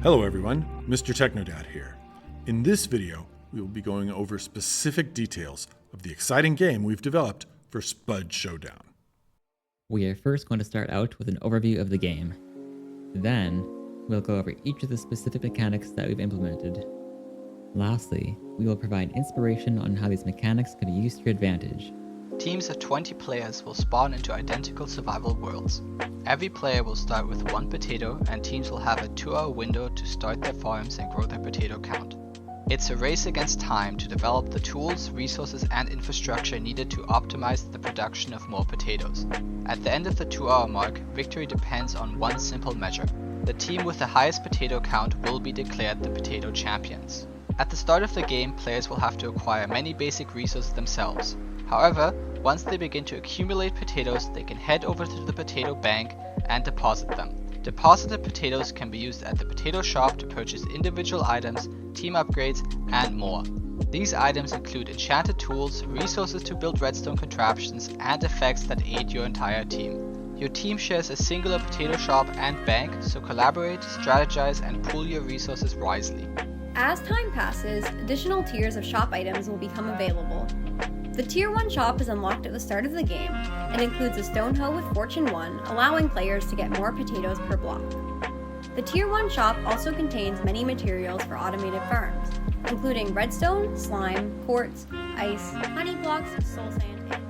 Hello everyone, Mr. Technodad here. In this video, we will be going over specific details of the exciting game we've developed for Spud Showdown. We are first going to start out with an overview of the game. Then, we'll go over each of the specific mechanics that we've implemented. Lastly, we will provide inspiration on how these mechanics can be used to your advantage. Teams of 20 players will spawn into identical survival worlds. Every player will start with one potato, and teams will have a 2-hour window to start their farms and grow their potato count. It's a race against time to develop the tools, resources and infrastructure needed to optimize the production of more potatoes. At the end of the 2-hour mark, victory depends on one simple measure. The team with the highest potato count will be declared the potato champions. At the start of the game, players will have to acquire many basic resources themselves. However, once they begin to accumulate potatoes, they can head over to the potato bank and deposit them. Deposited potatoes can be used at the potato shop to purchase individual items, team upgrades, and more. These items include enchanted tools, resources to build redstone contraptions, and effects that aid your entire team. Your team shares a singular potato shop and bank, so collaborate, strategize, and pool your resources wisely. As time passes, additional tiers of shop items will become available. The Tier 1 shop is unlocked at the start of the game and includes a stone hoe with Fortune 1, allowing players to get more potatoes per block. The Tier 1 shop also contains many materials for automated farms, including redstone, slime, quartz, ice, honey blocks, soul sand, and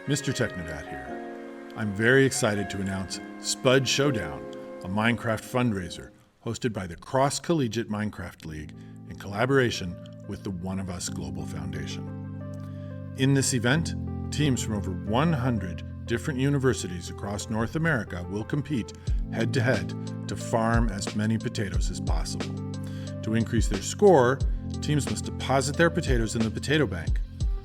Mr. Technodad here. I'm very excited to announce Spud Showdown, a Minecraft fundraiser hosted by the Cross-Collegiate Minecraft League in collaboration with the One of Us Global Foundation. In this event, teams from over 100 different universities across North America will compete head-to-head to farm as many potatoes as possible. To increase their score, teams must deposit their potatoes in the potato bank.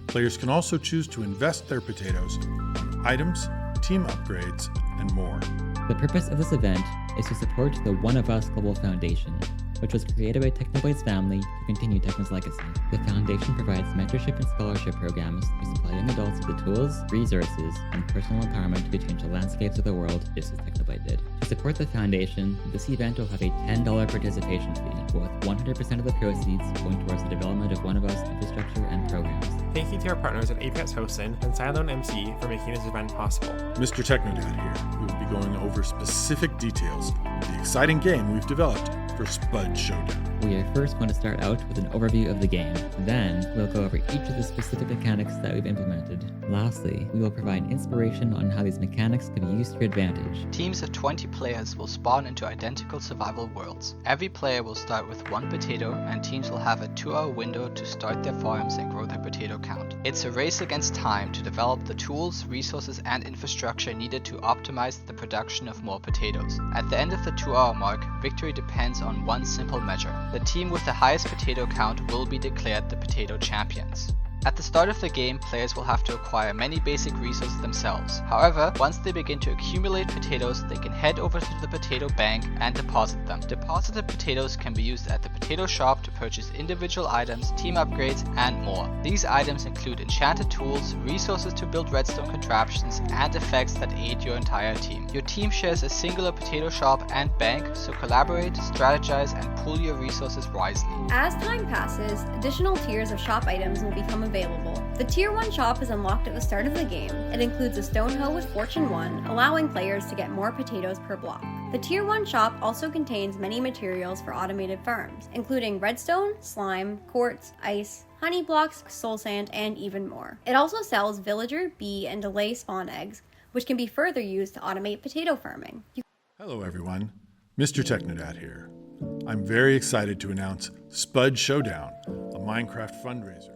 Players can also choose to invest their potatoes on items, team upgrades, and more. The purpose of this event is to support the One of Us Global Foundation, which was created by Technoblade's family to continue Techno's legacy. The foundation provides mentorship and scholarship programs to supply young adults with the tools, resources, and personal empowerment to change the landscapes of the world just as Technoblade did. To support the foundation, this event will have a $10 participation fee, with 100% of the proceeds going towards the development of One of Us infrastructure and programs. Thank you to our partners at Apex Hosting and Cylone MC for making this event possible. Mr. Technodad here. We will be going over specific details of the exciting game we've developed for Spud Showdown. We are first going to start out with an overview of the game. Then, we'll go over each of the specific mechanics that we've implemented. Lastly, we will provide inspiration on how these mechanics can be used to your advantage. Teams of 20 players will spawn into identical survival worlds. Every player will start with one potato, and teams will have a 2-hour window to start their farms and grow their potato count. It's a race against time to develop the tools, resources and infrastructure needed to optimize the production of more potatoes. At the end of the 2-hour mark, victory depends on one simple measure. The team with the highest potato count will be declared the potato champions. At the start of the game, players will have to acquire many basic resources themselves. However, once they begin to accumulate potatoes, they can head over to the potato bank and deposit them. Deposited potatoes can be used at the potato shop to purchase individual items, team upgrades, and more. These items include enchanted tools, resources to build redstone contraptions, and effects that aid your entire team. Your team shares a singular potato shop and bank, so collaborate, strategize, and pool your resources wisely. as time passes, additional tiers of shop items will become available. The Tier 1 shop is unlocked at the start of the game. It includes a stone hoe with Fortune 1, allowing players to get more potatoes per block. The Tier 1 shop also contains many materials for automated farms, including redstone, slime, quartz, ice, honey blocks, soul sand, and even more. It also sells villager, bee, and delay spawn eggs, which can be further used to automate potato farming. Hello everyone, Mr. Technodad here. I'm very excited to announce Spud Showdown, a Minecraft fundraiser.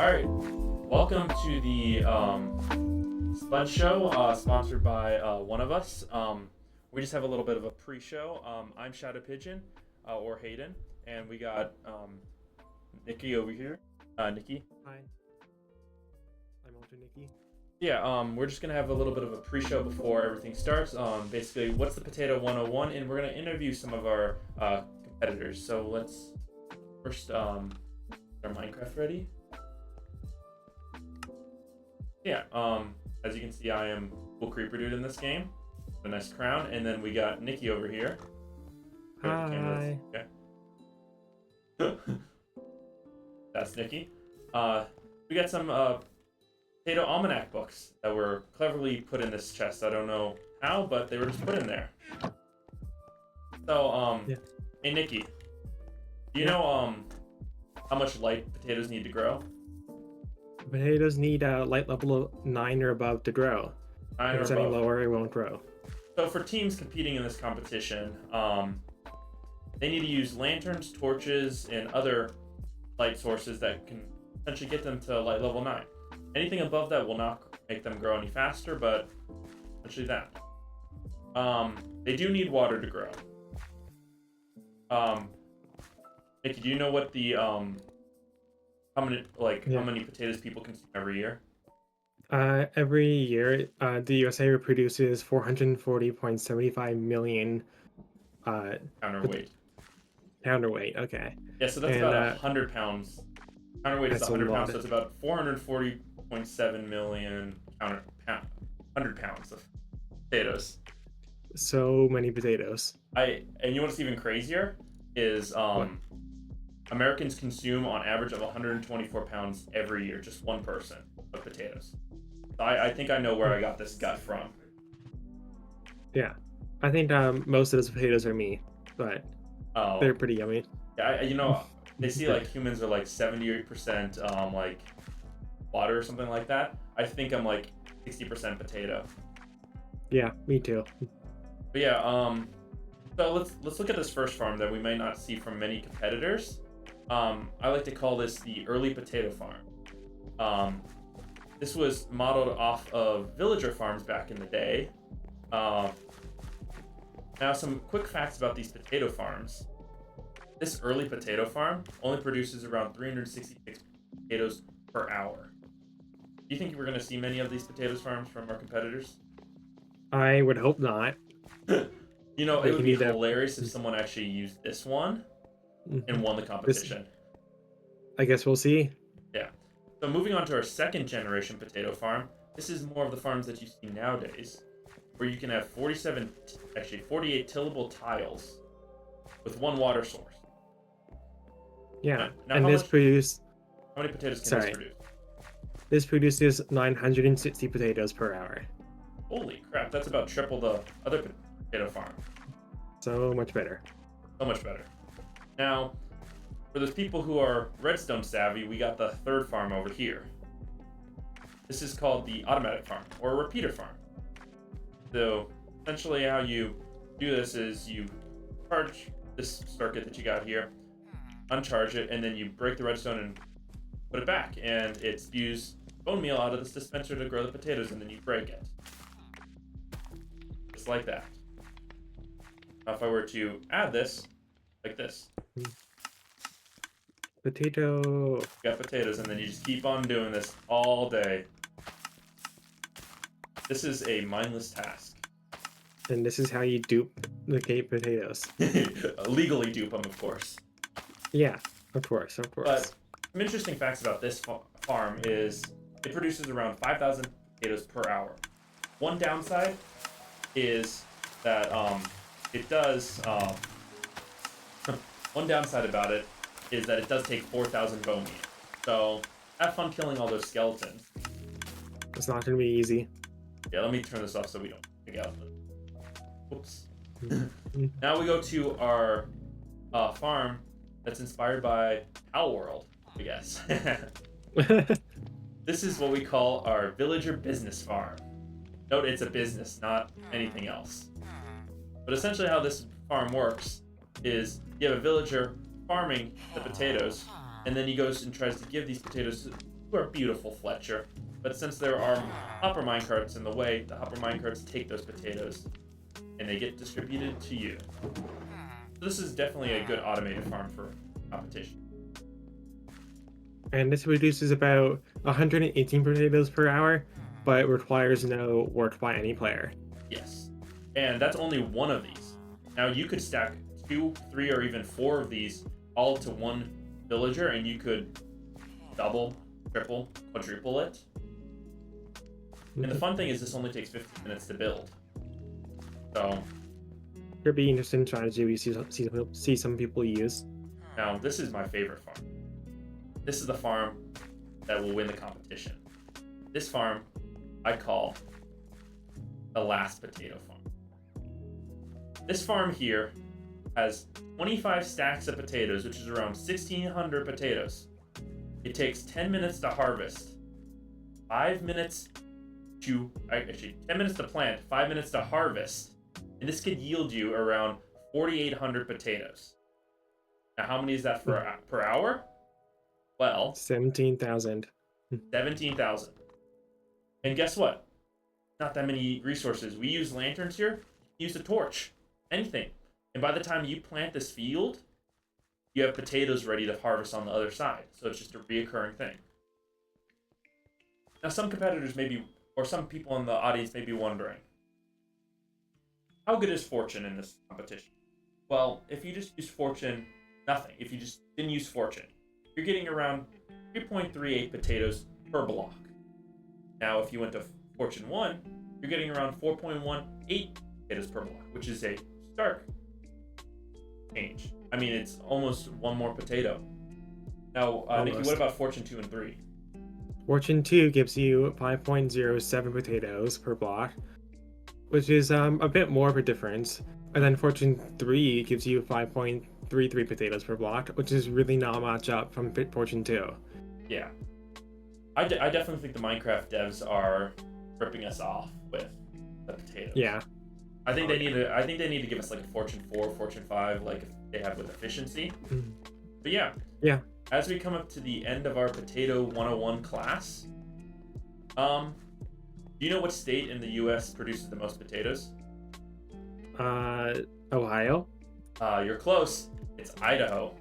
Alright, welcome to the Spud Show, sponsored by One of Us. We just have a little bit of a pre-show. I'm Shadow Pigeon, or Hayden, and we got Nikki over here. Nikki. Hi. I'm also Nikki. Yeah, we're just gonna have a little bit of a pre-show before everything starts. Basically, what's the Potato 101, and we're gonna interview some of our competitors. So let's first, is our Minecraft ready? Yeah, as you can see, I am Cool Creeper Dude in this game. A nice crown, and then we got Nikki over here. Hi. Okay. That's Nikki. We got some Potato Almanac books that were cleverly put in this chest. I don't know how, but they were just put in there. So, Yeah. Hey Nikki, do you know how much light potatoes need to grow? Potatoes need a light level of 9 or above to grow. 9 If or it's any above. lower, it won't grow. So for teams competing in this competition, they need to use lanterns, torches, and other light sources that can essentially get them to light level 9. Anything above that will not make them grow any faster, but essentially that. They do need water to grow. Nikki, do you know what the how many potatoes people consume every year? Every year, the USA produces 440.75 million Counterweight. counterweight. Okay. Yeah, so that's And, about 100 pounds. Counterweight is that's a 100 lot pounds, so of- it's about 440.7 million 100 pounds of potatoes. So many potatoes. And you know what's even crazier is What? Americans consume on average of 124 pounds every year, just one person, of potatoes. I think I know where I got this gut from. Yeah. I think most of those potatoes are me, but Oh, they're pretty yummy. yeah, they see like humans are like 78% like water or something like that. I think I'm like 60% potato. Yeah, me too. But yeah, so let's look at this first farm that we may not see from many competitors. I like to call this the early potato farm. This was modeled off of villager farms back in the day. Now some quick facts about these potato farms. This early potato farm only produces around 366 potatoes per hour. Do you think we're going to see many of these potatoes farms from our competitors? I would hope not. You know, They it would can be either- hilarious if someone actually used this one and won the competition. I guess we'll see. Yeah. So moving on to our second generation potato farm, this is more of the farms that you see nowadays, where you can have 48 tillable tiles with one water source. Yeah. Now And how this much- How many potatoes can Sorry. this produce? This produces 960 potatoes per hour. Holy crap, that's about triple the other potato farm. So much better. So much better. Now, for those people who are redstone savvy, we got the third farm over here. This is called the automatic farm, or a repeater farm. So, essentially how you do this is you charge this circuit that you got here, uncharge it, and then you break the redstone and put it back, and it spews bone meal out of this dispenser to grow the potatoes, and then you break it. Just like that. Now, if I were to add this, like this, Potato. you got potatoes, and then you just keep on doing this all day. This is a mindless task. And this is how you dupe the cake potatoes. Legally dupe them, of course. Yeah, of course, of course. But some interesting facts about this farm is it produces around 5,000 potatoes per hour. One downside is that it does. One downside about it is that it does take 4,000 bone meal. So have fun killing all those skeletons. It's not going to be easy. Yeah, let me turn this off so we don't pick out. Whoops. Now we go to our farm that's inspired by Owl World, I guess. This is what we call our villager business farm. Note it's a business, not anything else. But essentially how this farm works is you have a villager farming the potatoes, and then he goes and tries to give these potatoes You are beautiful, Fletcher. But since there are hopper minecarts in the way, the hopper minecarts take those potatoes and they get distributed to you. So this is definitely a good automated farm for competition. And this produces about 118 potatoes per hour, but requires no work by any player. Yes. And that's only one of these. Now you could stack 2, 3, or even 4 of these all to one villager, and you could double, triple, quadruple it. And the fun thing is this only takes 15 minutes to build. So Could be interesting strategy we see some people use. now this is my favorite farm. This is the farm that will win the competition. This farm I call the last potato farm. This farm here has 25 stacks of potatoes, which is around 1,600 potatoes. It takes 10 minutes to harvest, 5 minutes to, actually 10 minutes to plant, 5 minutes to harvest, and this could yield you around 4,800 potatoes. Now, how many is that per hour? Well, 17,000. 17,000. And guess what? Not that many resources. We use lanterns here. Use a torch. Anything. And by the time you plant this field, you have potatoes ready to harvest on the other side. So it's just a reoccurring thing. Now, some competitors may be, or some people in the audience may be wondering, how good is fortune in this competition? Well, if you just use fortune, nothing. If you just didn't use fortune, you're getting around 3.38 potatoes per block. Now, if you went to Fortune 1, you're getting around 4.18 potatoes per block, which is a stark change. I mean, it's almost one more potato. Now, Nikki, what about Fortune 2 and 3? Fortune 2 gives you 5.07 potatoes per block, which is a bit more of a difference. And then Fortune 3 gives you 5.33 potatoes per block, which is really not much up from Fortune 2. Yeah. I definitely think the Minecraft devs are ripping us off with the potatoes. Yeah. I think they need to give us like a Fortune 4, Fortune 5, like they have with efficiency. But yeah. Yeah. As we come up to the end of our Potato 101 class, do you know what state in the US produces the most potatoes? Ohio? You're close. It's Idaho.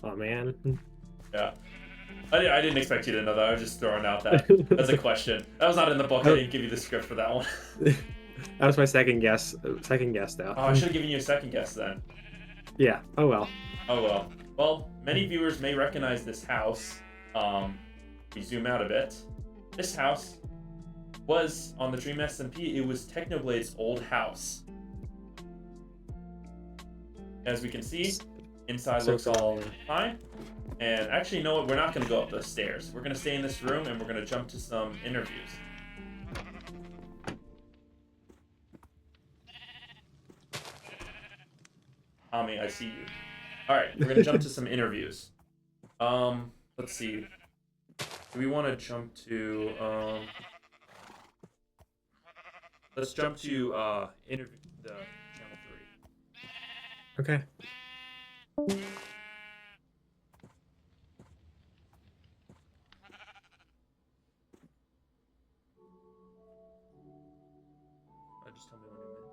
Oh man. Yeah. I didn't expect you to know that. I was just throwing out that as a question. That was not in the book. I didn't give you the script for that one. That was my second guess. Second guess though. Oh, I should have given you a second guess then. Yeah. Oh well. Oh well. Well, many viewers may recognize this house. We zoom out a bit. This house was on the Dream SMP. It was Technoblade's old house. As we can see, inside looks all fine. And actually, you know what? We're not going to go up the stairs. We're going to stay in this room and we're going to jump to some interviews. Tommy, I see you. All right, we're going to jump to some interviews. Let's see. Do we want to jump to let's jump to interview the channel 3. Okay. Just tell me when you're in.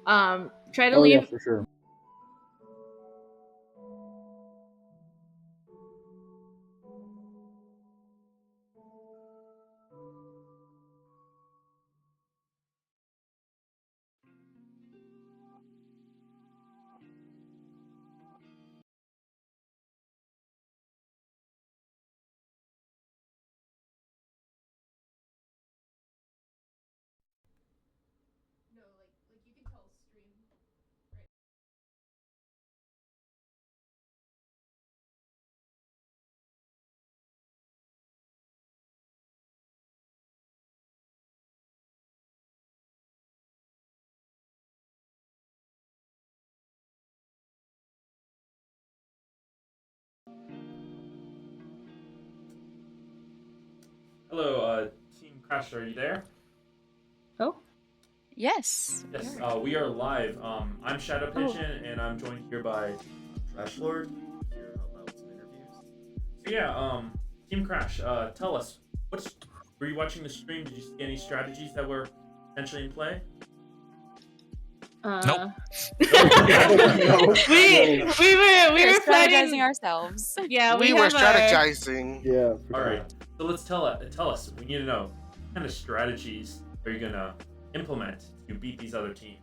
Try to Oh yeah, leave. for sure. Hello, Team Crash, are you there? Oh. Yes. Yes, we are. we are live. I'm Shadow Oh. Pigeon, and I'm joined here by Trash Lord. Here to help out with some interviews. So yeah, Team Crash, tell us, were you watching the stream? Did you see any strategies that were potentially in play? Nope. We we were strategizing planning. ourselves. Yeah, we were strategizing. Yeah. For All sure. right, so let's tell us. We need to know what kind of strategies are you gonna implement to beat these other teams?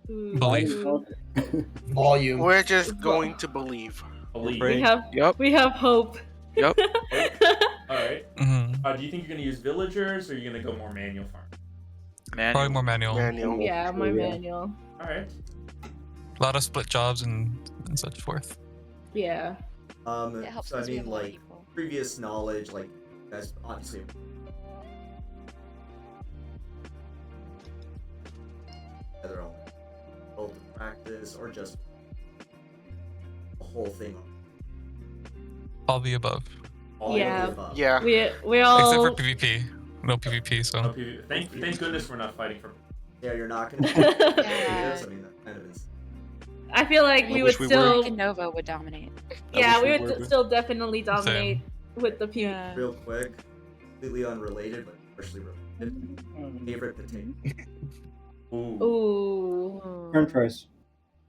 Belief. Volume. We're just going to believe. Believe. We have. Yep. We have hope. Yep. All right. Do you think you're gonna use villagers, or are you gonna go more manual farm? Probably more manual. Yeah, my manual. All right. A lot of split jobs and such forth. Yeah. It helps So I us we have mean, more like people. previous knowledge, like guys obviously. Either on both practice or just the whole thing. All the above. All Yeah. of the above. Yeah. We all. Except for PvP. No PvP, so. No PvP. Thank goodness we're not fighting for. Yeah, you're not gonna. Yeah. I mean, that kind of is. I feel like we would wish we were. still. Freaking Nova would dominate. Yeah, wish we we would were. still definitely dominate with the PvP. Yeah. Real quick, completely unrelated, but partially related. Favorite potato. Ooh. Ooh. French fries.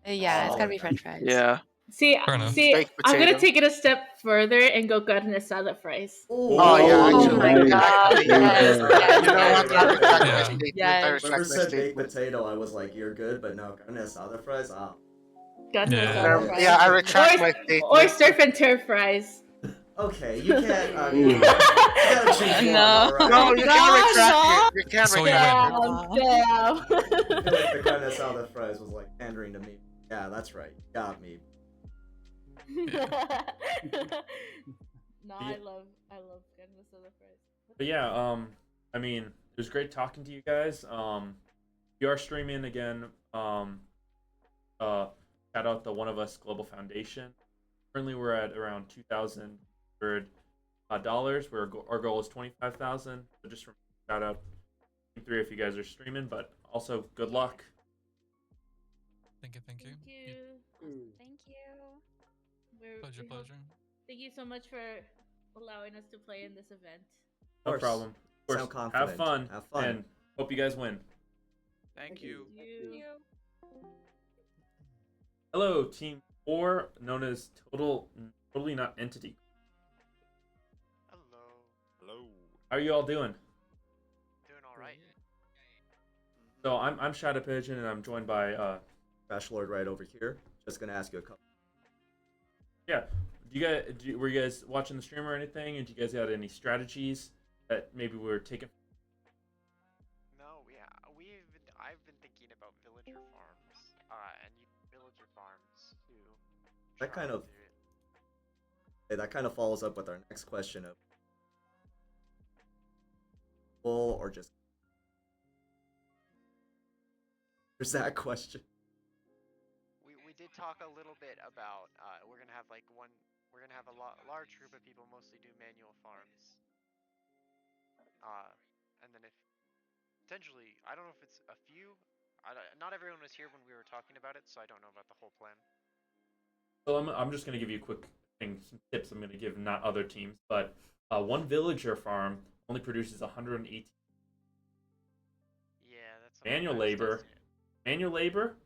Yeah, it's gotta be French fries. Yeah. See, Fair enough. Baked I'm gonna potato. take it a step further and go carne asada fries. Oh yeah, Oh actually. my God, yes, You know yes, what? I retract my yes. statement. Yes. I retract Whoever my said baked statement. potato, I was like, you're good, but no, carne asada fries. Ah. Carne Yeah. asada fries. Yeah, I retract my Or statement. surf and turf fries. Okay, you can't. Ooh. You gotta choose one, No. alright? No, you can't retract it. You can't So retract you it. win. Damn. I feel like the carne asada fries was like pandering to me. Yeah, that's right. Got me. No, I love carne asada fries. But yeah, I mean, it was great talking to you guys. You are streaming again. Shout out the One of Us Global Foundation. Currently, we're at around $2,000. Where our goal is 25,000. So just shout out Team 3 if you guys are streaming, but also good luck. Thank you. Thank you. Pleasure. Thank you so much for allowing us to play in this event. No course. problem. Of course, Sound confident. have fun. Have fun. And hope you guys win. Thank you. Hello, Team 4, known as Totally Not Entity. Hello. How are you all doing? Doing all right. So I'm Shadow Pigeon, and I'm joined by Crash Lord right over here. Just gonna ask you a couple. yeah. Were you guys watching the stream or anything? And did you guys have any strategies that maybe we were taking? No, I've been thinking about villager farms, and villager farms to. That kind of. Hey, that kind of follows up with our next question of. Full or just. There's that question. We did talk a little bit about we're gonna have a large group of people mostly do manual farms, and then if potentially I don't know if it's a few. Not everyone was here when we were talking about it, so I don't know about the whole plan. So I'm just gonna give you a quick thing, some tips I'm gonna give, not other teams, but one villager farm only produces 118 Yeah, that's manual sometimes labor. doesn't it? Manual labor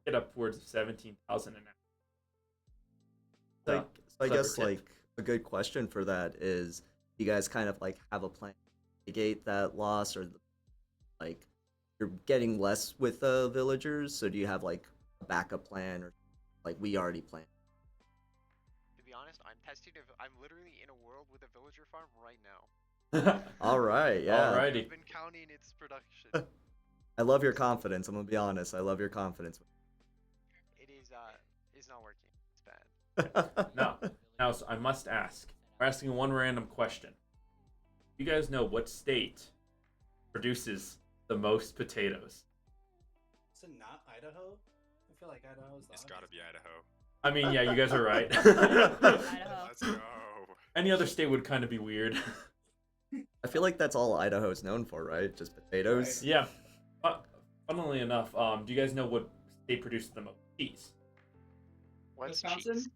get upwards of 17,000 an hour. So I clever guess tip. like a good question for that is, you guys kind of like have a plan to mitigate that loss, or like you're getting less with the villagers? So do you have like a backup plan, or like we already planned? To be honest, I'm literally in a world with a villager farm right now. All right, yeah. Alrighty. I've been counting its production. I love your confidence. I'm gonna be honest. I love your confidence. It's not working. It's bad. Now, so I must ask. We're asking one random question. You guys know what state produces the most potatoes? Is it not Idaho? I feel like Idaho's the It's gotta be Idaho. I mean, yeah, you guys are right. Let's go. Any other state would kind of be weird. I feel like that's all Idaho's known for, right? Just potatoes. Yeah. Funnily enough, do you guys know what state produces the most cheese? What's Wisconsin? cheese?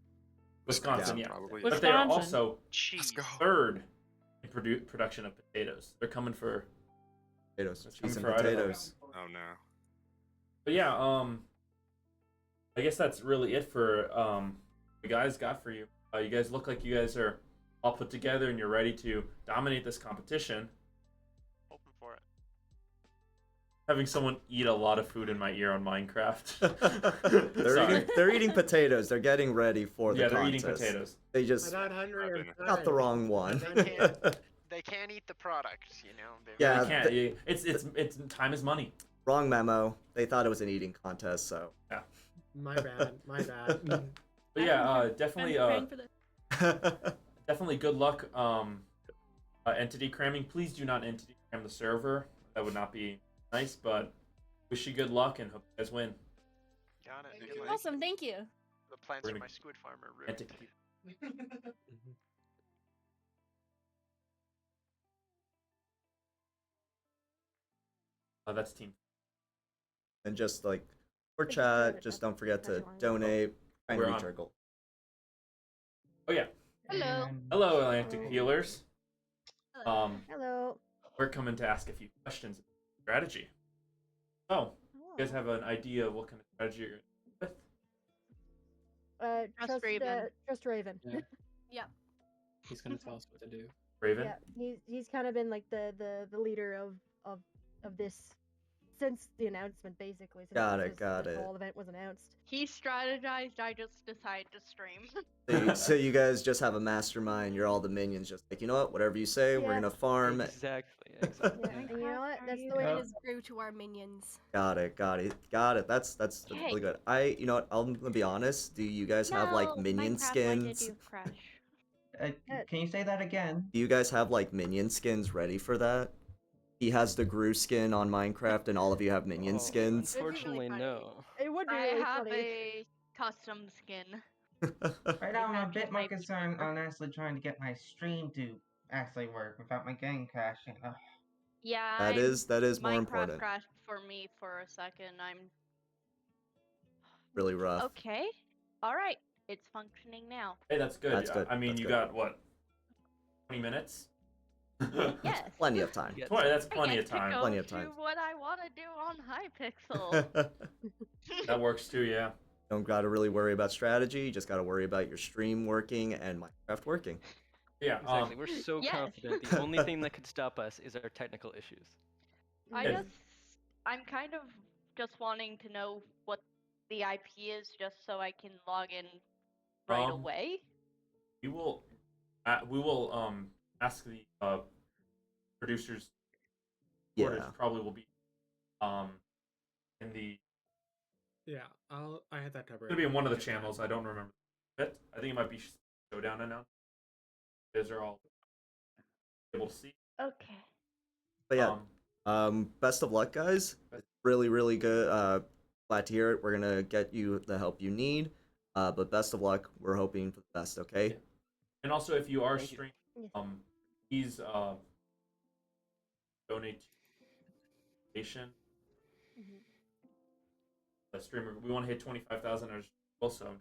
Wisconsin, Yeah, yeah. probably. But they are Wisconsin. also Cheese. third in production of potatoes. They're coming for. Potatoes. That's Cheese and coming for Idaho. potatoes. Oh no. But yeah, I guess that's really it for the guys got for you. You guys look like you guys are all put together and you're ready to dominate this competition. Open for it. Having someone eat a lot of food in my ear on Minecraft. They're eating potatoes. They're getting ready for the Yeah, they're contest. eating potatoes. They just I'm not hungry. got the wrong one. They can't eat the product, you know. Yeah, You can't. It's time is money. Wrong memo. They thought it was an eating contest, so. Yeah. My bad. My bad. But yeah, definitely. I'm praying for this. Definitely good luck. Entity cramming. Please do not entity cram the server. That would not be nice. But wish you good luck and hope you guys win. Got it. Thank you. Awesome, thank you. The plans We're for gonna- my squid farmer ruined. Entity. That's team. And just like for chat, just don't forget to donate and We're reach on. our goal. Oh yeah. Hello. Hello, Atlantic Healers. Hello. We're coming to ask a few questions. Strategy. So, you guys have an idea of what kind of strategy you're with? Trust Raven. Trust Raven. Yeah. Yeah. He's gonna tell us what to do. Raven. Yeah, he's kind of been like the leader of this since the announcement, basically. Since Got this it, got this it. whole event was announced. He strategized, I just decided to stream. So you guys just have a mastermind. You're all the minions. Just like, you know what? Whatever you say, we're Yeah. gonna farm. Exactly. Yeah, and you know what? That's the way it is. grew to our minions. Got it. That's Okay. really good. You know what? I'm gonna be honest. Do you guys have like minion skins? Can you say that again? Do you guys have like minion skins ready for that? He has the Gru skin on Minecraft, and all of you have minion skins. Unfortunately, no. It would be I really have funny. a custom skin. Right now, I'm a Exactly bit my more concerned on actually trying to get my stream to actually work without my game crashing. Ugh. Yeah, That is more Minecraft important. crashed for me for a second. I'm Really rough. okay. All right, it's functioning now. Hey, that's good. That's good, I mean, that's you good. got what? 20 minutes? Yes. Plenty of time. 20, that's I plenty get of to time. go Plenty of do time. what I want to do on Hypixel. That works too, yeah. Don't gotta really worry about strategy. You just gotta worry about your stream working and Minecraft working. Yeah. Exactly. We're so Yes. confident. The only thing that could stop us is our technical issues. I'm kind of just wanting to know what the IP is, just so I can log in right away. We will ask the producers. Orders Yeah. probably will be in the. Yeah, I had that It's covered. gonna be in one of the channels. I don't remember it. I think it might be Showdown announced. You guys are all able to see. Okay. But yeah, best of luck, guys. It's really, really good. Glad to hear it. We're gonna get you the help you need. But best of luck. We're hoping for the best. Okay. Yeah. And also, if you are Thank you. streaming, please donate to the station. The streamer, we want to hit 25,000 also.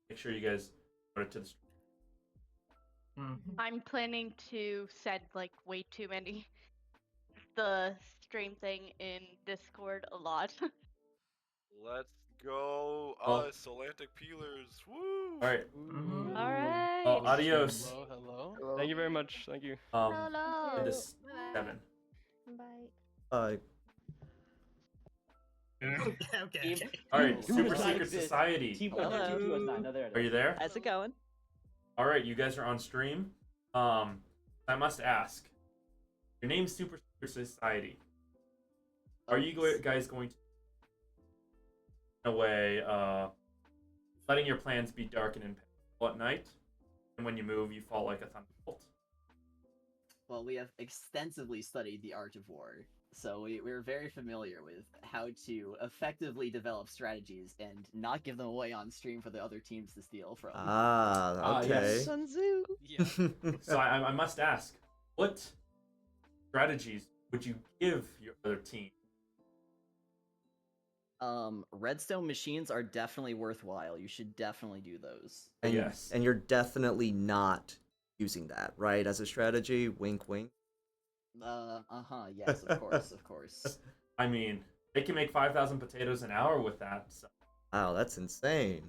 Make sure you guys donate to the stream. I'm planning to send like way too many the stream thing in Discord a lot. Let's go, Oh. Atlantic Peelers. Woo! All right. Alright. Oh, adios. Hello, hello. Thank you very much. Thank you. Hello. This 7. Bye. Okay. All right, Super Secret Society. Hello. Are you there? How's it going? All right, you guys are on stream. I must ask. Your name's Super Secret Society. Are you guys going to, in a way, letting your plans be dark and impenetrable at night, and when you move, you fall like a thunderbolt? Well, we have extensively studied the art of war, so we're very familiar with how to effectively develop strategies and not give them away on stream for the other teams to steal from. Okay. Yes. Sun Tzu. So I must ask, what strategies would you give your other team? Redstone machines are definitely worthwhile. You should definitely do those. And, Yes. And you're definitely not using that, right? As a strategy, wink, wink. Yes, of course, of course. I mean, they can make 5,000 potatoes an hour with that. So Wow, that's insane.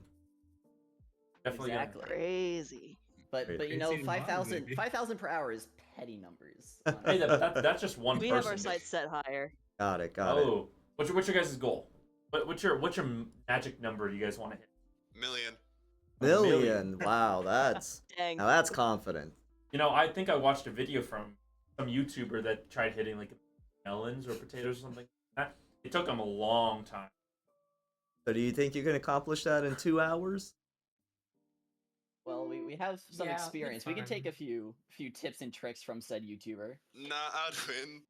definitely. Exactly. Crazy. But you know, 5,000 per hour is petty numbers. Hey, that's just one We person. have our sights set higher. Got it. Oh, what's your guys' goal? What's your magic number you guys want to hit? Million. Million. Wow, that's Dang. now that's confident. You know, I think I watched a video from some YouTuber that tried hitting like melons or potatoes or something like that. It took them a long time. So do you think you can accomplish that in 2 hours? Well, we have some Yeah, experience. it's We can fine. take a few tips and tricks from said YouTuber. Nah, I'd win.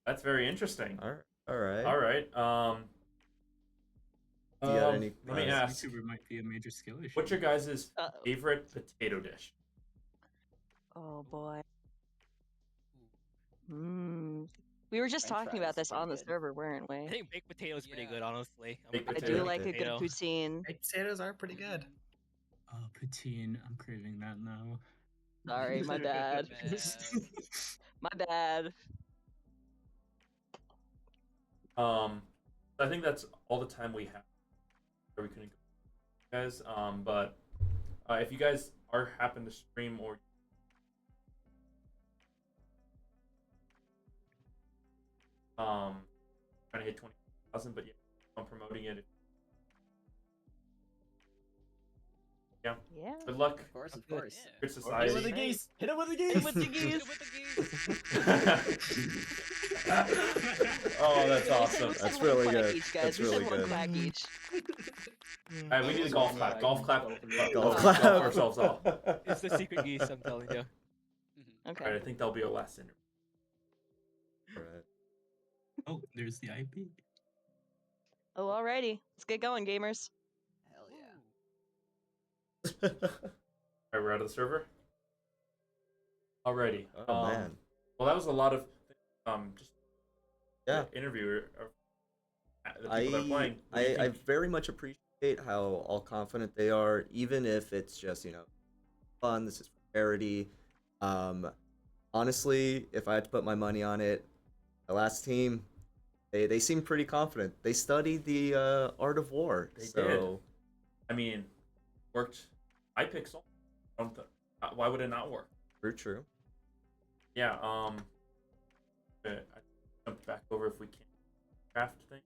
That's very interesting. All right. All right. Do you have any? Let me ask. YouTuber might be a major skill issue. What's your guys' favorite potato dish? Oh boy. We were just French talking about fries this are on the good. server, weren't we? I think baked potatoes pretty good, honestly. Baked I potato. do like a good Potato. poutine. Baked potatoes are pretty good. Oh, poutine. I'm craving that now. Sorry, my bad. My bad. I think that's all the time we have. We couldn't go, guys. But if you guys are happen to stream or trying to hit 20,000, but yeah, I'm promoting it. Yeah. Yeah. Good luck. Of course, of course. Good Hit society. it with the geese. Hit it with the geese. Hit it with the geese. Oh, that's awesome. Let's That's have one really clack good. Each, guys. That's we really said one good. clack each. All right, we need a golf clap. Golf clap. Golf clap. Golf ourselves off. It's the secret geese, I'm telling you. Okay. All right, I think that'll be our last interview. All right. Oh, there's the IP. Oh, alrighty. Let's get going, gamers. Hell yeah. All right, we're out of the server. Alrighty. Oh man. Well, that was a lot of just Yeah. interview the people that are playing. What do you I think? very much appreciate how all confident they are, even if it's just, fun. This is for charity. Honestly, if I had to put my money on it, the last team, they seem pretty confident. They studied the art of war. They so did. I mean, worked. I picked Soul. Why would it not work? True. Yeah. I jumped back over if we can craft thing.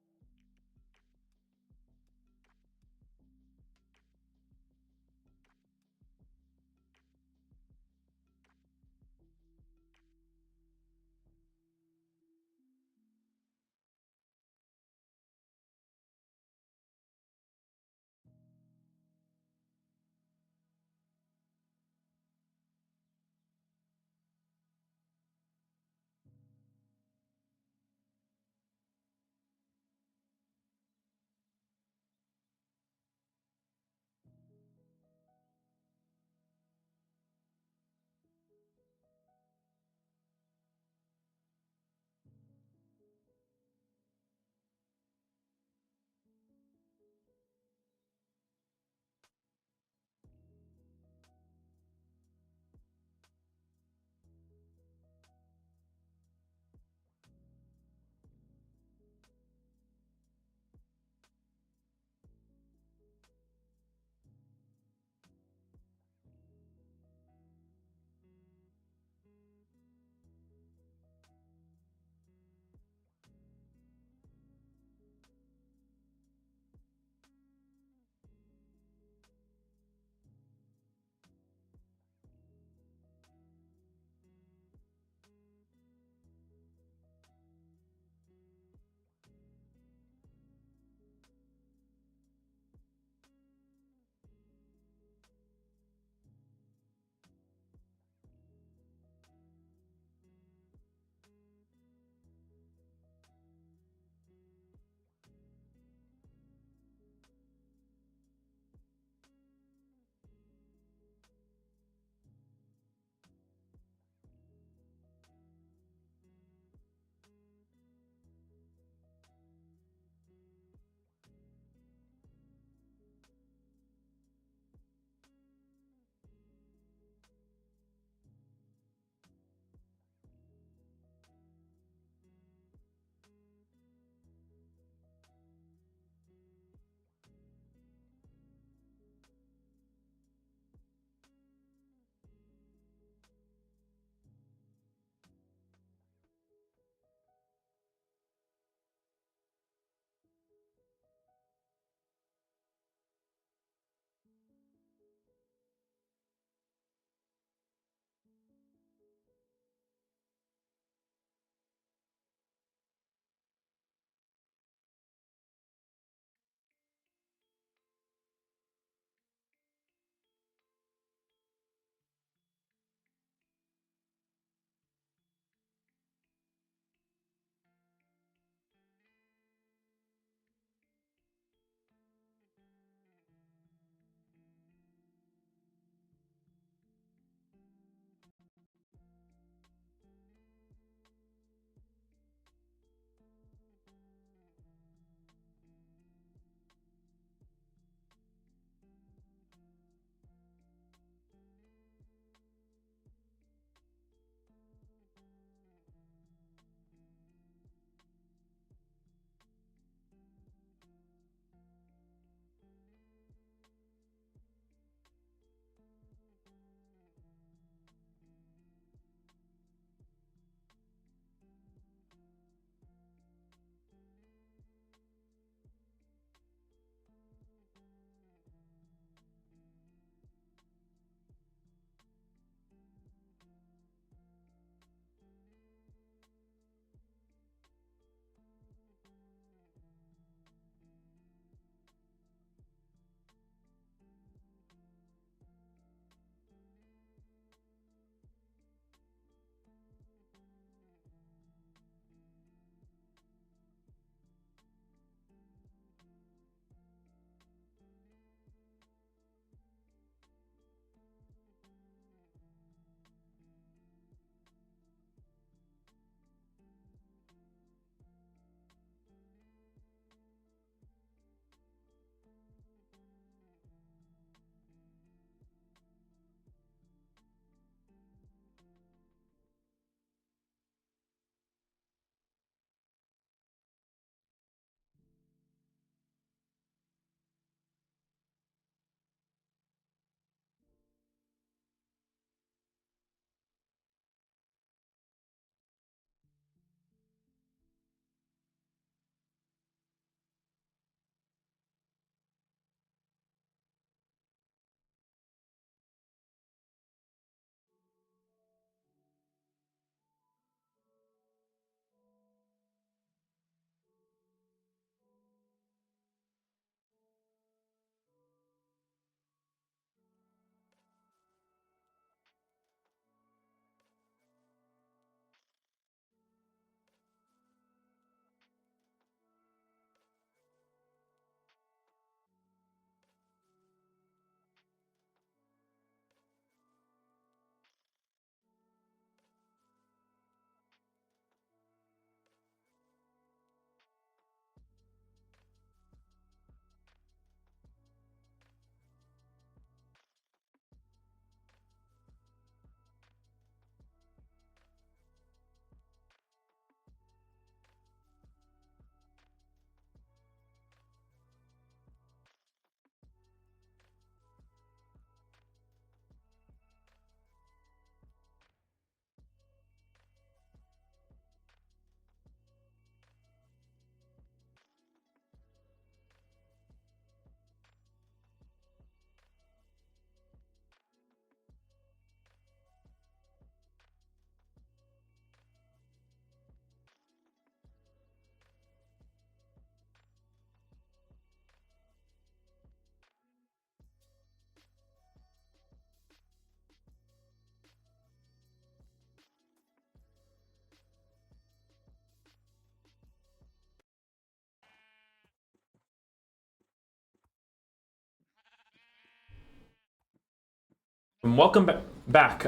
And welcome back.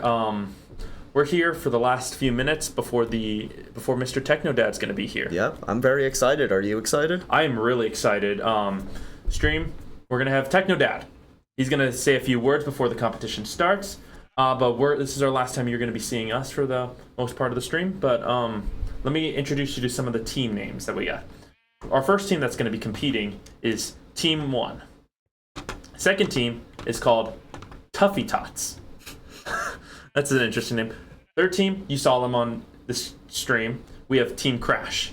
We're here for the last few minutes before Mr. Technodad's going to be here. Yep, I'm very excited. Are you excited? I am really excited. Stream, we're going to have Technodad. He's going to say a few words before the competition starts. But this is our last time you're going to be seeing us for the most part of the stream. But let me introduce you to some of the team names that we got. Our first team that's going to be competing is Team 1. Second team is called Tuffy Tots. That's an interesting name. Third team, you saw them on this stream. We have Team Crash.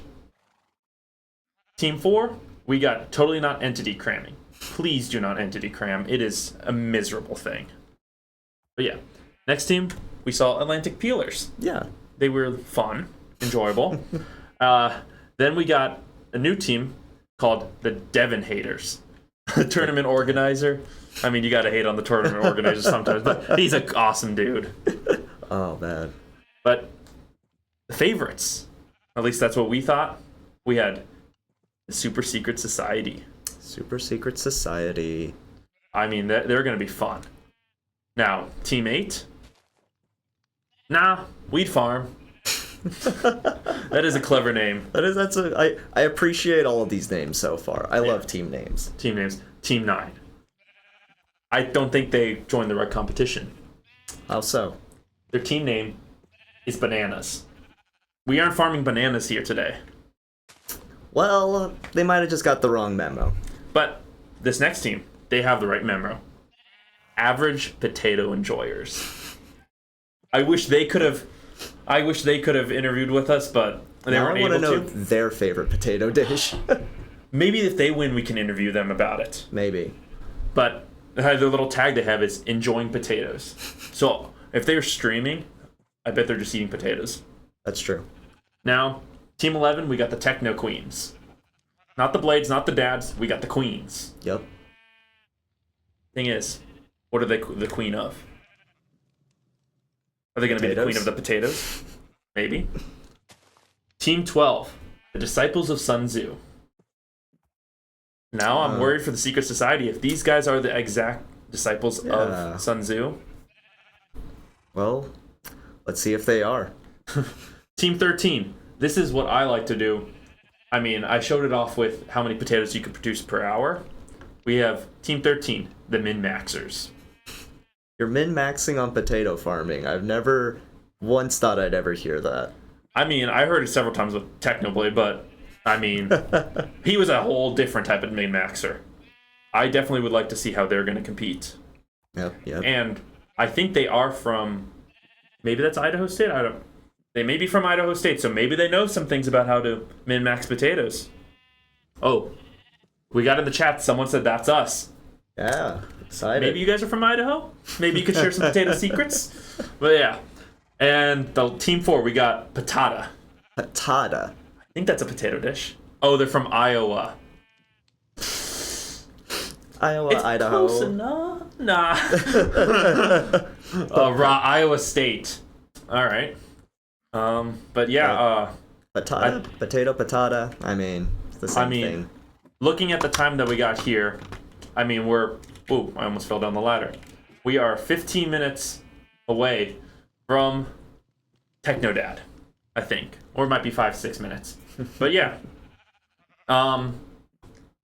Team 4, we got Totally Not Entity Cramming. Please do not entity cram. It is a miserable thing. But yeah. Next team, we saw Atlantic Peelers. Yeah. They were fun, enjoyable. Then we got a new team called the Devon Haters. Tournament organizer. I mean, you gotta hate on the tournament organizer sometimes, but he's an awesome dude. Oh, man. But the favorites, at least that's what we thought, we had the Super Secret Society. Super Secret Society. I mean, they're gonna be fun. Now, Team 8. Nah, Weed Farm. That is a clever name. I appreciate all of these names so far. I love team names. Team names. Team 9. I don't think they joined the right competition. How so? Their team name is Bananas. We aren't farming bananas here today. Well, they might have just got the wrong memo. But this next team, they have the right memo. Average Potato Enjoyers. I wish they could have interviewed with us, but they weren't able to. I want to know their favorite potato dish. Maybe if they win, we can interview them about it. Maybe. But their little tag they have is enjoying potatoes. So if they're streaming, I bet they're just eating potatoes. That's true. Now, Team 11, we got the Techno Queens. Not the Blades, not the Dads, we got the Queens. Yep. Thing is, what are they the queen of? Are they going to be the queen of the potatoes? Maybe. Team 12, the Disciples of Sun Tzu. Now I'm worried for the Secret Society. If these guys are the exact disciples of Sun Tzu. Well, let's see if they are. Team 13. This is what I like to do. I mean, I showed it off with how many potatoes you could produce per hour. We have Team 13, the Min-Maxers. You're min-maxing on potato farming. I've never once thought I'd ever hear that. I mean, I heard it several times with Technoblade, but I mean, he was a whole different type of min-maxer. I definitely would like to see how they're going to compete. Yep. And I think they are from, maybe that's Idaho State? They may be from Idaho State, so maybe they know some things about how to min-max potatoes. Oh, we got in the chat, someone said that's us. Yeah, excited. Maybe you guys are from Idaho? Maybe you could share some potato secrets? But yeah. And the Team 4, we got Patata. Patata? I think that's a potato dish. Oh, they're from Iowa. Iowa, it's Idaho. Close enough. Nah. Iowa State. All right. But yeah. Patata, potato, patata. I mean, it's the same thing. Looking at the time that we got here, I mean, I almost fell down the ladder. We are 15 minutes away from Technodad, I think. Or it might be 5-6 minutes. But yeah. I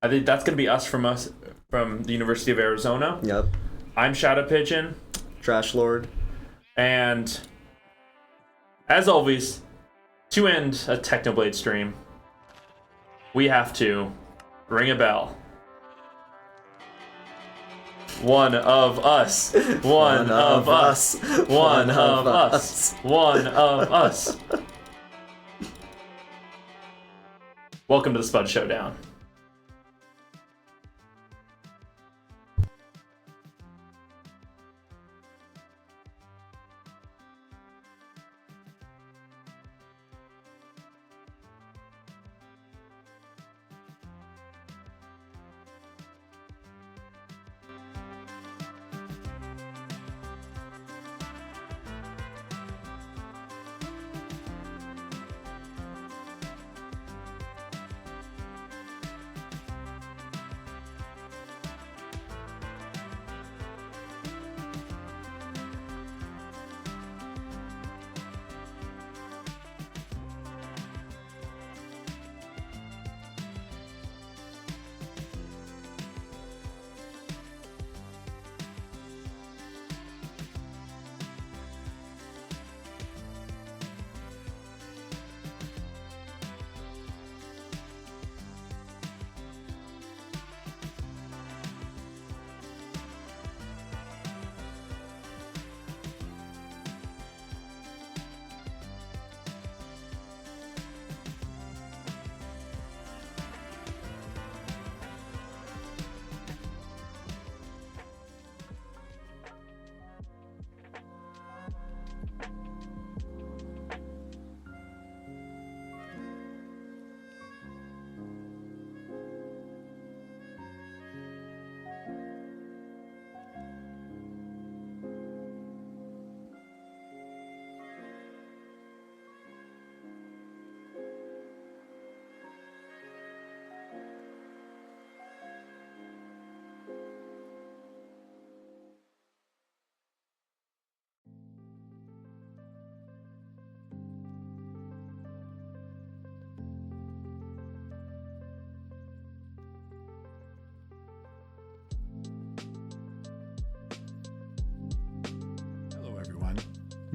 think that's going to be us from the University of Arizona. Yep. I'm Shadow Pigeon. Trash Lord. And as always, to end a Technoblade stream, we have to ring a bell. One of us. One of us. One of us. One of us. Welcome to the Spud Showdown.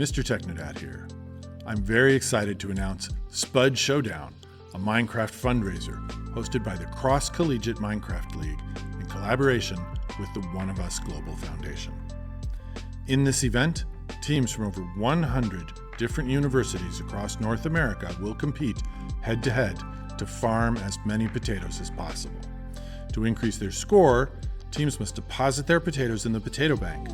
Mr. Technodad here. I'm very excited to announce Spud Showdown, a Minecraft fundraiser hosted by the Cross-Collegiate Minecraft League in collaboration with the One of Us Global Foundation. In this event, teams from over 100 different universities across North America will compete head-to-head to farm as many potatoes as possible. To increase their score, teams must deposit their potatoes in the potato bank.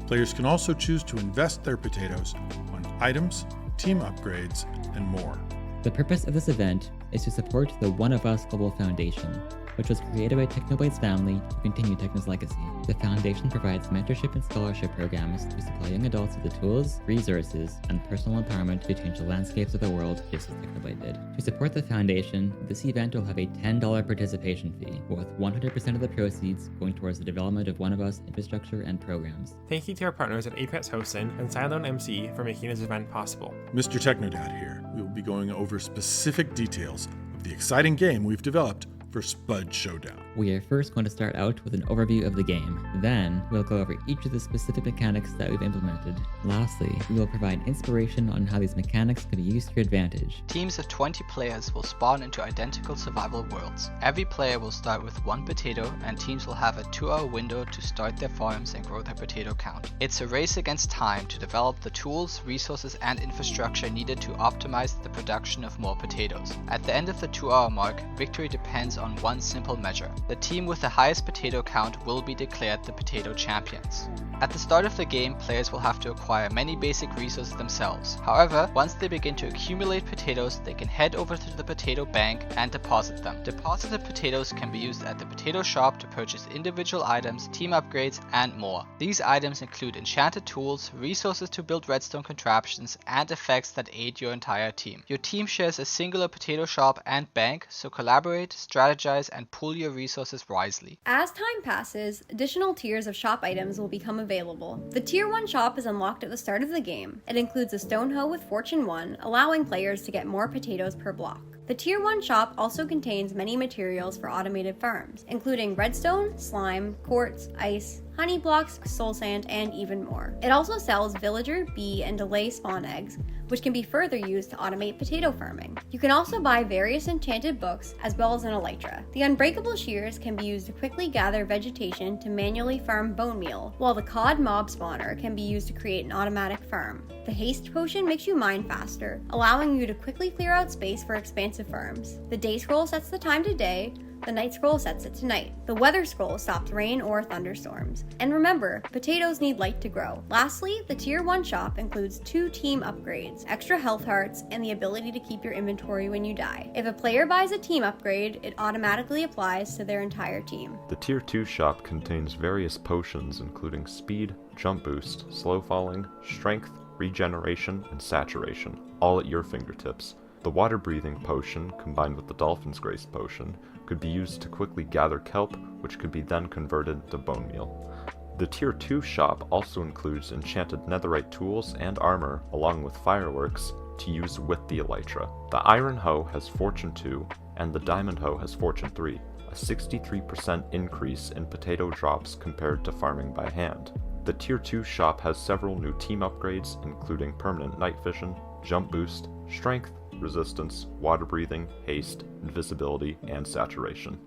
Players can also choose to invest their potatoes on items, team upgrades, and more. The purpose of this event is to support the One of Us Global Foundation, which was created by Technoblade's family to continue Techno's legacy. The foundation provides mentorship and scholarship programs to supply young adults with the tools, resources, and personal empowerment to change the landscapes of the world just as Technoblade did. To support the foundation, this event will have a $10 participation fee, with 100% of the proceeds going towards the development of One of Us infrastructure and programs. Thank you to our partners at Apex Hosting and Cylone MC for making this event possible. Mr. Technodad here. We will be going over specific details of the exciting game we've developed for Spud Showdown. We are first going to start out with an overview of the game. Then, we'll go over each of the specific mechanics that we've implemented. Lastly, we will provide inspiration on how these mechanics can be used to your advantage. Teams of 20 players will spawn into identical survival worlds. Every player will start with 1 potato, and teams will have a 2-hour window to start their farms and grow their potato count. It's a race against time to develop the tools, resources, and infrastructure needed to optimize the production of more potatoes. At the end of the 2-hour mark, victory depends on one simple measure. The team with the highest potato count will be declared the potato champions. At the start of the game, players will have to acquire many basic resources themselves. However, once they begin to accumulate potatoes, they can head over to the potato bank and deposit them. Deposited potatoes can be used at the potato shop to purchase individual items, team upgrades, and more. These items include enchanted tools, resources to build redstone contraptions, and effects that aid your entire team. Your team shares a singular potato shop and bank, so collaborate, strategize, and pool your resources wisely. As time passes, additional tiers of shop items will become available. The Tier 1 shop is unlocked at the start of the game. It includes a stone hoe with Fortune 1, allowing players to get more potatoes per block. The Tier 1 shop also contains many materials for automated farms, including redstone, slime, quartz, ice, honey blocks, soul sand, and even more. It also sells villager, bee, and delay spawn eggs, which can be further used to automate potato farming. You can also buy various enchanted books, as well as an elytra. The unbreakable shears can be used to quickly gather vegetation to manually farm bone meal, while the cod mob spawner can be used to create an automatic farm. The haste potion makes you mine faster, allowing you to quickly clear out space for expansive farms. The day scroll sets the time to day, the night scroll sets it to night. The weather scroll stops rain or thunderstorms. And remember, potatoes need light to grow. Lastly, the Tier 1 shop includes 2 team upgrades, extra health hearts, and the ability to keep your inventory when you die. If a player buys a team upgrade, it automatically applies to their entire team. The Tier 2 shop contains various potions including speed, jump boost, slow falling, strength, regeneration, and saturation, all at your fingertips. The water breathing potion, combined with the Dolphin's Grace potion, could be used to quickly gather kelp, which could be then converted to bone meal. The Tier 2 shop also includes enchanted netherite tools and armor, along with fireworks, to use with the elytra. The iron hoe has Fortune 2, and the diamond hoe has Fortune 3, a 63% increase in potato drops compared to farming by hand. The Tier 2 shop has several new team upgrades, including permanent night vision, jump boost, strength, resistance, water breathing, haste, invisibility, and saturation.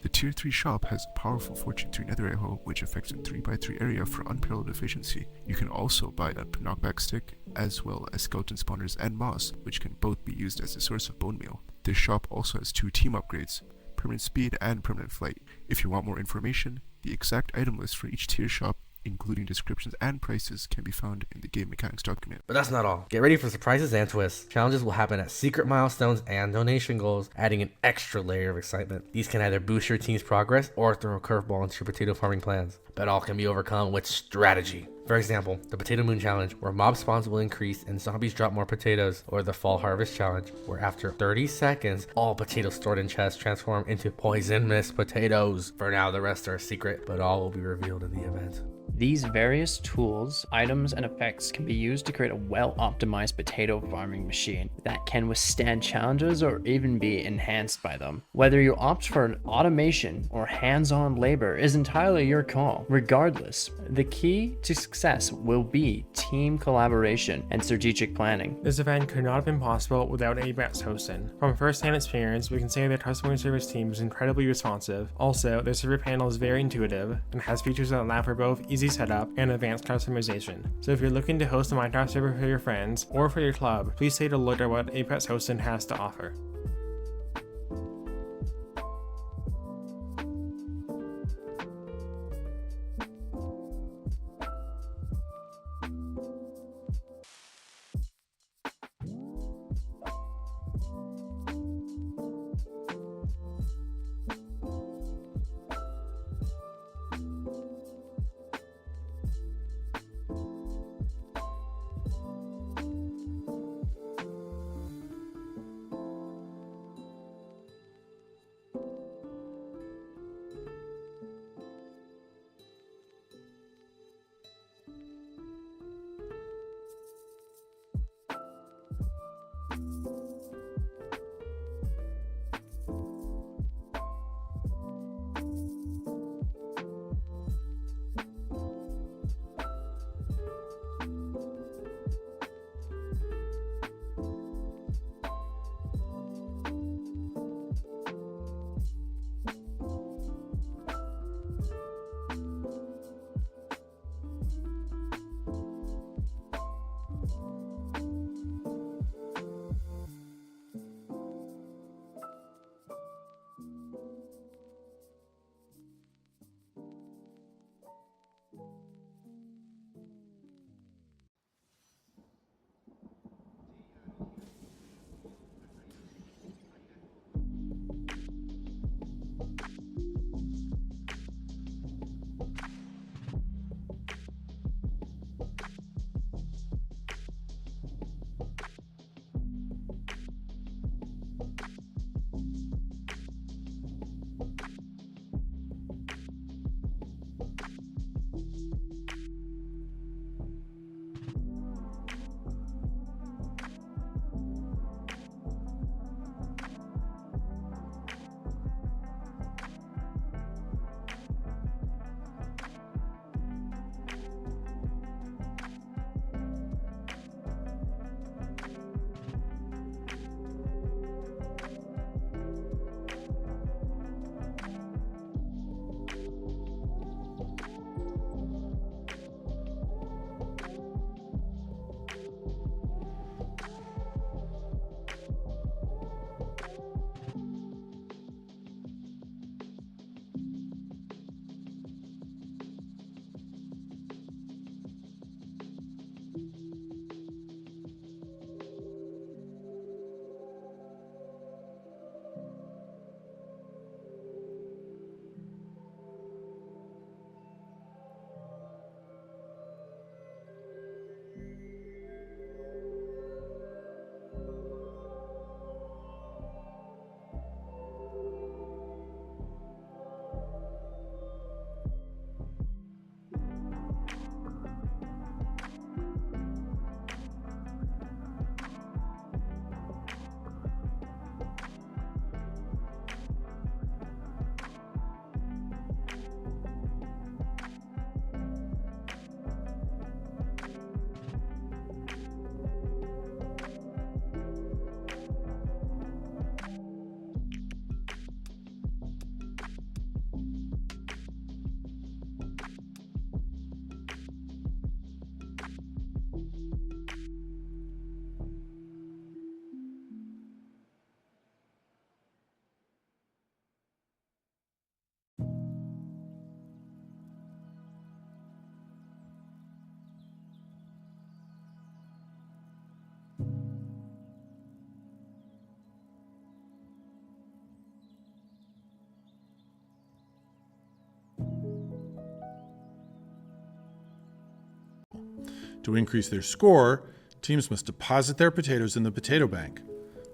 The Tier 3 shop has a powerful Fortune 3 netherite hoe, which affects a 3x3 area for unparalleled efficiency. You can also buy a knockback stick, as well as skeleton spawners and moss, which can both be used as a source of bone meal. This shop also has 2 team upgrades, permanent speed and permanent flight. If you want more information, the exact item list for each tier shop, including descriptions and prices, can be found in the game mechanics document. But that's not all. Get ready for surprises and twists. Challenges will happen at secret milestones and donation goals, adding an extra layer of excitement. These can either boost your team's progress or throw a curveball into your potato farming plans, but all can be overcome with strategy. For example, the Potato Moon Challenge, where mob spawns will increase and zombies drop more potatoes, or the Fall Harvest Challenge, where after 30 seconds, all potatoes stored in chests transform into poison mist potatoes. For now, the rest are a secret, but all will be revealed in the event. These various tools, items, and effects can be used to create a well-optimized potato farming machine that can withstand challenges or even be enhanced by them. Whether you opt for an automation or hands-on labor is entirely your call. Regardless, the key to success will be team collaboration and strategic planning. This event could not have been possible without ABAT's hosting. From first-hand experience, we can say their customer service team is incredibly responsive. Also, their server panel is very intuitive and has features that allow for both easy setup and advanced customization. So if you're looking to host a Minecraft server for your friends or for your club, please take a look at what ABAT's hosting has to offer. To increase their score, teams must deposit their potatoes in the potato bank.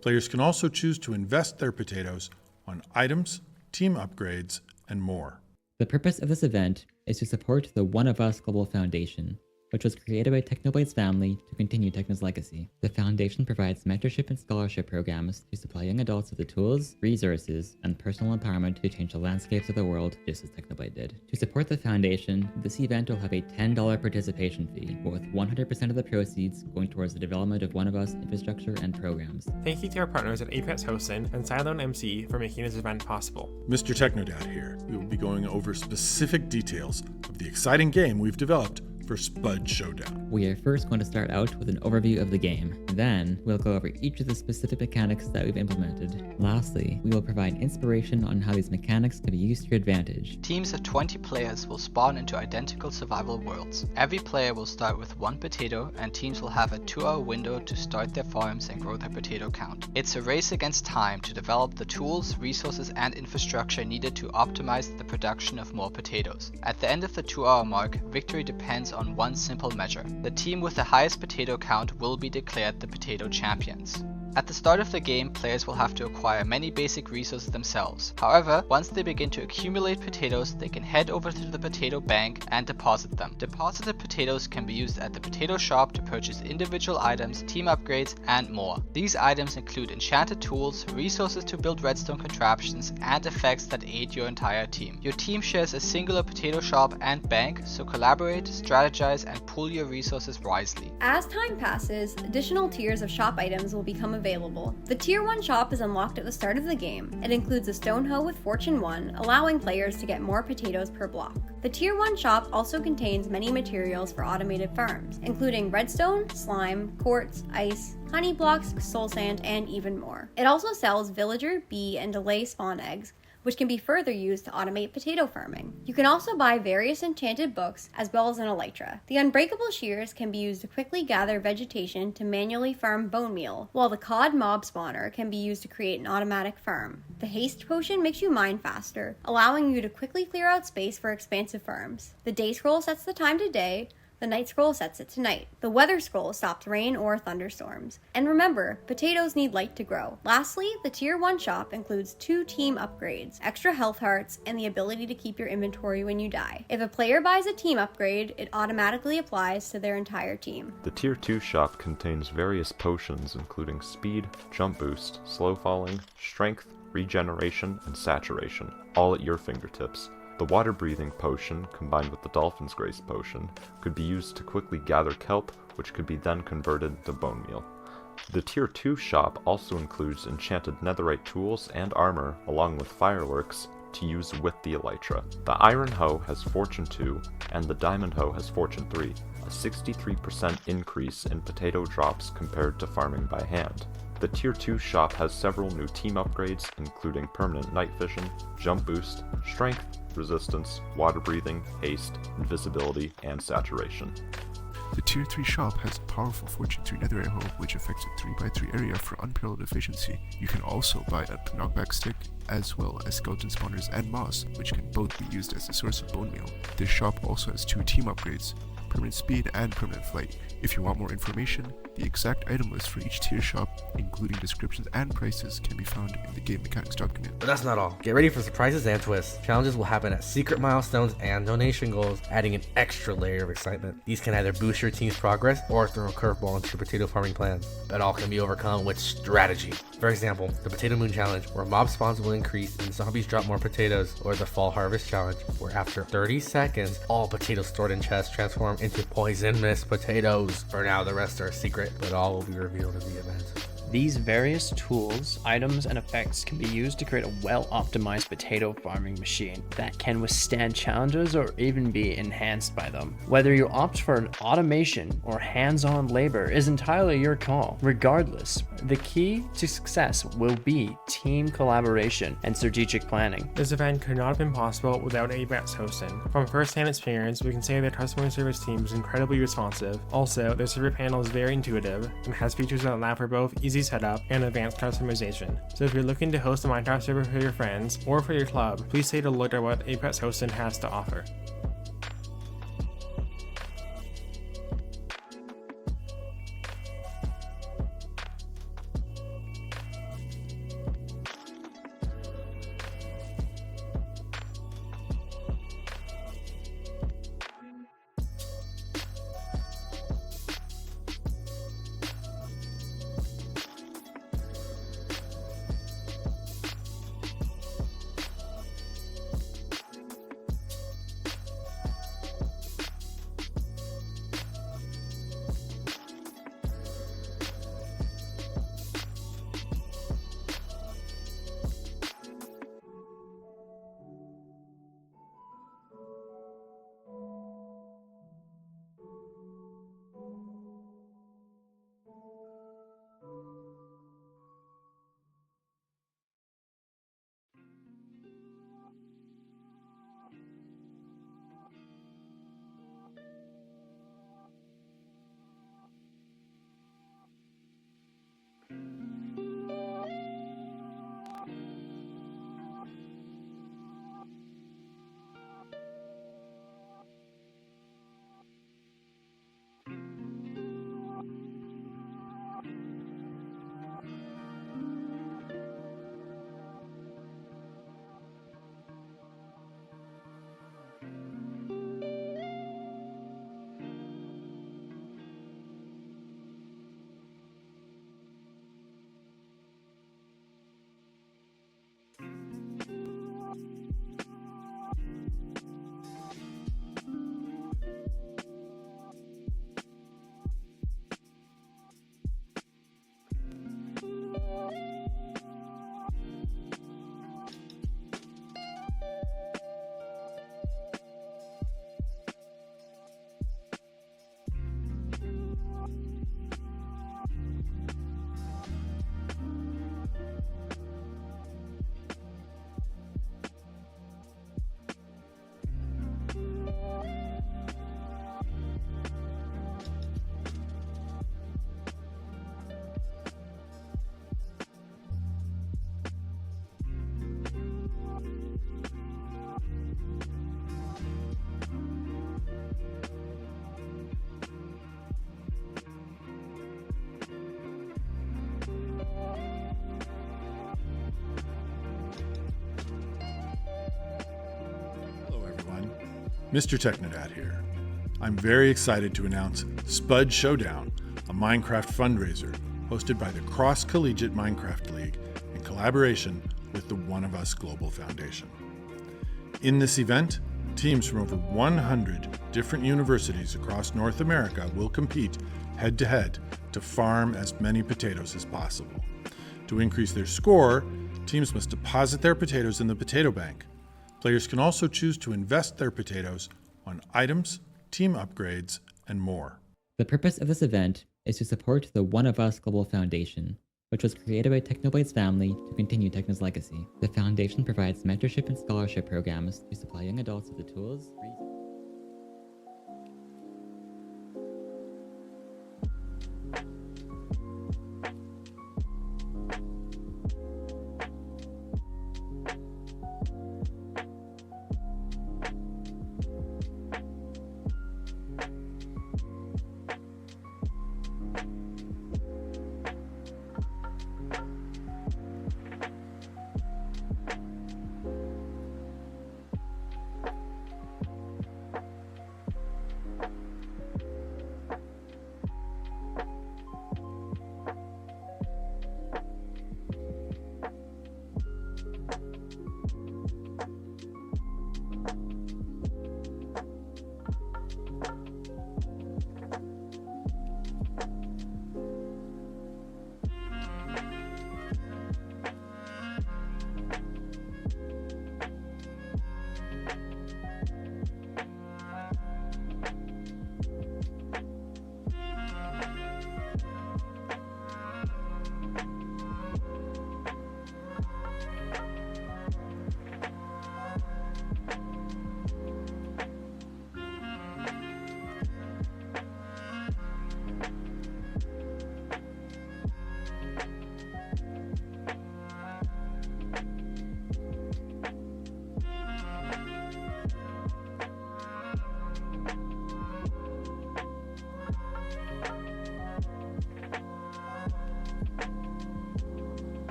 Players can also choose to invest their potatoes on items, team upgrades, and more. The purpose of this event is to support the One of Us Global Foundation, which was created by Technoblade's family to continue Techno's legacy. The foundation provides mentorship and scholarship programs to supply young adults with the tools, resources, and personal empowerment to change the landscapes of the world just as Technoblade did. To support the foundation, this event will have a $10 participation fee, with 100% of the proceeds going towards the development of One of Us infrastructure and programs. Thank you to our partners at Apex Hosting and Cylone MC for making this event possible. Mr. Technodad here. We will be going over specific details of the exciting game we've developed for Spud Showdown. We are first going to start out with an overview of the game. Then, we'll go over each of the specific mechanics that we've implemented. Lastly, we will provide inspiration on how these mechanics can be used to your advantage. Teams of 20 players will spawn into identical survival worlds. Every player will start with 1 potato, and teams will have a 2-hour window to start their farms and grow their potato count. It's a race against time to develop the tools, resources, and infrastructure needed to optimize the production of more potatoes. At the end of the 2-hour mark, victory depends on one simple measure. The team with the highest potato count will be declared the potato champions. At the start of the game, players will have to acquire many basic resources themselves. However, once they begin to accumulate potatoes, they can head over to the potato bank and deposit them. Deposited potatoes can be used at the potato shop to purchase individual items, team upgrades, and more. These items include enchanted tools, resources to build redstone contraptions, and effects that aid your entire team. Your team shares a singular potato shop and bank, so collaborate, strategize, and pool your resources wisely. As time passes, additional tiers of shop items will become available. The Tier 1 shop is unlocked at the start of the game. It includes a stone hoe with Fortune 1, allowing players to get more potatoes per block. The Tier 1 shop also contains many materials for automated farms, including redstone, slime, quartz, ice, honey blocks, soul sand, and even more. It also sells villager, bee, and delay spawn eggs, which can be further used to automate potato farming. You can also buy various enchanted books as well as an elytra. The unbreakable shears can be used to quickly gather vegetation to manually farm bone meal, while the cod mob spawner can be used to create an automatic farm. The haste potion makes you mine faster, allowing you to quickly clear out space for expansive farms. The day scroll sets the time to day. The night scroll sets it to night. The weather scroll stops rain or thunderstorms. And remember, potatoes need light to grow. Lastly, the Tier 1 shop includes 2 team upgrades, extra health hearts, and the ability to keep your inventory when you die. If a player buys a team upgrade, it automatically applies to their entire team. The Tier 2 shop contains various potions including speed, jump boost, slow falling, strength, regeneration, and saturation, all at your fingertips. The water-breathing potion, combined with the Dolphin's Grace potion, could be used to quickly gather kelp, which could be then converted to bone meal. The Tier 2 shop also includes enchanted netherite tools and armor, along with fireworks, to use with the elytra. The Iron Hoe has Fortune 2, and the Diamond Hoe has Fortune 3, a 63% increase in potato drops compared to farming by hand. The Tier 2 shop has several new team upgrades, including permanent night vision, jump boost, strength, resistance, water breathing, haste, invisibility, and saturation. The Tier 3 shop has a powerful Fortune 3 netherite hoe, which affects a 3x3 area for unparalleled efficiency. You can also buy a knockback stick, as well as skeleton spawners and moss, which can both be used as a source of bone meal. This shop also has 2 team upgrades, permanent speed and permanent flight. If you want more information, the exact item list for each tier shop, including descriptions and prices, can be found in the game mechanics document. But that's not all. Get ready for surprises and twists. Challenges will happen at secret milestones and donation goals, adding an extra layer of excitement. These can either boost your team's progress or throw a curveball into your potato farming plans, but all can be overcome with strategy. For example, the Potato Moon Challenge, where mob spawns will increase and zombies drop more potatoes, or the Fall Harvest Challenge, where after 30 seconds, all potatoes stored in chests transform into poisonous potatoes. For now, the rest are a secret, but all will be revealed in the event. These various tools, items, and effects can be used to create a well-optimized potato farming machine that can withstand challenges or even be enhanced by them. Whether you opt for an automation or hands-on labor is entirely your call. Regardless, the key to success will be team collaboration and strategic planning. This event could not have been possible without Apex hosting. From first-hand experience, we can say their customer service team is incredibly responsive. Also, their server panel is very intuitive and has features that allow for both easy setup and advanced customization. So if you're looking to host a Minecraft server for your friends or for your club, please take a look at what Apex Hosting has to offer. Mr. Technoblade here. I'm very excited to announce Spud Showdown, a Minecraft fundraiser hosted by the Cross-Collegiate Minecraft League in collaboration with the One of Us Global Foundation. In this event, teams from over 100 different universities across North America will compete head-to-head to farm as many potatoes as possible. To increase their score, teams must deposit their potatoes in the potato bank. Players can also choose to invest their potatoes on items, team upgrades, and more. The purpose of this event is to support the One of Us Global Foundation, which was created by Technoblade's family to continue Techno's legacy. The foundation provides mentorship and scholarship programs to supply young adults with the tools,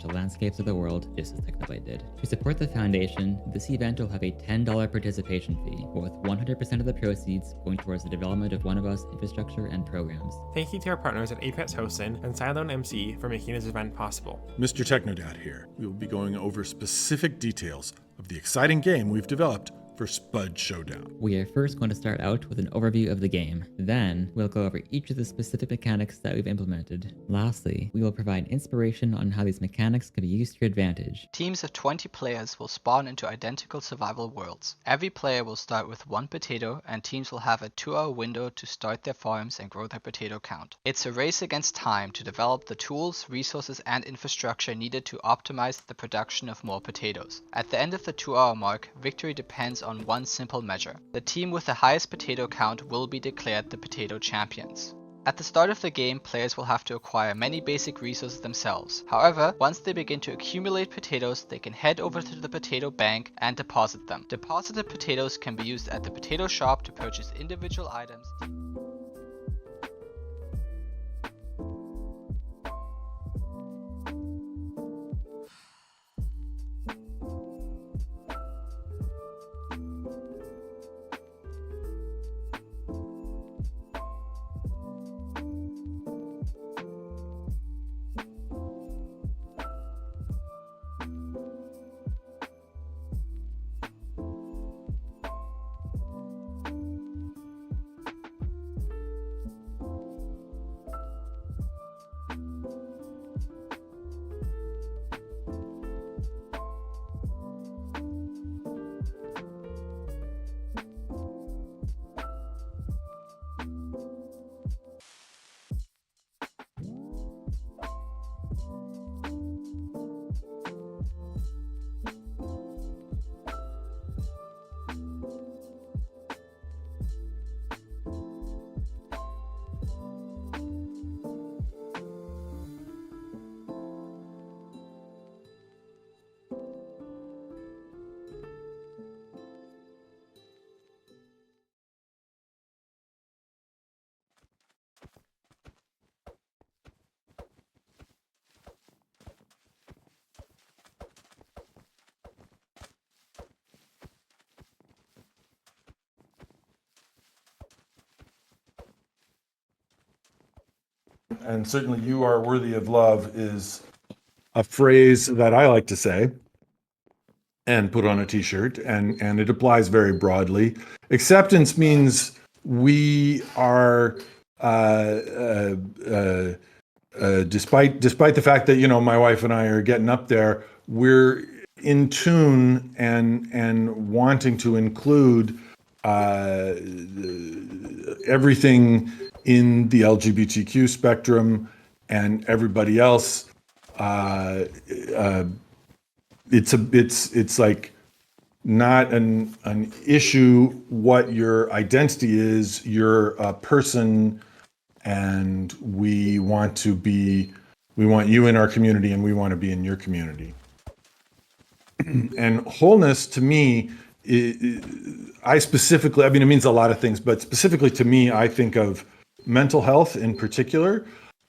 the landscapes of the world, just as Technoblade did. To support the foundation, this event will have a $10 participation fee, with 100% of the proceeds going towards the development of One of Us infrastructure and programs. Thank you to our partners at Apex Hosting and Cylone MC for making this event possible. Mr. Technodad here. We will be going over specific details of the exciting game we've developed for Spud Showdown. We are first going to start out with an overview of the game. Then, we'll go over each of the specific mechanics that we've implemented. Lastly, we will provide inspiration on how these mechanics can be used to your advantage. Teams of 20 players will spawn into identical survival worlds. Every player will start with 1 potato, and teams will have a 2-hour window to start their farms and grow their potato count. It's a race against time to develop the tools, resources, and infrastructure needed to optimize the production of more potatoes. At the end of the 2-hour mark, victory depends on one simple measure. The team with the highest potato count will be declared the potato champions. At the start of the game, players will have to acquire many basic resources themselves. However, once they begin to accumulate potatoes, they can head over to the potato bank and deposit them. Deposited potatoes can be used at the potato shop to purchase individual items. And certainly you are worthy of love is a phrase that I like to say and put on a t-shirt, and it applies very broadly. Acceptance means we are despite the fact that, you know, my wife and I are getting up there, we're in tune and wanting to include everything in the LGBTQ spectrum and everybody else. It's like not an issue what your identity is. You're a person, and we want you in our community, and we want to be in your community. And wholeness to me, I mean, it means a lot of things, but specifically to me, I think of mental health in particular.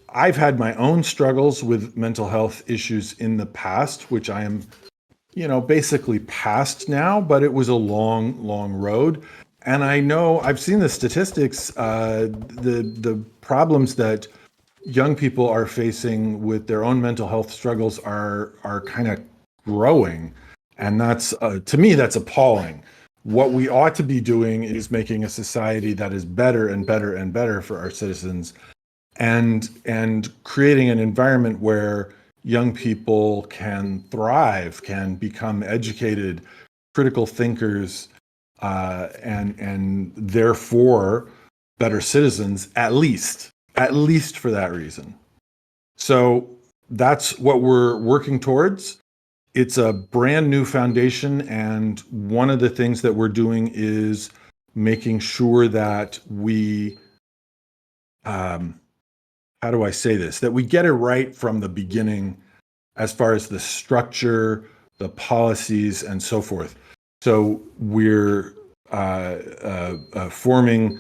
I've had my own struggles with mental health issues in the past, which I am, you know, basically past now, but it was a long, long road. And I know I've seen the statistics, the problems that young people are facing with their own mental health struggles are kind of growing. And that's, to me, that's appalling. What we ought to be doing is making a society that is better and better and better for our citizens, and creating an environment where young people can thrive, can become educated, critical thinkers, and therefore better citizens, at least for that reason. So that's what we're working towards. It's a brand new foundation, and one of the things that we're doing is making sure that we, how do I say this? That we get it right from the beginning as far as the structure, the policies, and so forth. So we're forming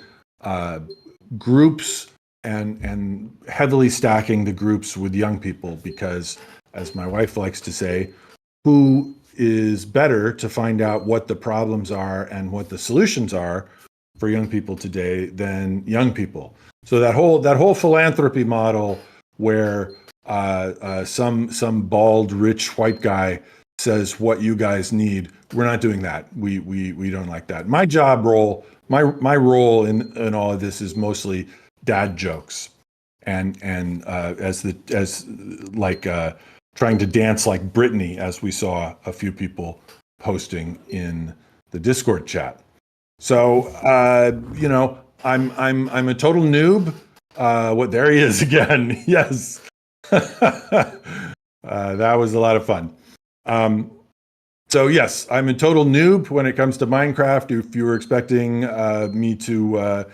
groups and heavily stacking the groups with young people, because as my wife likes to say, who is better to find out what the problems are and what the solutions are for young people today than young people. So that whole philanthropy model where some bald rich white guy says what you guys need, we're not doing that. We don't like that. My job role, my role in all of this is mostly dad jokes and as trying to dance like Britney, as we saw a few people posting in the Discord chat. So I'm a total noob. There he is again. Yes. That was a lot of fun. So yes, I'm a total noob when it comes to Minecraft. If you were expecting me to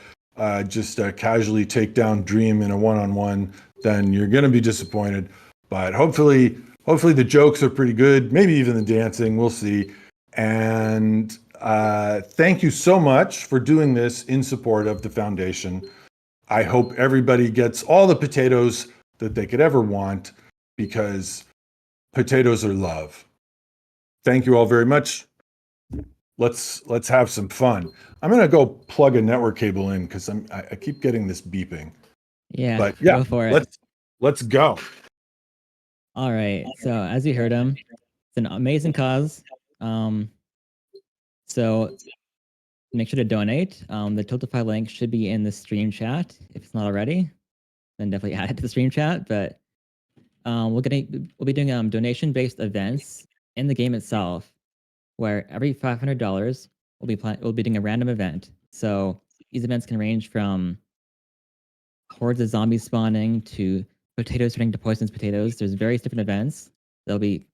just casually take down Dream in a one-on-one, then you're going to be disappointed. But hopefully the jokes are pretty good. Maybe even the dancing. We'll see. And thank you so much for doing this in support of the foundation. I hope everybody gets all the potatoes that they could ever want, because potatoes are love. Thank you all very much. Let's have some fun. I'm gonna go plug a network cable in because I keep getting this beeping. Yeah, But yeah, go for it. Let's go. All right. So as you heard him, it's an amazing cause. So make sure to donate. The Tiltify link should be in the stream chat. If it's not already, then definitely add it to the stream chat. But we'll be doing donation-based events in the game itself, where every $500 we'll be doing a random event. So these events can range from hordes of zombies spawning to potatoes turning to poisonous potatoes. There's various different events that'll be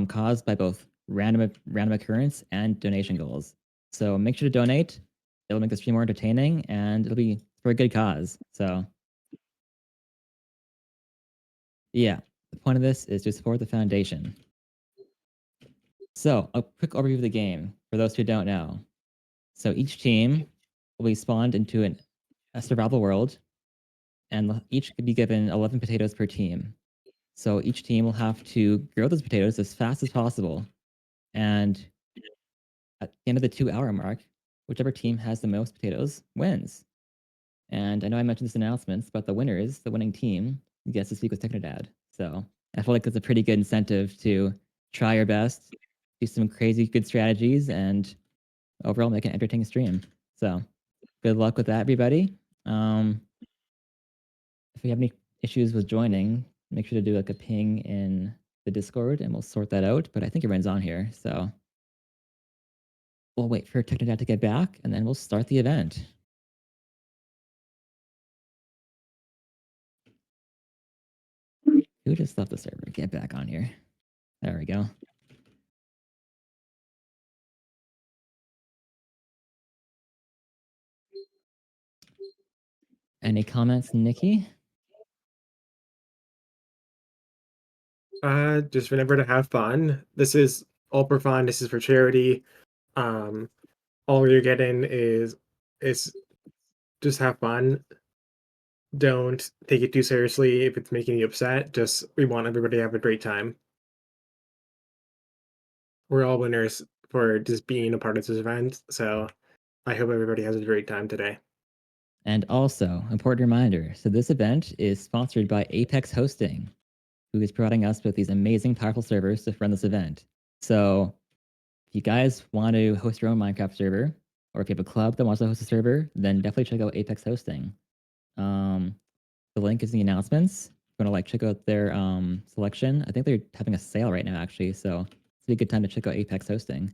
caused by both random occurrence and donation goals. So make sure to donate. It'll make the stream more entertaining, and it'll be for a good cause. So yeah, the point of this is to support the foundation. So a quick overview of the game for those who don't know. So each team will be spawned into a survival world, and each could be given 11 potatoes per team. So each team will have to grow those potatoes as fast as possible. And at the end of the 2-hour mark, whichever team has the most potatoes wins. And I know I mentioned this in announcements, but the winning team, gets to speak with Technodad. So I feel like it's a pretty good incentive to try your best, do some crazy good strategies, and overall make an entertaining stream. So good luck with that, everybody. If we have any issues with joining, make sure to do like a ping in the Discord and we'll sort that out. But I think everyone's on here, so we'll wait for Technodad to get back and then we'll start the event. Who just left the server? Get back on here. There we go. Any comments, Nikki? Just remember to have fun. This is all for fun. This is for charity. All you're getting is just have fun. Don't take it too seriously if it's making you upset. Just we want everybody to have a great time. We're all winners for just being a part of this event. So I hope everybody has a great time today. And also, important reminder, so this event is sponsored by Apex Hosting, who is providing us with these amazing, powerful servers to run this event. So if you guys want to host your own Minecraft server, or if you have a club that wants to host a server, then definitely check out Apex Hosting. The link is in the announcements. If you want to check out their selection, I think they're having a sale right now, actually. So it's a good time to check out Apex Hosting.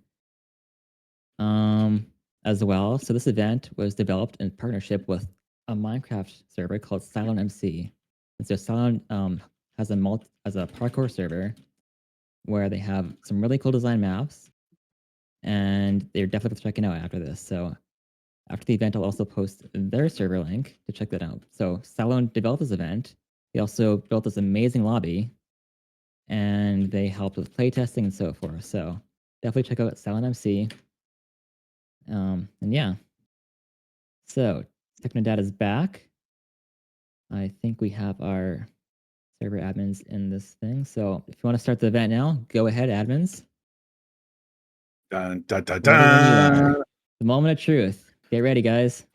As well, so this event was developed in partnership with a Minecraft server called Silent MC. And so Silent has a parkour server where they have some really cool design maps, and they're definitely worth checking out after this. So after the event, I'll also post their server link to check that out. So Silent developed this event. They also built this amazing lobby, and they helped with playtesting and so forth. So definitely check out Silent MC. And yeah, so Technodad is back. I think we have our server admins in this thing. So if you want to start the event now, go ahead, admins. Dun, dun, dun, Ready when you dun. are. The moment of truth. Get ready, guys.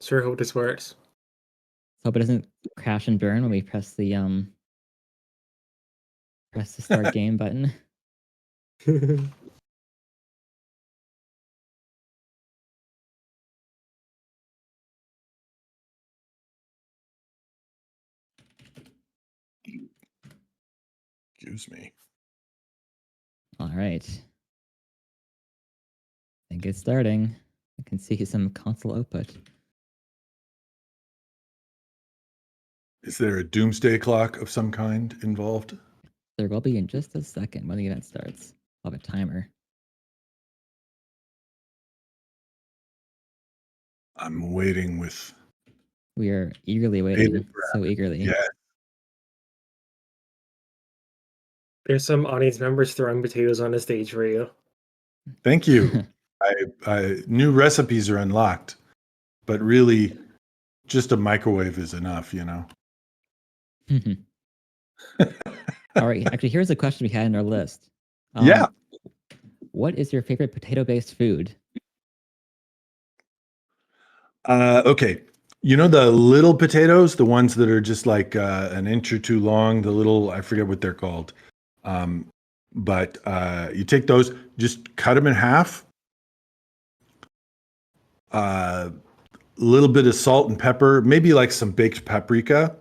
Sure hope this works. Hope it doesn't crash and burn when we press the start game button. Excuse me. All right. I think it's starting. I can see some console output. Is there a doomsday clock of some kind involved? There will be in just a second when the event starts. I'll have a timer. I'm waiting with We are eagerly waiting. So eagerly. Yeah. There's some audience members throwing potatoes on the stage for you. Thank you. New recipes are unlocked, but really, just a microwave is enough, you know. All right. Actually, here's a question we had in our list. Yeah. What is your favorite potato-based food? Okay. You know the little potatoes, the ones that are just like an inch or two long, the little, I forget what they're called. But you take those, just cut them in half. Little bit of salt and pepper, maybe like some baked paprika.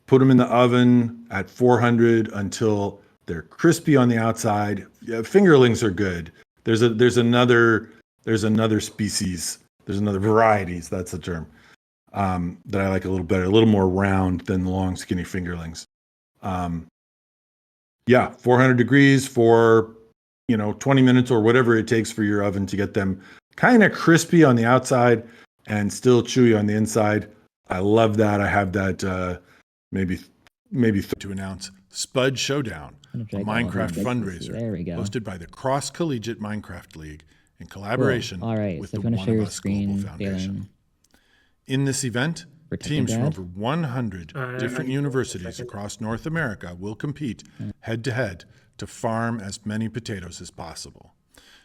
Put them in the oven at 400 until they're crispy on the outside. Yeah, fingerlings are good. There's another species. There's another varieties. That's the term that I like a little better, a little more round than the long, skinny fingerlings. 400 degrees for 20 minutes or whatever it takes for your oven to get them kind of crispy on the outside and still chewy on the inside. I love that. I have that maybe to announce Spud Showdown, a Minecraft fundraiser There we go. hosted by the Cross-Collegiate Minecraft League in collaboration All right, with so the if you want to share One your of Us Global screen, Foundation. In this event, teams from over 100 different universities across North America will compete head-to-head to farm as many potatoes as possible.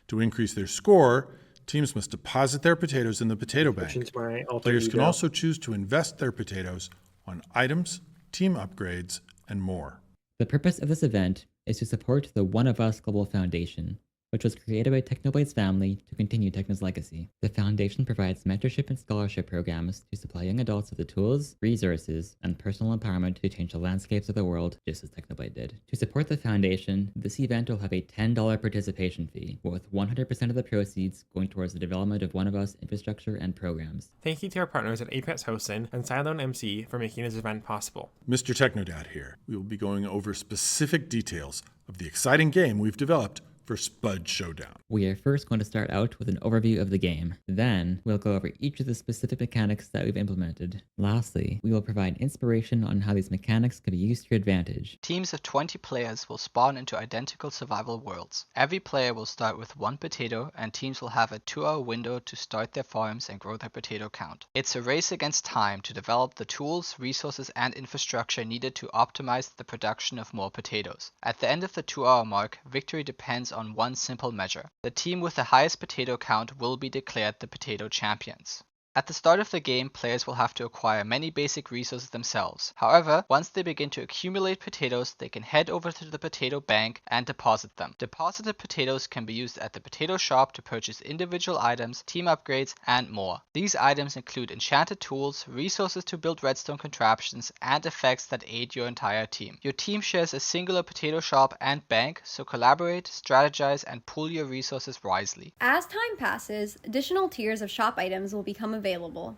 To increase their score, teams must deposit their potatoes in the potato bank. Players can also choose to invest their potatoes on items, team upgrades, and more. The purpose of this event is to support the One of Us Global Foundation, which was created by Technoblade's family to continue Techno's legacy. The foundation provides mentorship and scholarship programs to supply young adults with the tools, resources, and personal empowerment to change the landscapes of the world, just as Technoblade did. To support the foundation, this event will have a $10 participation fee, with 100% of the proceeds going towards the development of One of Us infrastructure and programs. Thank you to our partners at Apex Hosting and Cylone MC for making this event possible. Mr. Technodad here. We will be going over specific details of the exciting game we've developed for Spud Showdown. We are first going to start out with an overview of the game. Then, we'll go over each of the specific mechanics that we've implemented. Lastly, we will provide inspiration on how these mechanics can be used to your advantage. Teams of 20 players will spawn into identical survival worlds. Every player will start with 1 potato, and teams will have a 2-hour window to start their farms and grow their potato count. It's a race against time to develop the tools, resources, and infrastructure needed to optimize the production of more potatoes. At the end of the 2-hour mark, victory depends on one simple measure. The team with the highest potato count will be declared the potato champions. At the start of the game, players will have to acquire many basic resources themselves. However, once they begin to accumulate potatoes, they can head over to the potato bank and deposit them. Deposited potatoes can be used at the potato shop to purchase individual items, team upgrades, and more. These items include enchanted tools, resources to build redstone contraptions, and effects that aid your entire team. Your team shares a singular potato shop and bank, so collaborate, strategize, and pool your resources wisely. As time passes, additional tiers of shop items will become available.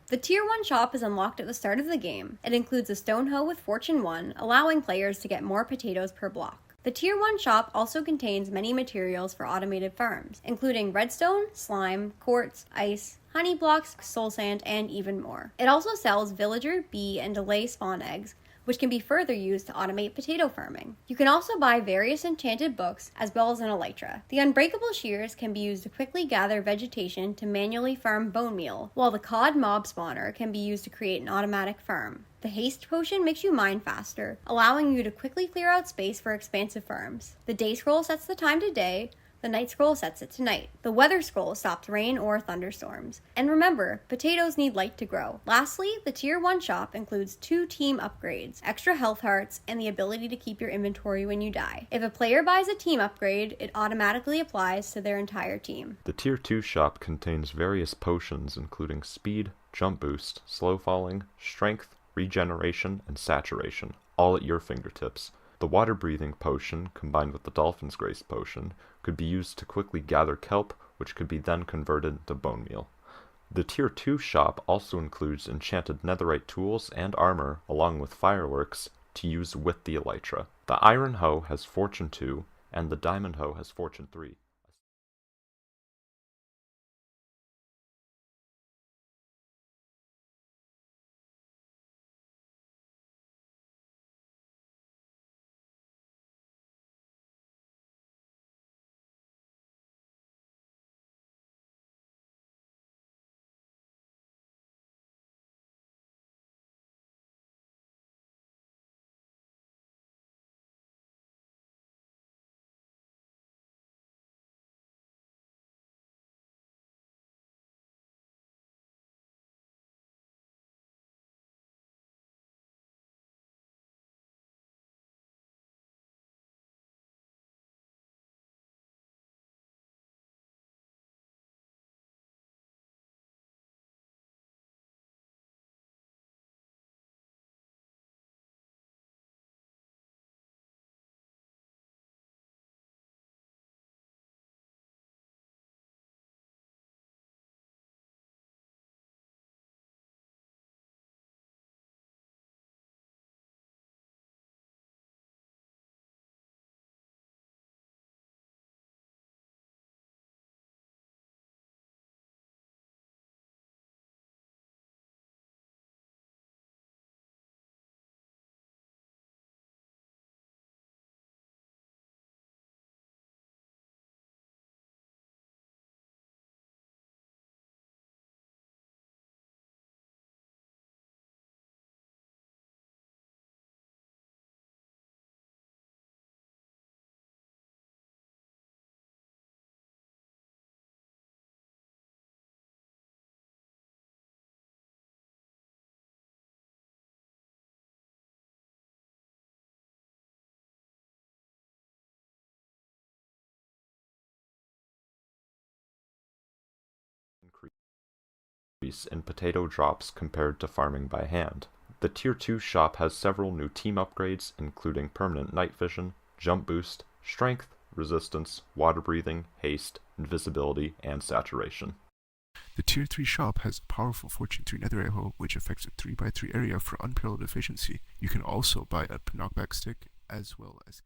The Tier 1 shop is unlocked at the start of the game. It includes a stone hoe with Fortune 1, allowing players to get more potatoes per block. The Tier 1 shop also contains many materials for automated farms, including redstone, slime, quartz, ice, honey blocks, soul sand, and even more. It also sells villager, bee, and delay spawn eggs, which can be further used to automate potato farming. You can also buy various enchanted books as well as an elytra. The unbreakable shears can be used to quickly gather vegetation to manually farm bone meal, while the cod mob spawner can be used to create an automatic farm. The haste potion makes you mine faster, allowing you to quickly clear out space for expansive farms. The day scroll sets the time to day, the night scroll sets it to night. The weather scroll stops rain or thunderstorms. And remember, potatoes need light to grow. Lastly, the Tier 1 shop includes 2 team upgrades, extra health hearts, and the ability to keep your inventory when you die. If a player buys a team upgrade, it automatically applies to their entire team. The Tier 2 shop contains various potions including speed, jump boost, slow falling, strength, regeneration, and saturation, all at your fingertips. The water breathing potion, combined with the Dolphin's Grace potion, could be used to quickly gather kelp, which could be then converted into bone meal. The Tier 2 shop also includes enchanted netherite tools and armor, along with fireworks, to use with the elytra. The Iron Hoe has Fortune 2, and the Diamond Hoe has Fortune 3. Increase in potato drops compared to farming by hand. The Tier 2 shop has several new team upgrades, including permanent night vision, jump boost, strength, resistance, water breathing, haste, invisibility, and saturation. The Tier 3 shop has a powerful Fortune 3 netherite hoe, which affects a 3x3 area for unparalleled efficiency. You can also buy a knockback stick, as well as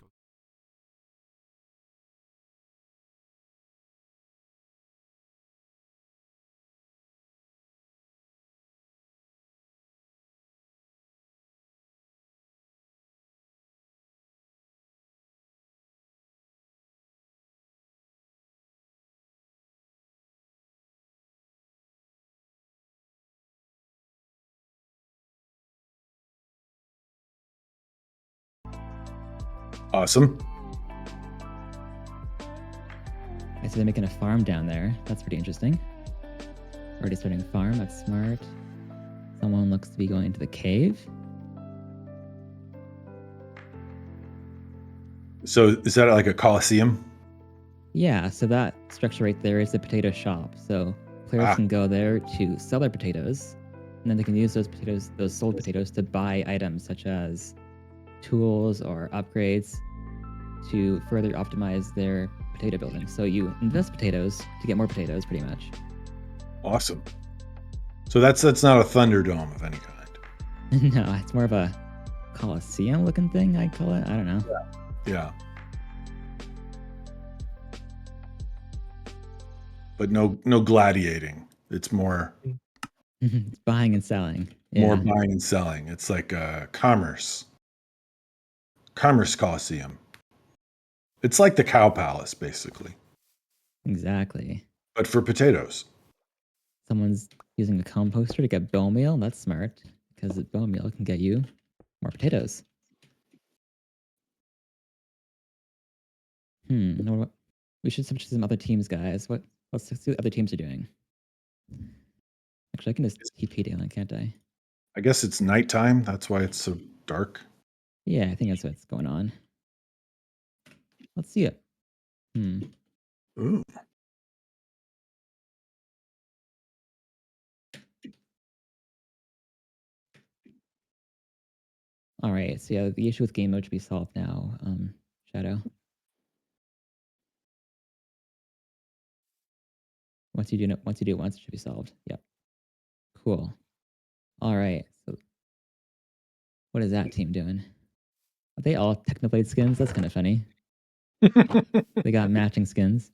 Awesome. I see they're making a farm down there. That's pretty interesting. Already starting a farm. That's smart. Someone looks to be going into the cave. So is that like a coliseum? Yeah, so that structure right there is the potato shop. So players can go there to sell their potatoes, and then they can use those potatoes, those sold potatoes, to buy items such as tools or upgrades to further optimize their potato building. So you invest potatoes to get more potatoes, pretty much. Awesome. So that's not a Thunderdome of any kind. No, it's more of a Coliseum looking thing, I'd call it. I don't know. Yeah. But no gladiating. It's more It's buying and selling. more Yeah. buying and selling. It's like a commerce Coliseum. It's like the Cow Palace, basically, Exactly. but for potatoes. Someone's using a composter to get bone meal. That's smart. because bone meal can get you more potatoes. We should switch to some other teams, guys. Let's see what other teams are doing. Actually, I can just TP down, can't I? I guess it's nighttime. That's why it's so dark. Yeah, I think that's what's going on. Let's see it. Ooh. All right. So yeah, the issue with game mode should be solved now. Shadow. Once you do it once, it should be solved. Yep. Cool. All right. So what is that team doing? Are they all Technoblade skins? That's kind of funny. They got matching skins.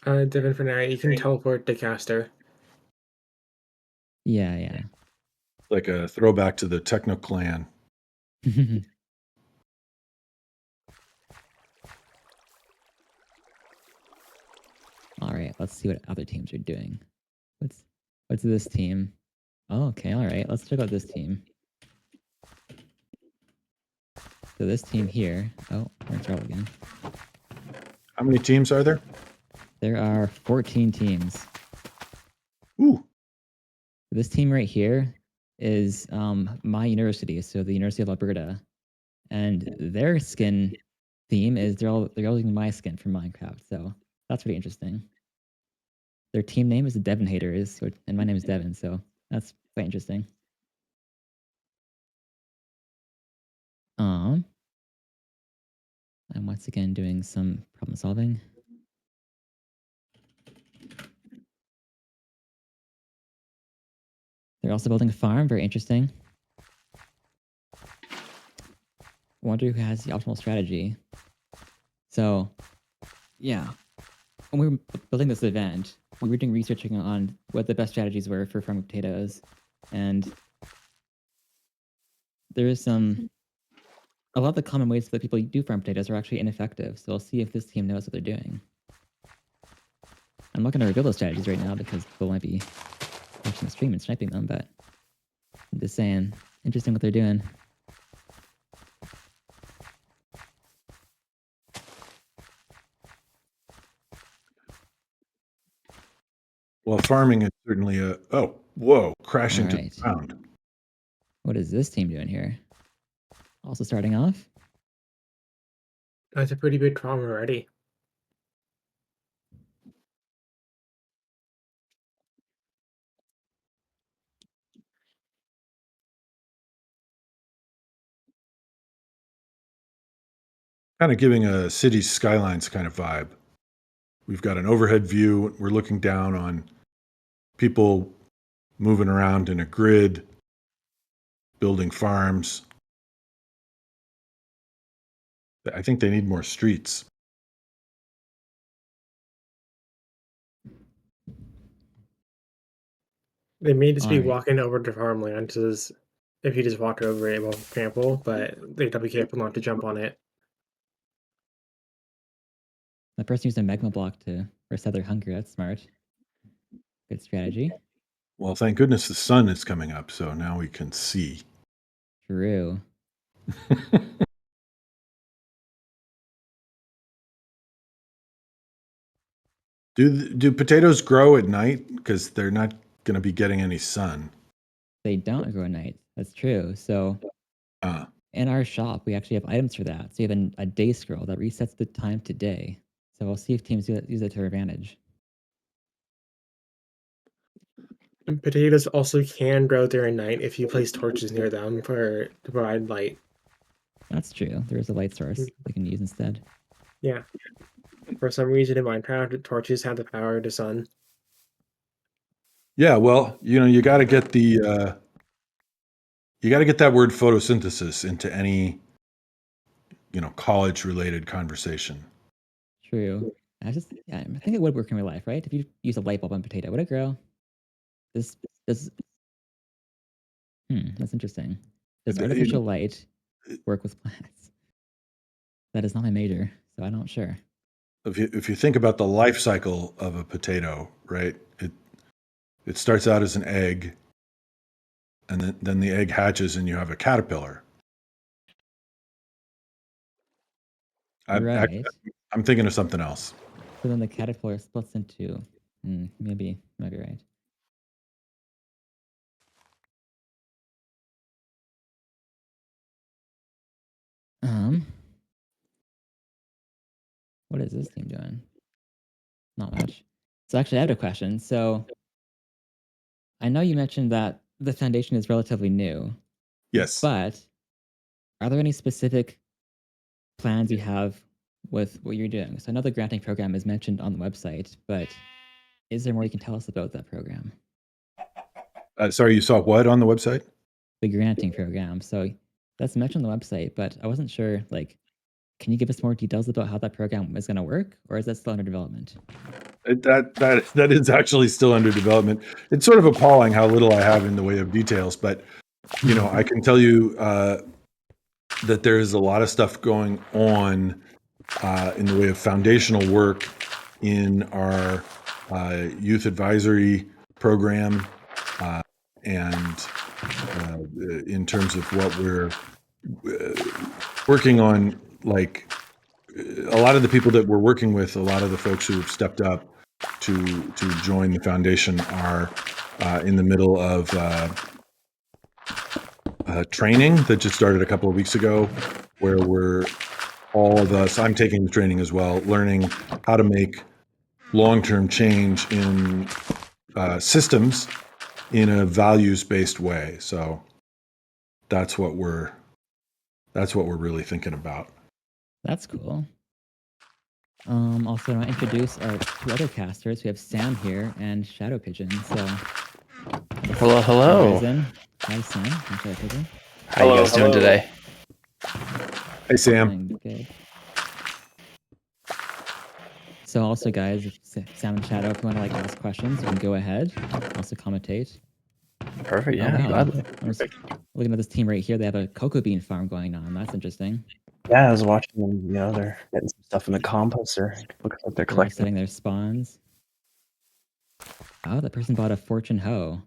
Devin, for now, you can teleport to caster. Yeah. Like a throwback to the Techno clan. All right, let's see what other teams are doing. What's this team? Oh, okay, all right. Let's check out this team. So this team here. Oh, we're in trouble again. How many teams are there? There are 14 teams. Ooh. This team right here is my university, so the University of Alberta, and their skin theme is they're all using my skin from Minecraft. So that's pretty interesting. Their team name is the Devon Haters, and my name is Devon, so that's quite interesting. I'm once again doing some problem solving. They're also building a farm, very interesting. Wonder who has the optimal strategy. So, yeah. When we were building this event, we were doing researching on what the best strategies were for farming potatoes, and there is a lot of the common ways that people do farm potatoes are actually ineffective. So we'll see if this team knows what they're doing. I'm not going to reveal those strategies right now because people might be watching the stream and sniping them, but I'm just saying, interesting what they're doing. Well, farming is certainly a... Oh, whoa, crash into the ground. What is this team doing here? Also starting off? That's a pretty big trauma already. Kind of giving a city's skylines kind of vibe. We've got an overhead view. We're looking down on people moving around in a grid, building farms. I think they need more streets. They may just be walking over to farmland, because if you just walk over it, it won't trample, but they have to be careful not to jump on it. The person used a magma block to reset their hunger. That's smart. Good strategy. Well, thank goodness the sun is coming up, so now we can see. True. Do potatoes grow at night? Because they're not going to be getting any sun. They don't grow at night. That's true. So in our shop, we actually have items for that. So you have a day scroll that resets the time to day. So we'll see if teams use it to their advantage. And potatoes also can grow during night if you place torches near them to provide light. That's true. There is a light source they can use instead. Yeah. For some reason in Minecraft, torches have the power of the sun. Yeah, well, you got to get the you got to get that word photosynthesis into any college-related conversation. True. I think it would work in real life, right? If you use a light bulb on a potato, would it grow? That's interesting. Does artificial light work with plants? That is not my major, so I'm not sure. If you think about the life cycle of a potato, right? It starts out as an egg, and then the egg hatches and you have a caterpillar. Right. I'm thinking of something else. So then the caterpillar splits into. Maybe might be right. What is this team doing? Not much. So actually, I have a question. So I know you mentioned that the foundation is relatively new. Yes. But are there any specific plans you have with what you're doing? So I know the granting program is mentioned on the website, but is there more you can tell us about that program? Sorry, you saw what on the website? The granting program. So that's mentioned on the website, but I wasn't sure, like, can you give us more details about how that program is going to work, or is that still under development? That is actually still under development. It's sort of appalling how little I have in the way of details, but I can tell you that there is a lot of stuff going on in the way of foundational work in our youth advisory program, and in terms of what we're working on, like a lot of the people that we're working with, a lot of the folks who have stepped up to join the foundation are in the middle of training that just started a couple of weeks ago, where we're all of us, I'm taking the training as well, learning how to make long-term change in systems in a values-based way. So that's what we're really thinking about. That's cool. Also, I want to introduce our two other casters. We have Sam here and Shadow Pigeon. So, Hello, hello. Hi, Sam. And Shadow Pigeon. How you guys doing today? Hey, Sam. Doing good. So also, guys, if Sam and Shadow, if you want to ask questions, you can go ahead. Also commentate. Perfect. Yeah. Oh, wow. Gladly. I'm just looking at this team right here. They have a cocoa bean farm going on. That's interesting. Yeah, I was watching them. They're getting some stuff in the composter. Looks like they're collecting. Setting their spawns. Oh, that person bought a fortune hoe.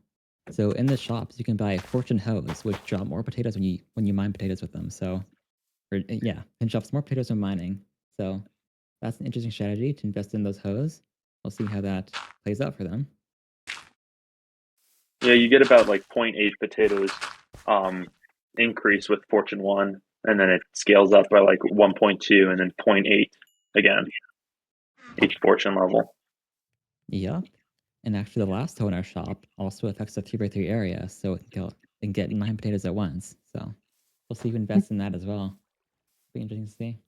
So in the shops, you can buy fortune hoes, which drop more potatoes when you mine potatoes with them. So, it drops more potatoes when mining. So that's an interesting strategy to invest in those hoes. We'll see how that plays out for them. Yeah, you get about 0.8 potatoes increase with Fortune 1, and then it scales up by 1.2 and then 0.8 again, each Fortune level. Yep. And actually, the last hoe in our shop also affects the 3x3 area, so it can get 9 potatoes at once. So we'll see if we invest in that as well. Be interesting to see.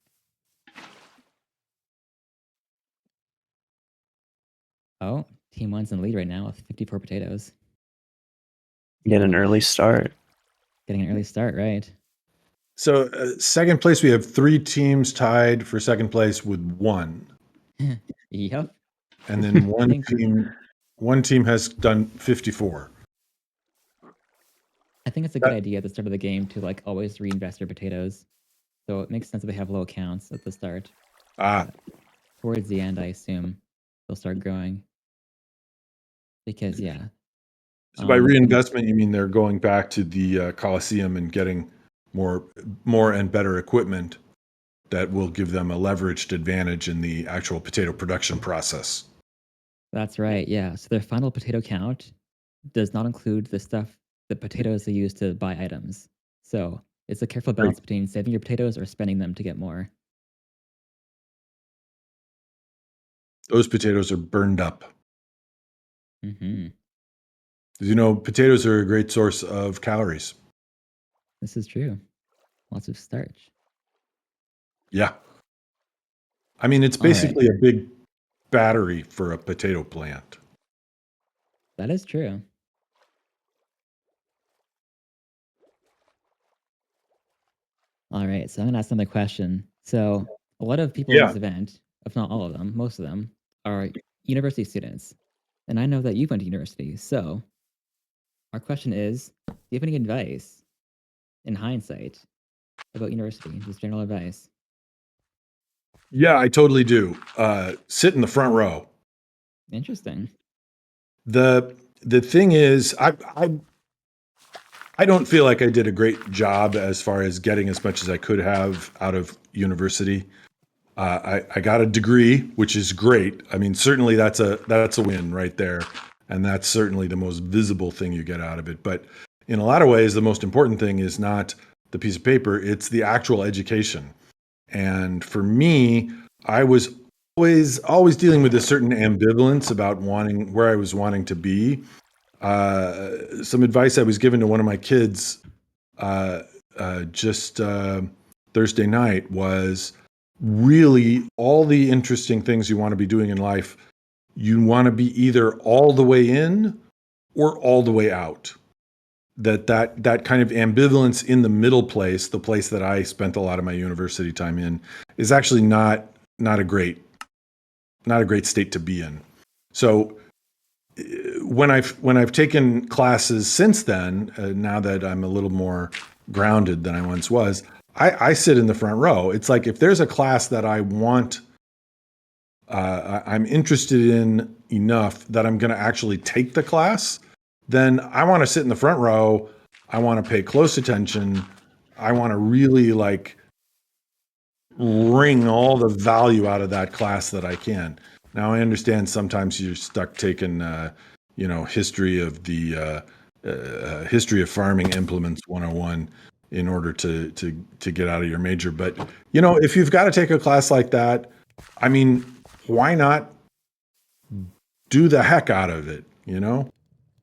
Oh, Team 1's in the lead right now with 54 potatoes. Get an early start. Getting an early start, right? So second place, we have 3 teams tied for second place with 1. Yep. And then one team has done 54. I think it's a good idea at the start of the game to always reinvest your potatoes. So it makes sense that they have low counts at the start. Towards the end, I assume they'll start growing. Because So by reinvestment, you mean they're going back to the Coliseum and getting more and better equipment that will give them a leveraged advantage in the actual potato production process. That's right, yeah. So their final potato count does not include the potatoes they use to buy items. So it's a careful balance between saving your potatoes or spending them to get more. Those potatoes are burned up. Mm-hmm. Potatoes are a great source of calories. This is true. Lots of starch. Yeah. I mean, it's basically a big battery for a potato plant. That is true. All right, so I'm going to ask another question. So a lot of people in this event, if not all of them, most of them, are university students. And I know that you went to university. So our question is, do you have any advice in hindsight about university, just general advice? Yeah, I totally do. Sit in the front row. Interesting. The thing is, I don't feel like I did a great job as far as getting as much as I could have out of university. I got a degree, which is great. I mean, certainly that's a win right there, and that's certainly the most visible thing you get out of it. But in a lot of ways, the most important thing is not the piece of paper; it's the actual education. And for me, I was always dealing with a certain ambivalence about wanting where I was wanting to be. Some advice I was given to one of my kids just Thursday night was really all the interesting things you want to be doing in life. You want to be either all the way in or all the way out. That kind of ambivalence in the middle place, the place that I spent a lot of my university time in, is actually not a great state to be in. So when I've taken classes since then, now that I'm a little more grounded than I once was, I sit in the front row. It's like if there's a class that I want, I'm interested in enough that I'm going to actually take the class, then I want to sit in the front row. I want to pay close attention. I want to really like wring all the value out of that class that I can. Now I understand sometimes you're stuck taking, history of the history of farming implements 101 in order to get out of your major. But if you've got to take a class like that, I mean, why not do the heck out of it?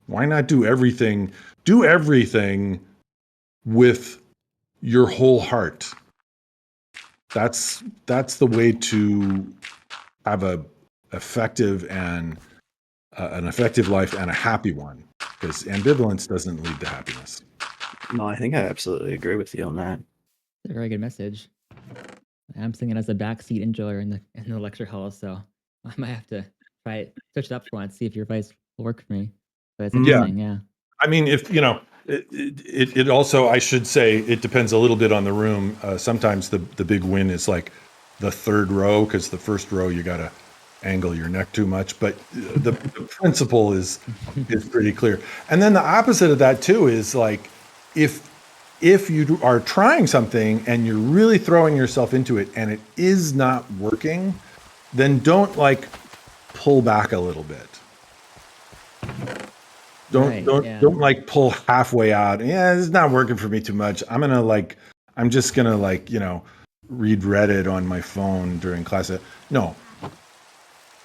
Why not do everything? Do everything with your whole heart. That's the way to have an effective life and a happy one, because ambivalence doesn't lead to happiness. No, I think I absolutely agree with you on that. A very good message. I'm singing as a backseat enjoyer in the lecture hall, so I might have to try switch it up for once, see if your advice will work for me. But it's interesting, yeah. I mean, if it also, I should say, it depends a little bit on the room. Sometimes the big win is like the third row, because the first row you got to angle your neck too much. But the principle is pretty clear. And then the opposite of that too is like if you are trying something and you're really throwing yourself into it and it is not working, then don't like pull back a little bit. Don't like pull halfway out. Yeah, this is not working for me too much. I'm just gonna read Reddit on my phone during class. No,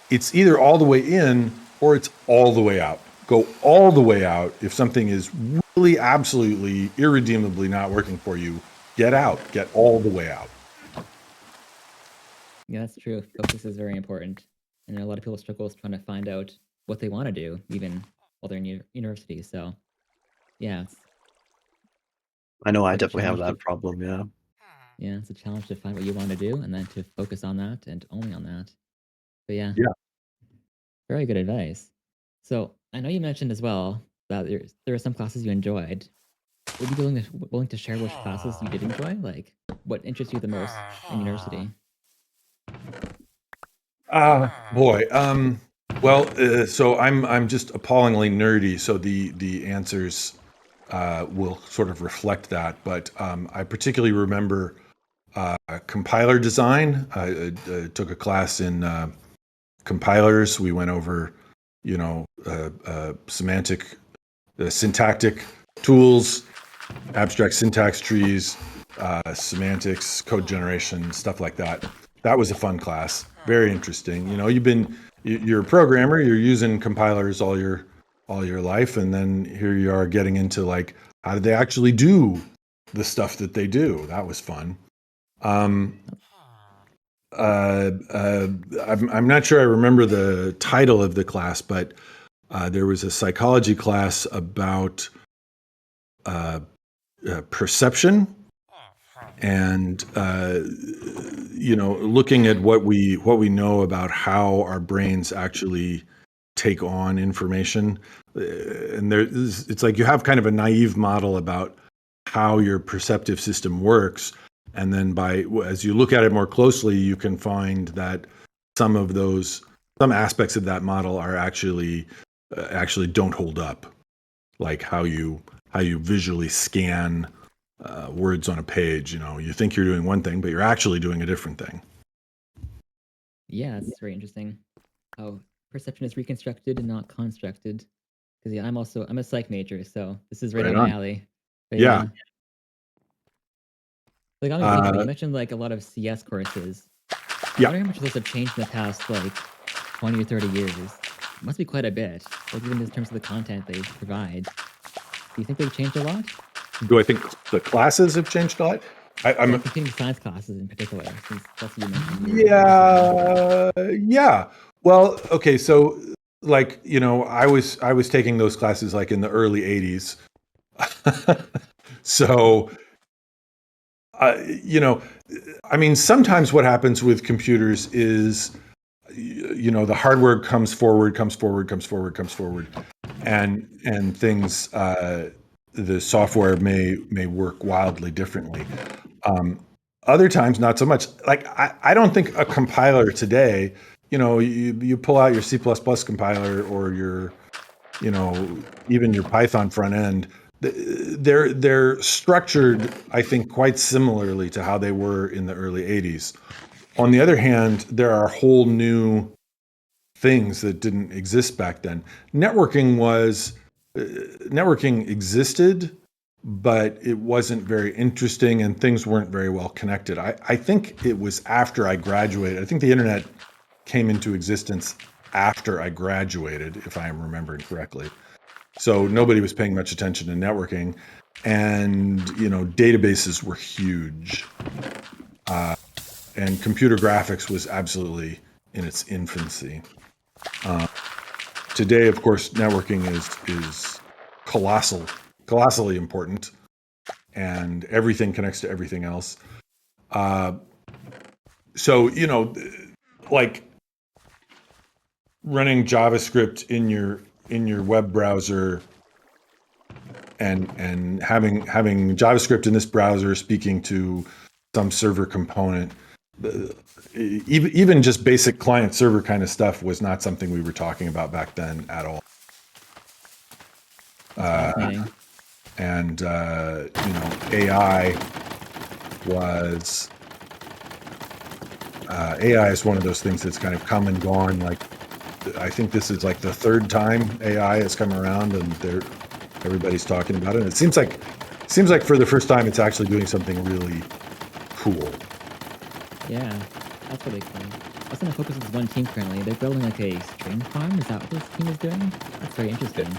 it's either all the way in or it's all the way out. Go all the way out. If something is really absolutely irredeemably not working for you, get out. Get all the way out. Yeah, that's true. Focus is very important. And a lot of people struggle with trying to find out what they want to do, even while they're in university. So, yeah. I know I definitely have that problem, yeah. Yeah, it's a challenge to find what you want to do and then to focus on that and only on that. But yeah. Very good advice. So, I know you mentioned as well that there are some classes you enjoyed. Would you be willing to share which classes you did enjoy? Like, what interests you the most in university? Boy. Well, so I'm just appallingly nerdy, so the answers will sort of reflect that. But I particularly remember compiler design. I took a class in compilers. We went over, syntactic tools, abstract syntax trees, semantics, code generation, stuff like that. That was a fun class. Very interesting. You're a programmer, you're using compilers all your life, and then here you are getting into like, how do they actually do the stuff that they do? That was fun. I'm not sure I remember the title of the class, but there was a psychology class about perception and looking at what we know about how our brains actually take on information. And it's like you have kind of a naive model about how your perceptive system works, and then as you look at it more closely, you can find that some aspects of that model are actually don't hold up, like how you how you visually scan words on a page. You think you're doing one thing, but you're actually doing a different thing. Yeah, it's very interesting how perception is reconstructed and not constructed. Because I'm a psych major, so this is right Right up my on. alley. But Yeah. Like I'm thinking, you mentioned like a lot of CS courses. I Yeah. wonder how much this have changed in the past like 20 or 30 years. It must be quite a bit. Like even in terms of the content they provide. Do you think they've changed a lot? Do I think the classes have changed a lot? I'm computing science classes in particular, since that's what you mentioned. Yeah. Well, okay, so like, I was taking those classes like in the early 80s. So sometimes what happens with computers is the hardware comes forward, and things the software may work wildly differently. Other times, not so much. Like I don't think a compiler today, you pull out your C++ compiler or your, even your Python front end. They're structured, I think, quite similarly to how they were in the early 80s. On the other hand, there are whole new things that didn't exist back then. Networking existed, but it wasn't very interesting and things weren't very well connected. I think it was after I graduated. I think the internet came into existence after I graduated, if I am remembering correctly. So nobody was paying much attention to networking, and databases were huge. And computer graphics was absolutely in its infancy. Today, of course, networking is colossally important, and everything connects to everything else. So like running JavaScript in your web browser and having JavaScript in this browser speaking to some server component. Even just basic client server kind of stuff was not something we were talking about back then at all. And AI is one of those things that's kind of come and gone. Like I think this is like the third time AI has come around, and everybody's talking about it. And it seems like for the first time, it's actually doing something really cool. Yeah, that's really cool. I was going to focus on this one team currently. They're building like a string farm. Is that what this team is doing? That's very interesting.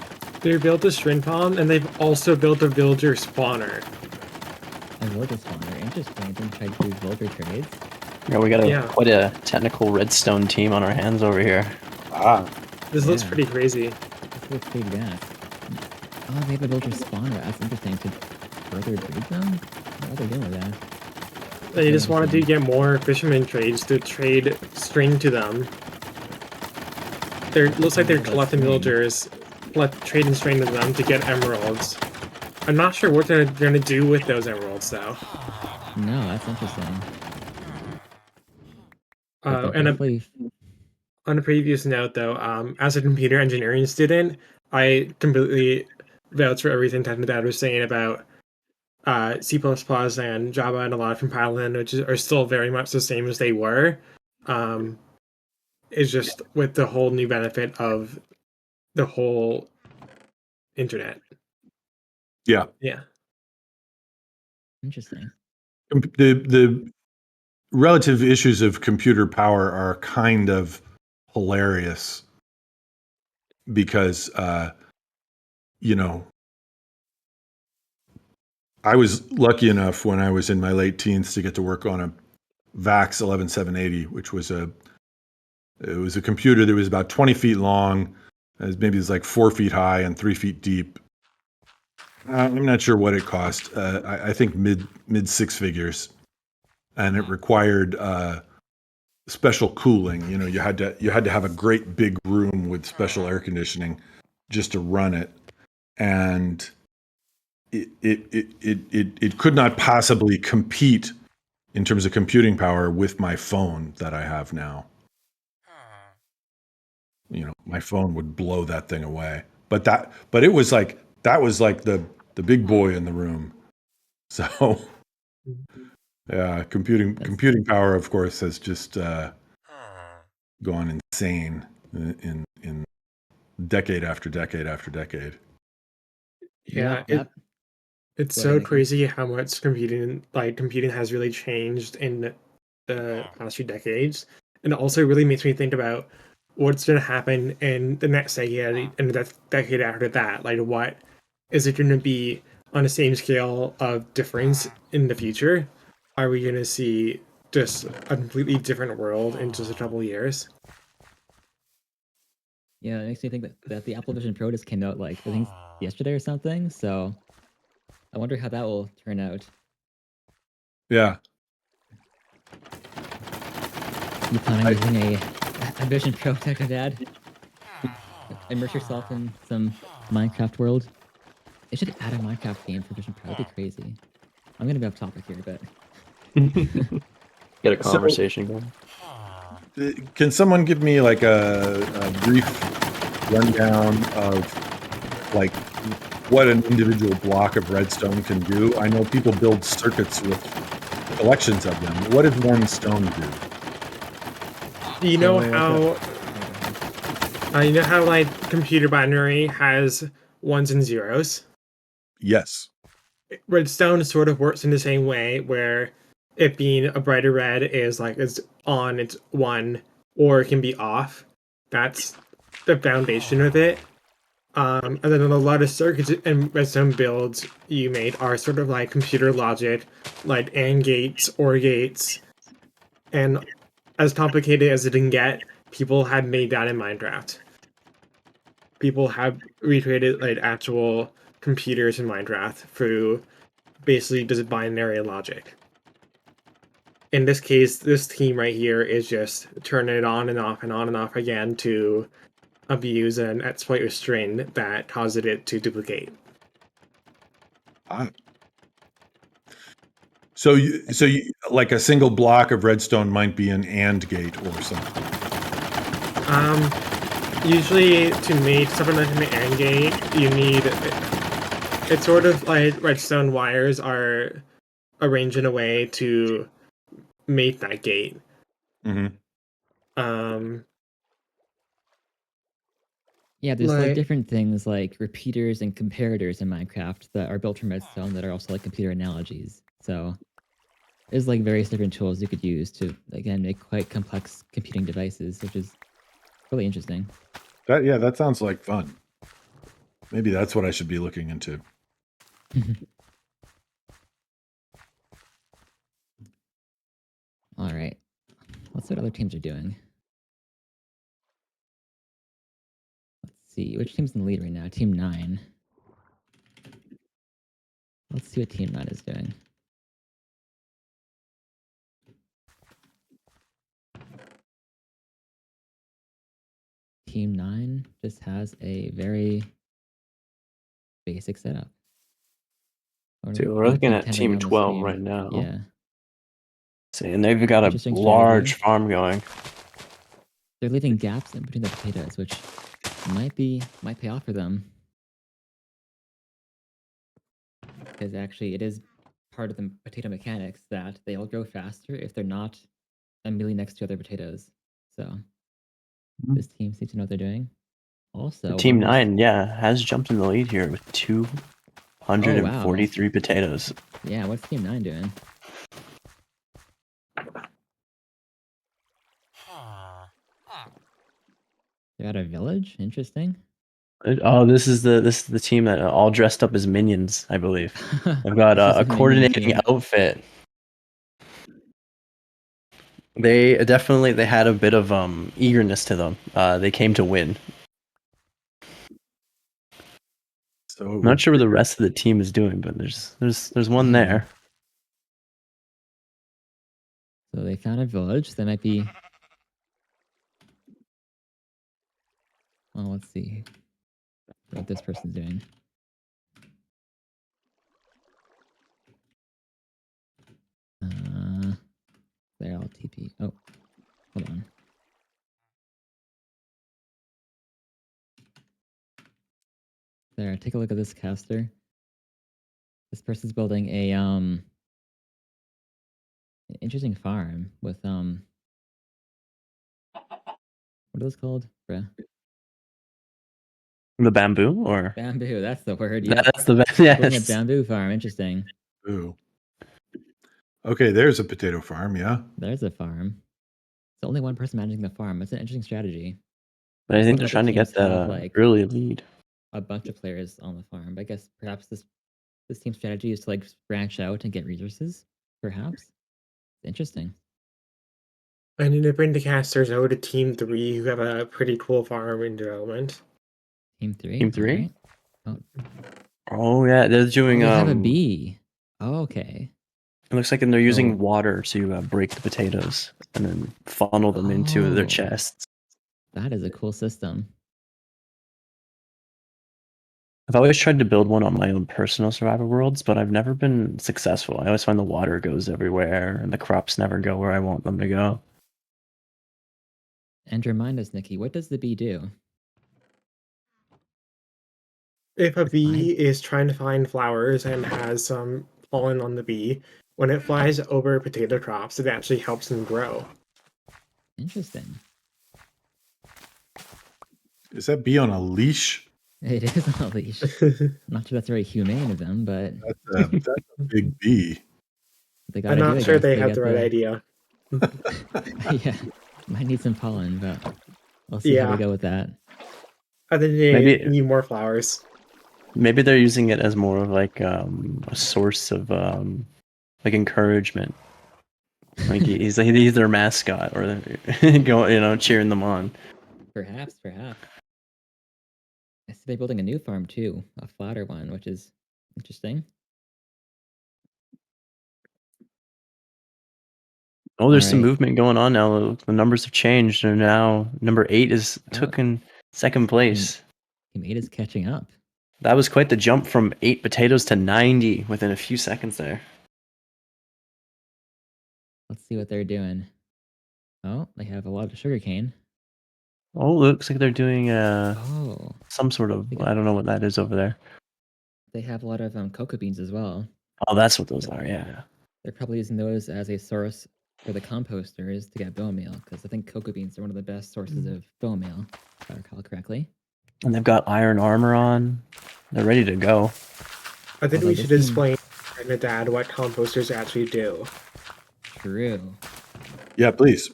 They built a string farm, and they've also built a villager spawner. A villager spawner, interesting. Then try to do villager trades. Yeah, we got quite a technical redstone team on our hands over here. This looks pretty crazy. This looks pretty bad. Oh, they have a villager spawner. That's interesting. To further breed them? What are they doing with that? They just wanted to get more fisherman trades to trade string to them. Looks like they're collecting villagers, trading string to them to get emeralds. I'm not sure what they're going to do with those emeralds, though. No, that's interesting. And on a previous note, though, as a computer engineering student, I completely vouch for everything Technodad was saying about C++ and Java and a lot of compile languages are still very much the same as they were. It's just with the whole new benefit of the whole internet. Yeah. Interesting. The relative issues of computer power are kind of hilarious because I was lucky enough when I was in my late teens to get to work on a VAX 11780, which was a computer that was about 20 feet long, maybe it's like 4 feet high and 3 feet deep. I'm not sure what it cost. I think mid six figures, and it required special cooling. You had to have a great big room with special air conditioning just to run it, and it could not possibly compete in terms of computing power with my phone that I have now. My phone would blow that thing away. But it was like that was like the the big boy in the room. So, yeah, computing power, of course, has just gone insane in decade after decade after decade. Yeah, Yep. it's Go so ahead, Nathan. crazy how much computing has really changed in the past few decades, and it also really makes me think about what's going to happen in the next decade and the decade after that. Like, what is it going to be on the same scale of difference in the future? Are we going to see just a completely different world in just a couple of years? Yeah, it makes me think that the Apple Vision Pro just came out like I think yesterday or something. So I wonder how that will turn out. Yeah. You plan on using a Vision Pro, Techno Dad? Immerse yourself in some Minecraft world. They should add a Minecraft game for Vision Pro. That'd be crazy. I'm gonna be off topic here, but Get a conversation going. Can someone give me like a brief rundown of like what an individual block of redstone can do? I know people build circuits with collections of them. What does one stone do? Do you know how? You know how like computer binary has ones and zeros? Yes. Redstone sort of works in the same way, where it being a brighter red is like it's on, it's one, or it can be off. That's the foundation of it. And then a lot of circuits and redstone builds you made are sort of like computer logic, like AND gates, OR gates, and as complicated as it can get, people have made that in Minecraft. People have recreated like actual computers in Minecraft through basically just binary logic. In this case, this team right here is just turning it on and off and on and off again to abuse an exploit restraint that causes it to duplicate. So you like a single block of redstone might be an AND gate or something. Usually to make something like an AND gate, you need it's sort of like redstone wires are arranged in a way to make that gate. yeah, there's like different things like repeaters and comparators in Minecraft that are built from redstone that are also like computer analogies. So there's like various different tools you could use to again make quite complex computing devices, which is really interesting. That sounds like fun. Maybe that's what I should be looking into. All right. Let's see what other teams are doing. Let's see. Which team's in the lead right now? Team 9. Let's see what Team 9 is doing. Team 9 just has a very basic setup. Dude, we're looking at Team 12 right now. Yeah. See, and they've got a Interesting large strategy. farm going. They're leaving gaps in between the potatoes, which might pay off for them. Because actually, it is part of the potato mechanics that they all grow faster if they're not immediately next to other potatoes. So this team seems to know what they're doing. Also, Team 9, has jumped in the lead here with 243 potatoes. Yeah, what's Team 9 doing? They're at a village? Interesting. Oh, this is the team that all dressed up as minions, I believe. They've got This is a a minion coordinating team. outfit. They definitely had a bit of eagerness to them. They came to win. So I'm not sure what the rest of the team is doing, but there's one there. So they found a village. They might be. Well, let's see what this person's doing. They're all TP. Oh, hold on. There, take a look at this caster. This person's building a an interesting farm with what are those called? Bruh. The bamboo, or Bamboo, that's the word. Yeah, that's the building a yes. bamboo farm. Interesting. Ooh. Okay, there's a potato farm. Yeah. There's a farm. It's only one person managing the farm. It's an interesting strategy. But I think Some they're other trying to teams get have, the like, early lead. a bunch of players on the farm. But I guess perhaps this team's strategy is to like branch out and get resources. Perhaps. Interesting. I need to bring the casters over to Team 3, who have a pretty cool farm in development. Team 3. Team 3? Alright. Oh. Oh yeah, they're doing they have a bee. Oh, okay. It looks like they're using water to break the potatoes and then funnel them into their Oh. chests. That is a cool system. I've always tried to build one on my own personal survival worlds, but I've never been successful. I always find the water goes everywhere and the crops never go where I want them to go. And remind us, Nikki, what does the bee do? If a bee is trying to find flowers and has some pollen on the bee, when it flies over potato crops, it actually helps them grow. Interesting. Is that bee on a leash? It is on a leash. Not sure that's very humane of them, but That's a big bee. they gotta I'm do not it, sure guess. they They have got the right idea. Yeah, might need some pollen, but we'll see how we Yeah. go with that. I think they Maybe- need more flowers. Maybe they're using it as more of like a source of like encouragement. Like he's their mascot, or go cheering them on. Perhaps. I see they're building a new farm too, a flatter one, which is interesting. Oh, there's some Alright. movement going on now. The numbers have changed, and now number 8 is took in second place. Team 8 is catching up. That was quite the jump from 8 potatoes to 90 within a few seconds there. Let's see what they're doing. Oh, they have a lot of sugarcane. Oh, looks like they're doing Oh. some sort of, I don't know what that is over there. They have a lot of cocoa beans as well. Oh, that's what those are, yeah. They're probably using those as a source for the composters to get bone meal, because I think cocoa beans are one of the best sources of bone meal, if I recall correctly. And they've got iron armor on. They're ready to go. I think Although we this should team- explain to Dad what composters actually do. True. Yeah, please.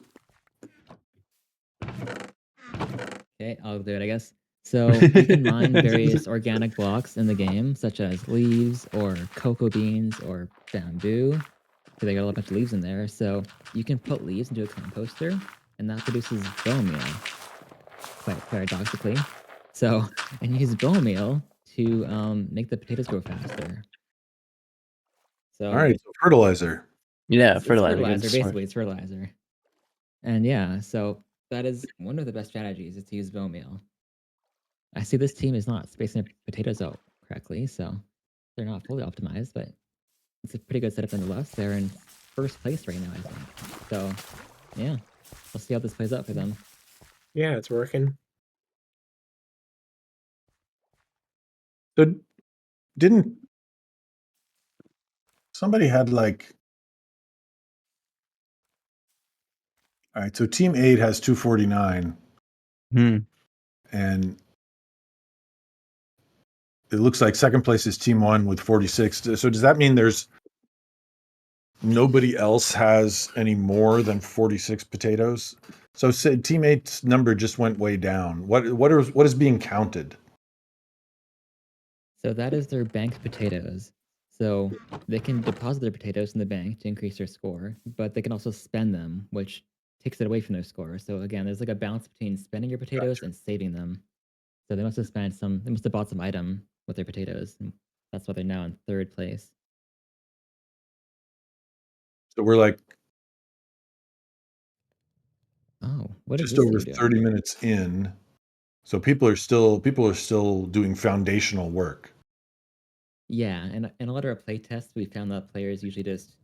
Okay, I'll do it, I guess. So you can mine various organic blocks in the game, such as leaves or cocoa beans or bamboo. So they got a bunch of leaves in there. So you can put leaves into a composter, and that produces bone meal, quite paradoxically. So, and use bone meal to make the potatoes grow faster. So All right, so fertilizer. Yeah, it's fertilizer. fertilizer, good basically, it's fertilizer. And yeah, so that is one of the best strategies, is to use bone meal. I see this team is not spacing their potatoes out correctly, so they're not fully optimized, but it's a pretty good setup nonetheless. They're in first place right now, I think. So, yeah, we'll see how this plays out for them. Yeah, it's working. So didn't somebody had like, all right, so team 8 has 249 and it looks like second place is team 1 with 46. So does that mean there's nobody else has any more than 46 potatoes? So team 8's number just went way down. What is being counted? So that is their banked potatoes. So they can deposit their potatoes in the bank to increase their score, but they can also spend them, which takes it away from their score. So again, there's like a balance between spending your potatoes and saving them. So they must have they must have bought some item with their potatoes. And that's why they're now in third place. So we're like what is just this over thing doing? 30 minutes in. So people are still doing foundational work. Yeah, and in a lot of our play tests, we found that players usually just,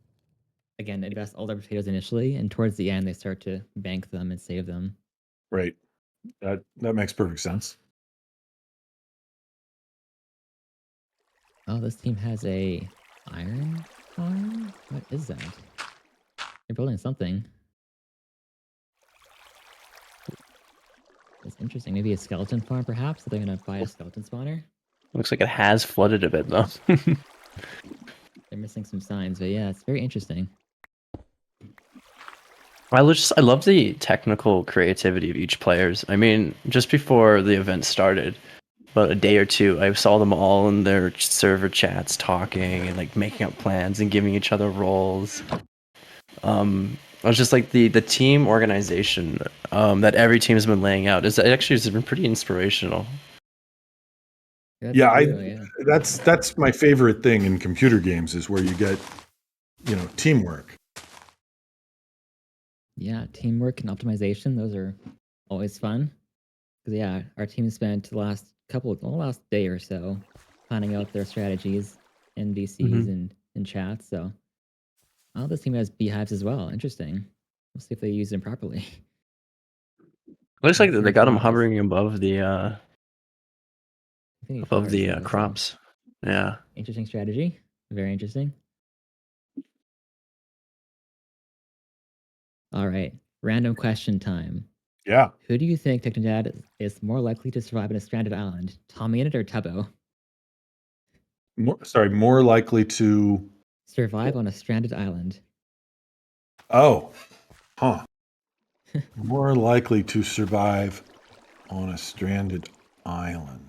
again, invest all their potatoes initially, and towards the end, they start to bank them and save them. Right. That makes perfect sense. Oh, this team has a Iron farm? What is that? They're building something. That's interesting. Maybe a skeleton farm, perhaps? So they're gonna buy a skeleton spawner? Looks like it has flooded a bit though. They're missing some signs, but yeah, it's very interesting. I love the technical creativity of each players. I mean, just before the event started, about a day or two, I saw them all in their server chats talking and like making up plans and giving each other roles. I was just like the team organization that every team has been laying out is actually has been pretty inspirational. That's Yeah, true, yeah. that's my favorite thing in computer games is where you get, teamwork. Yeah, teamwork and optimization, those are always fun. Because yeah, our team spent the last day or so planning out their strategies in VCs and in chats. So, this team has beehives as well. Interesting. We'll see if they use them properly. Looks like Let's see they how got them flies. hovering above the I think it flies, yeah, so crops. Yeah. interesting strategy. Very interesting. All right, random question time. Yeah. Who do you think Technodad is more likely to survive on a stranded island? Tommy or Tubbo? More likely to Survive on a stranded island. Oh, huh. More likely to survive on a stranded island.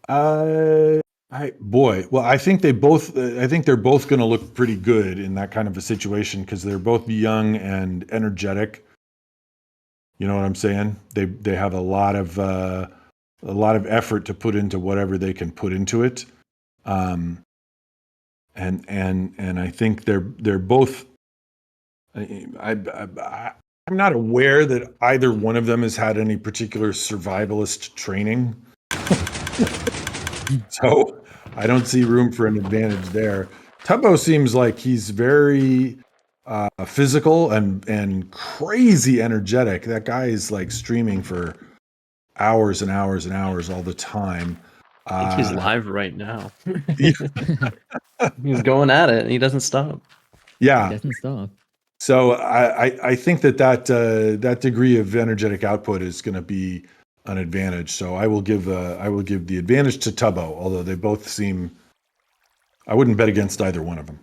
I think they're both going to look pretty good in that kind of a situation because they're both young and energetic. You know what I'm saying? They have a lot of effort to put into whatever they can put into it. And I think they're both. I'm not aware that either one of them has had any particular survivalist training. So I don't see room for an advantage there. Tubbo seems like he's very physical and crazy energetic. That guy is like streaming for hours and hours and hours all the time. I think he's live right now. He's going at it. He doesn't stop. Yeah. He doesn't stop. So I think that degree of energetic output is going to be an advantage. So I will give the advantage to Tubbo, although they both seem. I wouldn't bet against either one of them.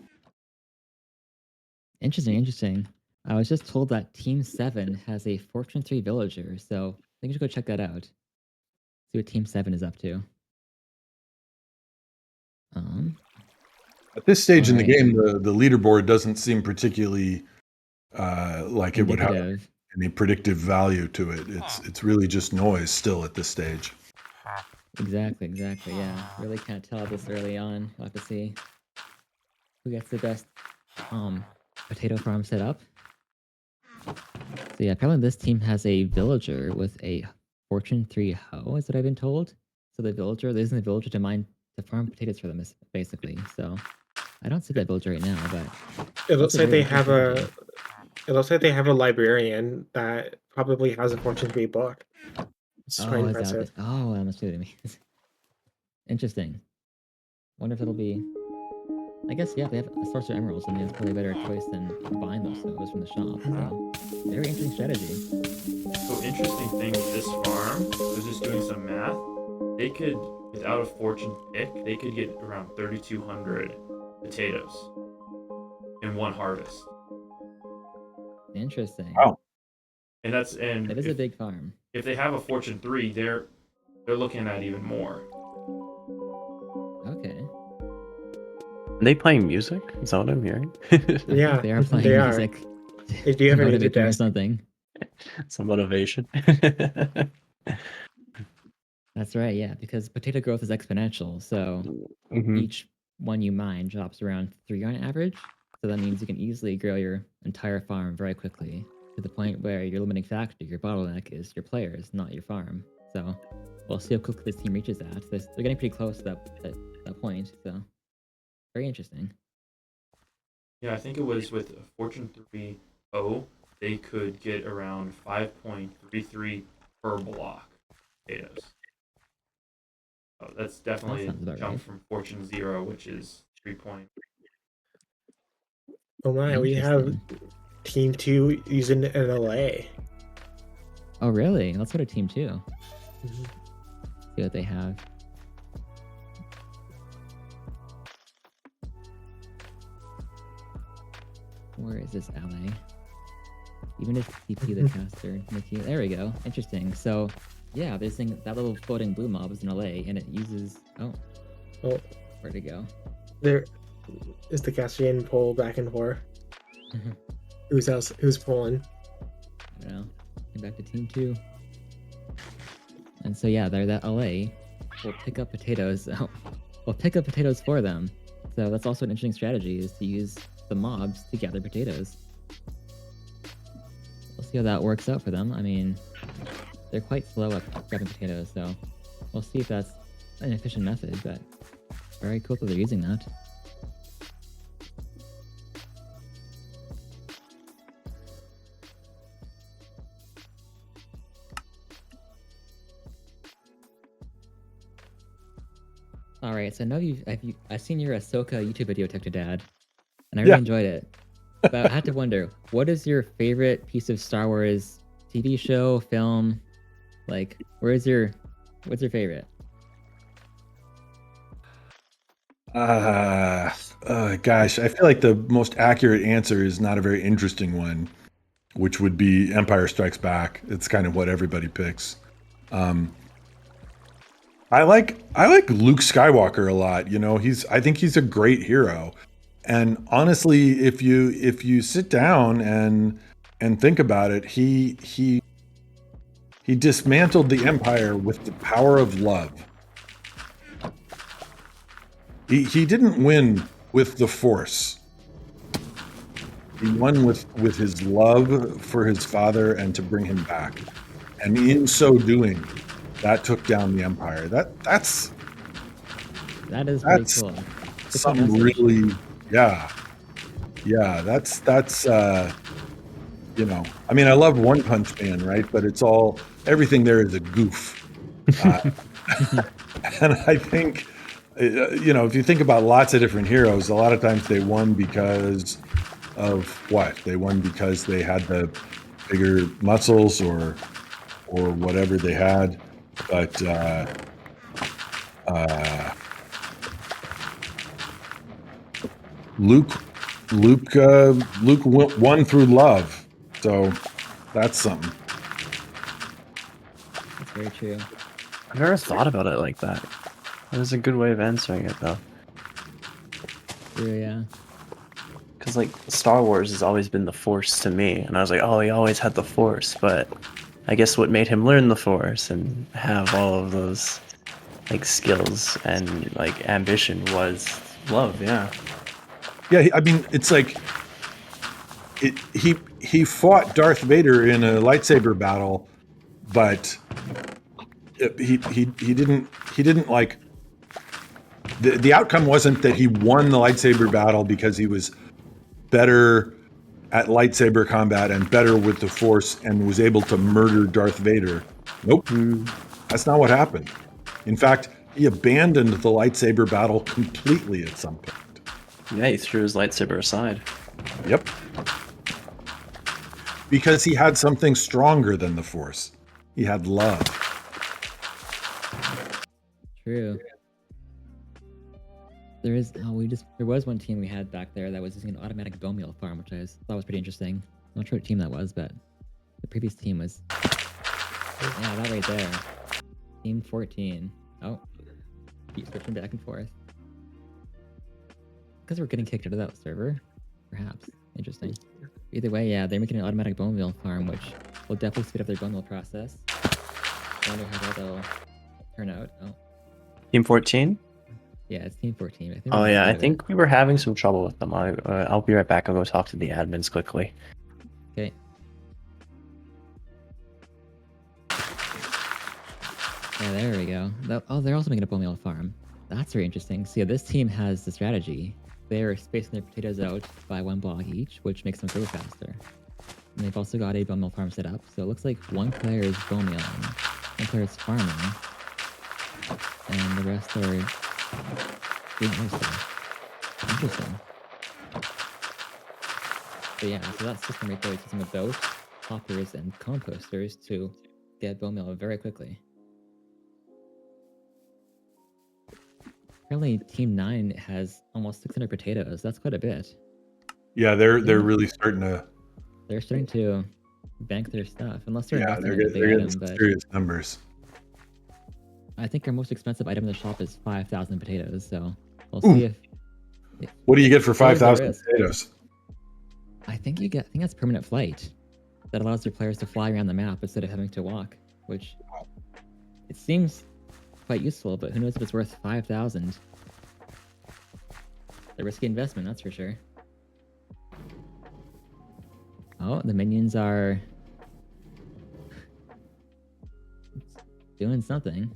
Interesting. I was just told that Team 7 has a Fortune 3 villager, so I think you should go check that out. See what Team 7 is up to. At this stage in the game, the leaderboard doesn't seem particularly like it would have any predictive value to it. It's really just noise still at this stage. Exactly. Yeah, really can't tell this early on. We'll have to see who gets the best potato farm set up. So yeah, apparently this team has a villager with a Fortune 3 hoe, is what I've been told. So the villager, there's a villager to farm potatoes for them, basically. So I don't see that villager right now, but it looks like they have a librarian that probably has a Fortune 3 book. It's quite impressive. That must be what it means. Interesting. Wonder if it'll be. I guess yeah, they have a source of emeralds, and it's probably a better choice than buying those stones from the shop. So very interesting strategy. So interesting thing with this farm, I was just doing some math. They could, without a fortune pick, they could get around 3,200 potatoes in one harvest. Interesting. Wow. And that is a big farm. If they have a Fortune 3, they're looking at even more. Okay. Are they playing music? Is that what I'm hearing? Yeah, they are playing music. They do have a music or desk. something. Some motivation. That's right, yeah, because potato growth is exponential, so each one you mine drops around 3 on average. So that means you can easily grow your entire farm very quickly to the point where your limiting factor, your bottleneck, is your players, not your farm. So we'll see how quickly this team reaches that. They're getting pretty close to that point, so very interesting. Yeah, I think it was with a Fortune 3.0, they could get around 5.33 per block potatoes. Oh, that's definitely sounds a about jump right. from Fortune 0, which is 3 point. Oh my, we have Team 2 using an LA. Oh, really? Let's go to Team 2. See what they have. Where is this LA? Even if TP the caster, Nikki, there we go. Interesting. So, yeah, there's that little floating blue mob is an LA, and it uses. Oh, where'd it go? There is the Castrian pull back and forth. Who's pulling? I don't know. Get back to Team 2. And so yeah, they're that LA will pick up potatoes. We'll pick up potatoes for them. So that's also an interesting strategy, is to use the mobs to gather potatoes. We'll see how that works out for them. I mean, they're quite slow at grabbing potatoes, so we'll see if that's an efficient method, but very cool that they're using that. All right, so I know I've seen your Ahsoka YouTube video, Technodad, and I really enjoyed it. But I had to wonder, what is your favorite piece of Star Wars TV show, film? Like, what's your favorite? Gosh, I feel like the most accurate answer is not a very interesting one, which would be Empire Strikes Back. It's kind of what everybody picks. I like Luke Skywalker a lot. You know, I think he's a great hero. And honestly, if you sit down and think about it, he dismantled the Empire with the power of love. He didn't win with the Force. He won with his love for his father and to bring him back. And in so doing, that took down the Empire. That is pretty cool. Something really, yeah. That's you know, I mean, I love One Punch Man, right? But everything there is a goof. And I think, you know, if you think about lots of different heroes, a lot of times they won because of what? They won because they had the bigger muscles or whatever they had. But Luke won through love, so that's something. That's very true. I've never thought about it like that. That is a good way of answering it, though. Yeah. Because, like, Star Wars has always been the Force to me, and I was like, oh, he always had the Force, but I guess what made him learn the Force and have all of those, like, skills and, like, ambition was love, yeah. Yeah, I mean, it's like he fought Darth Vader in a lightsaber battle, but he didn't like the outcome wasn't that he won the lightsaber battle because he was better at lightsaber combat and better with the Force and was able to murder Darth Vader. Nope, that's not what happened. In fact, he abandoned the lightsaber battle completely at some point. Yeah, he threw his lightsaber aside. Yep. Because he had something stronger than the Force. He had love. True. There was one team we had back there that was using an automatic bone meal farm, which I thought was pretty interesting. I'm not sure what team that was, but the previous team was. Yeah, that right there. Team 14. Oh, keep switching back and forth. Because we're getting kicked out of that server, perhaps. Interesting. Either way, yeah, they're making an automatic bone meal farm, which will definitely speed up their bone meal process. I wonder how that'll turn out. Oh. Team 14? Yeah, it's Team 14. I think Oh yeah, I think we were having some trouble with them. I'll be right back. I'll go talk to the admins quickly. Okay. Yeah, there we go. They're also making a bone meal farm. That's very interesting. So yeah, this team has the strategy. They're spacing their potatoes out by 1 block each, which makes them grow faster. And they've also got a bone meal farm set up. So it looks like one player is bone mealing, one player is farming. and the rest are doing other stuff. Interesting. But yeah, so that system right there is using a boat, hoppers, and composters to get bone meal very quickly. Apparently, Team 9 has almost 600 potatoes. That's quite a bit. Yeah, they're really starting to. They're starting to bank their stuff, unless they're Yeah, investing they're in a big getting item. some But serious numbers. I think our most expensive item in the shop is 5,000 potatoes. So we'll Ooh. see if. What do you get for There's the 5,000 risk. potatoes? I think that's permanent flight. That allows your players to fly around the map instead of having to walk, which it seems quite useful. But who knows if it's worth 5,000? A risky investment, that's for sure. Oh, the minions are doing something.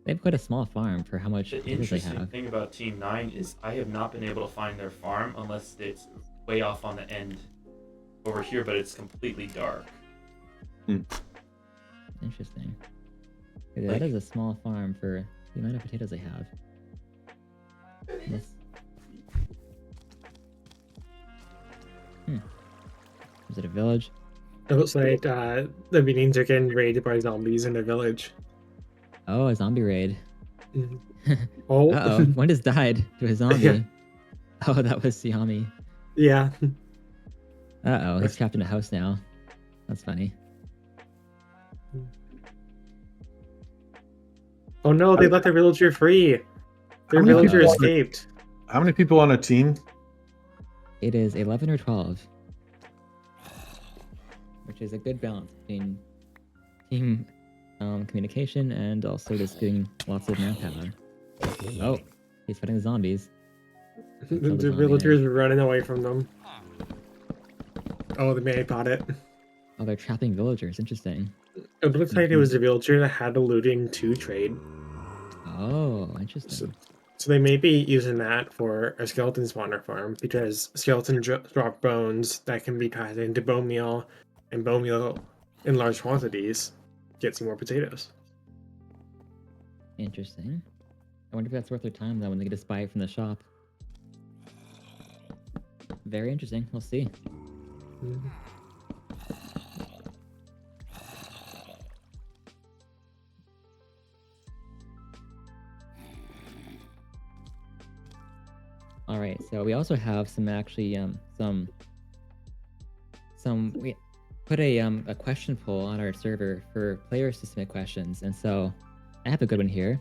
They have quite a small farm for how much The potatoes they interesting have. thing about Team 9 is I have not been able to find their farm unless it's way off on the end over here, but it's completely dark. Interesting. Okay, that is a small farm for the amount of potatoes they have. Is it a village? It looks like the minions are getting raided by zombies in their village. Oh, a zombie raid. Oh. Uh-oh, one just died to a zombie. Yeah. Oh, that was Siami. Yeah. Uh-oh, he's trapped in a house now. That's funny. Oh no, they let their villager free. Their many villager people- escaped. How many people on a team? It is 11 or 12. Which is a good balance between team communication and also just getting lots of manpower. Oh, he's fighting the zombies. The villagers are running away from them. Oh, the man got it. Oh, they're trapping villagers. Interesting. It looks like it was the villager that had a looting 2 trade. Oh, interesting. So they may be using that for a skeleton spawner farm because skeletons drop bones that can be tied into bone meal, and bone meal in large quantities gets you more potatoes. Interesting. I wonder if that's worth their time though when they get to buy it from the shop. Very interesting. We'll see. All right, so we also have some actually we put a question poll on our server for players to submit questions, and so I have a good one here.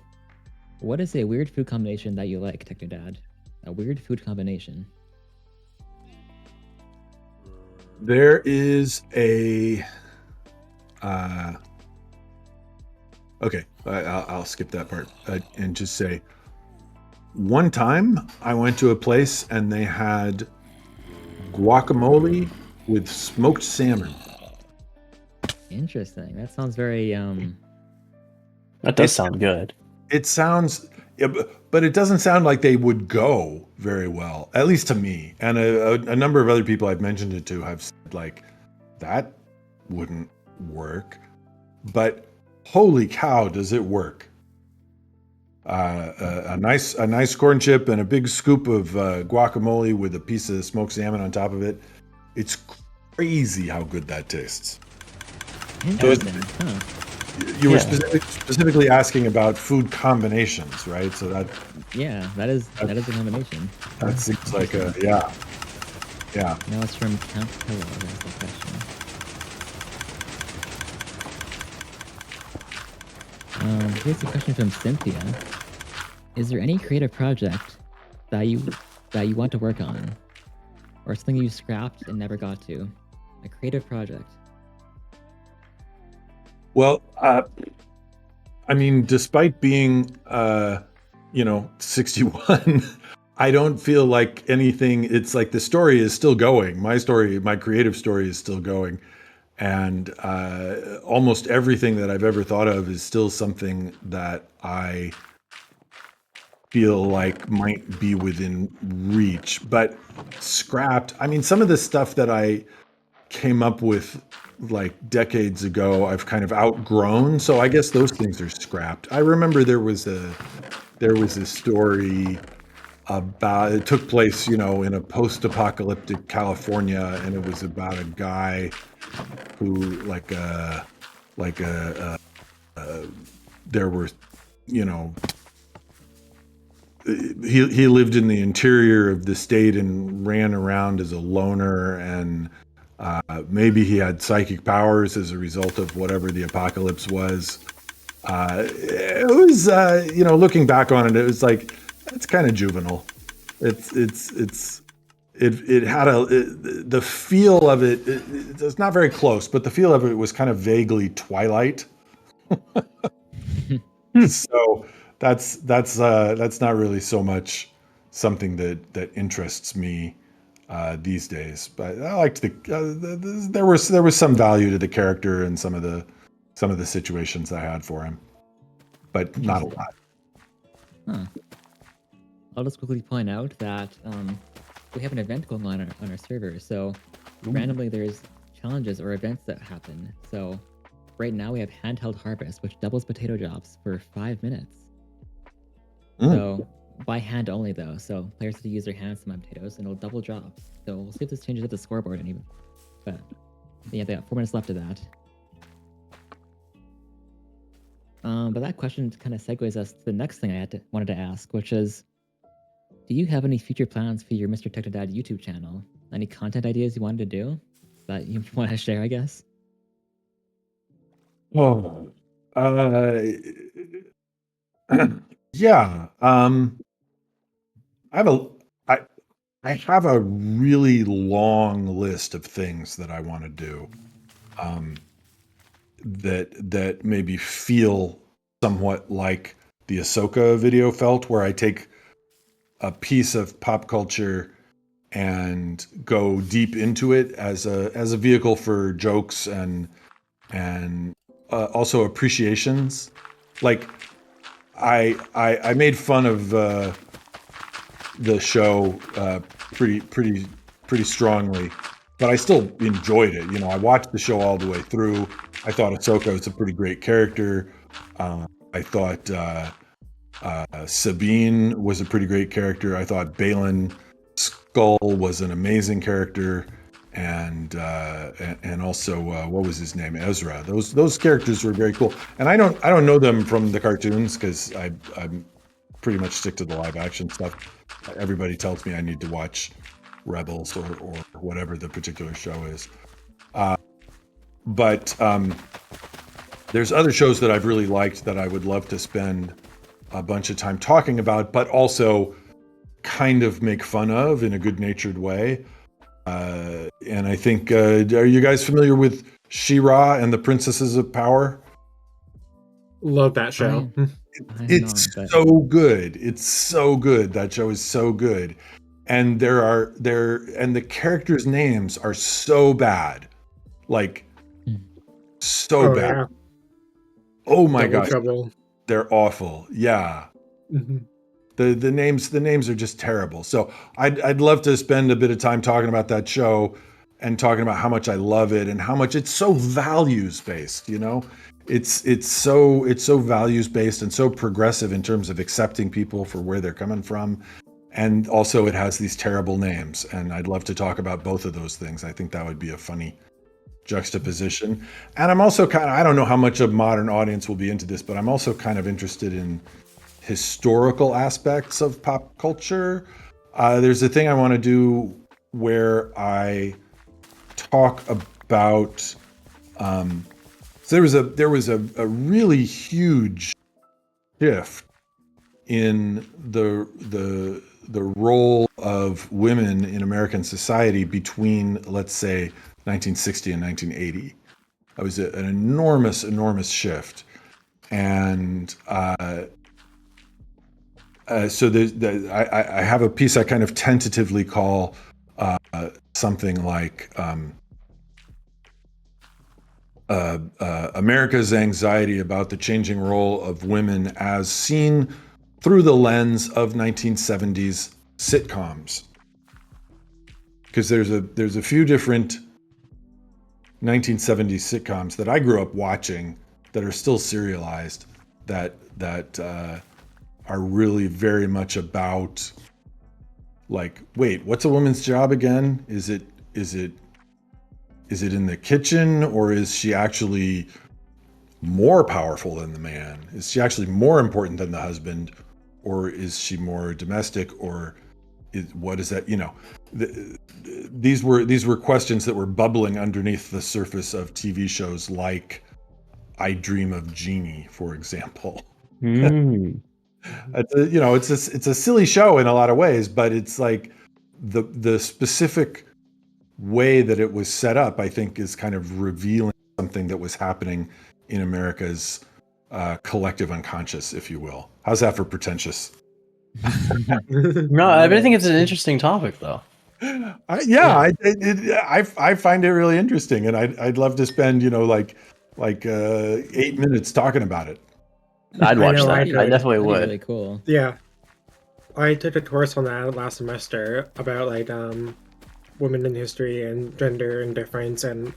What is a weird food combination that you like, Technodad? A weird food combination. There is a. Okay, I'll skip that part and just say. One time, I went to a place and they had guacamole with smoked salmon. Interesting. That sounds very That does sound good. It sounds, yeah, but it doesn't sound like they would go very well, at least to me. And a number of other people I've mentioned it to have said, like, that wouldn't work. But holy cow, does it work? A nice corn chip and a big scoop of guacamole with a piece of smoked salmon on top of it. It's crazy how good that tastes. Interesting. You were specifically asking about food combinations, right? So that. Yeah, that is a combination. That seems like a yeah. Now it's from Count Pillow. That's the question. Here's a question from Cynthia. Is there any creative project that you want to work on? Or something you scrapped and never got to? A creative project. Well, I mean, despite being 61, I don't feel like anything. It's like the story is still going. My creative story is still going. And almost everything that I've ever thought of is still something that I feel like might be within reach. But scrapped, I mean, some of the stuff that I came up with like decades ago, I've kind of outgrown. So I guess those things are scrapped. I remember there was a story about, it took place, you know, in a post-apocalyptic California, and it was about a guy who there were, you know, he lived in the interior of the state and ran around as a loner, and maybe he had psychic powers as a result of whatever the apocalypse was. It was, you know, looking back on it, it was like, it's kind of juvenile. It had the feel of it, it's not very close, but the feel of it was kind of vaguely Twilight. So that's not really so much something that interests me these days. But I liked there was some value to the character and some of the situations I had for him, but not a lot. Huh. I'll just quickly point out that we have an event going on our server. So randomly there's challenges or events that happen. So right now we have handheld harvest, which doubles potato drops for 5 minutes. So by hand only though. So players have to use their hands to mine potatoes and it'll double drop. So we'll see if this changes up the scoreboard anyway. But yeah, they got 4 minutes left of that. But that question kind of segues us to the next thing I wanted to ask, which is, do you have any future plans for your Mr. Technodad YouTube channel? Any content ideas you wanted to do that you want to share, I guess? Oh, yeah. I have a really long list of things that I want to do. That maybe feel somewhat like the Ahsoka video felt, where I take a piece of pop culture and go deep into it as a vehicle for jokes and also appreciations. Like I made fun of the show pretty strongly, but I still enjoyed it. You know, I watched the show all the way through. I thought Ahsoka was a pretty great character. I thought Sabine was a pretty great character. I thought Balin Skull was an amazing character, and also what was his name, Ezra. Those characters were very cool. And I don't know them from the cartoons because I'm pretty much stick to the live action stuff. Everybody tells me I need to watch Rebels or whatever the particular show is. But there's other shows that I've really liked that I would love to spend a bunch of time talking about, but also kind of make fun of in a good-natured way. And I think, are you guys familiar with She-Ra and the Princesses of Power? Love that show. It's so good. It's so good. That show is so good. And the characters' names are so bad. Like, so bad. Yeah. Oh my Double gosh. Trouble. They're awful. Yeah. The names are just terrible. So I'd love to spend a bit of time talking about that show and talking about how much I love it and how much it's so values based, you know? It's so values based and so progressive in terms of accepting people for where they're coming from. And also it has these terrible names, and I'd love to talk about both of those things. I think that would be a funny juxtaposition. And I'm also I don't know how much a modern audience will be into this, but I'm also kind of interested in historical aspects of pop culture. There's a thing I want to do where I talk about so there was a really huge shift in the role of women in American society between, let's say, 1960 and 1980. It was an enormous shift. And so I have a piece I kind of tentatively call something like America's anxiety about the changing role of women as seen through the lens of 1970s sitcoms. Because there's a few different 1970s sitcoms that I grew up watching that are still serialized that are really very much about like, wait, what's a woman's job again? Is it in the kitchen, or is she actually more powerful than the man? Is she actually more important than the husband, or is she more domestic, or what is that? These were questions that were bubbling underneath the surface of TV shows like I Dream of Jeannie, for example. It's a silly show in a lot of ways, but it's like the specific way that it was set up, I think, is kind of revealing something that was happening in America's collective unconscious, if you will. How's that for pretentious? No, I think it's an interesting topic, though. I find it really interesting, and I'd love to spend 8 minutes talking about it. I'd watch that. I definitely That'd be would. really cool. Yeah, I took a course on that last semester about women in history and gender and difference, and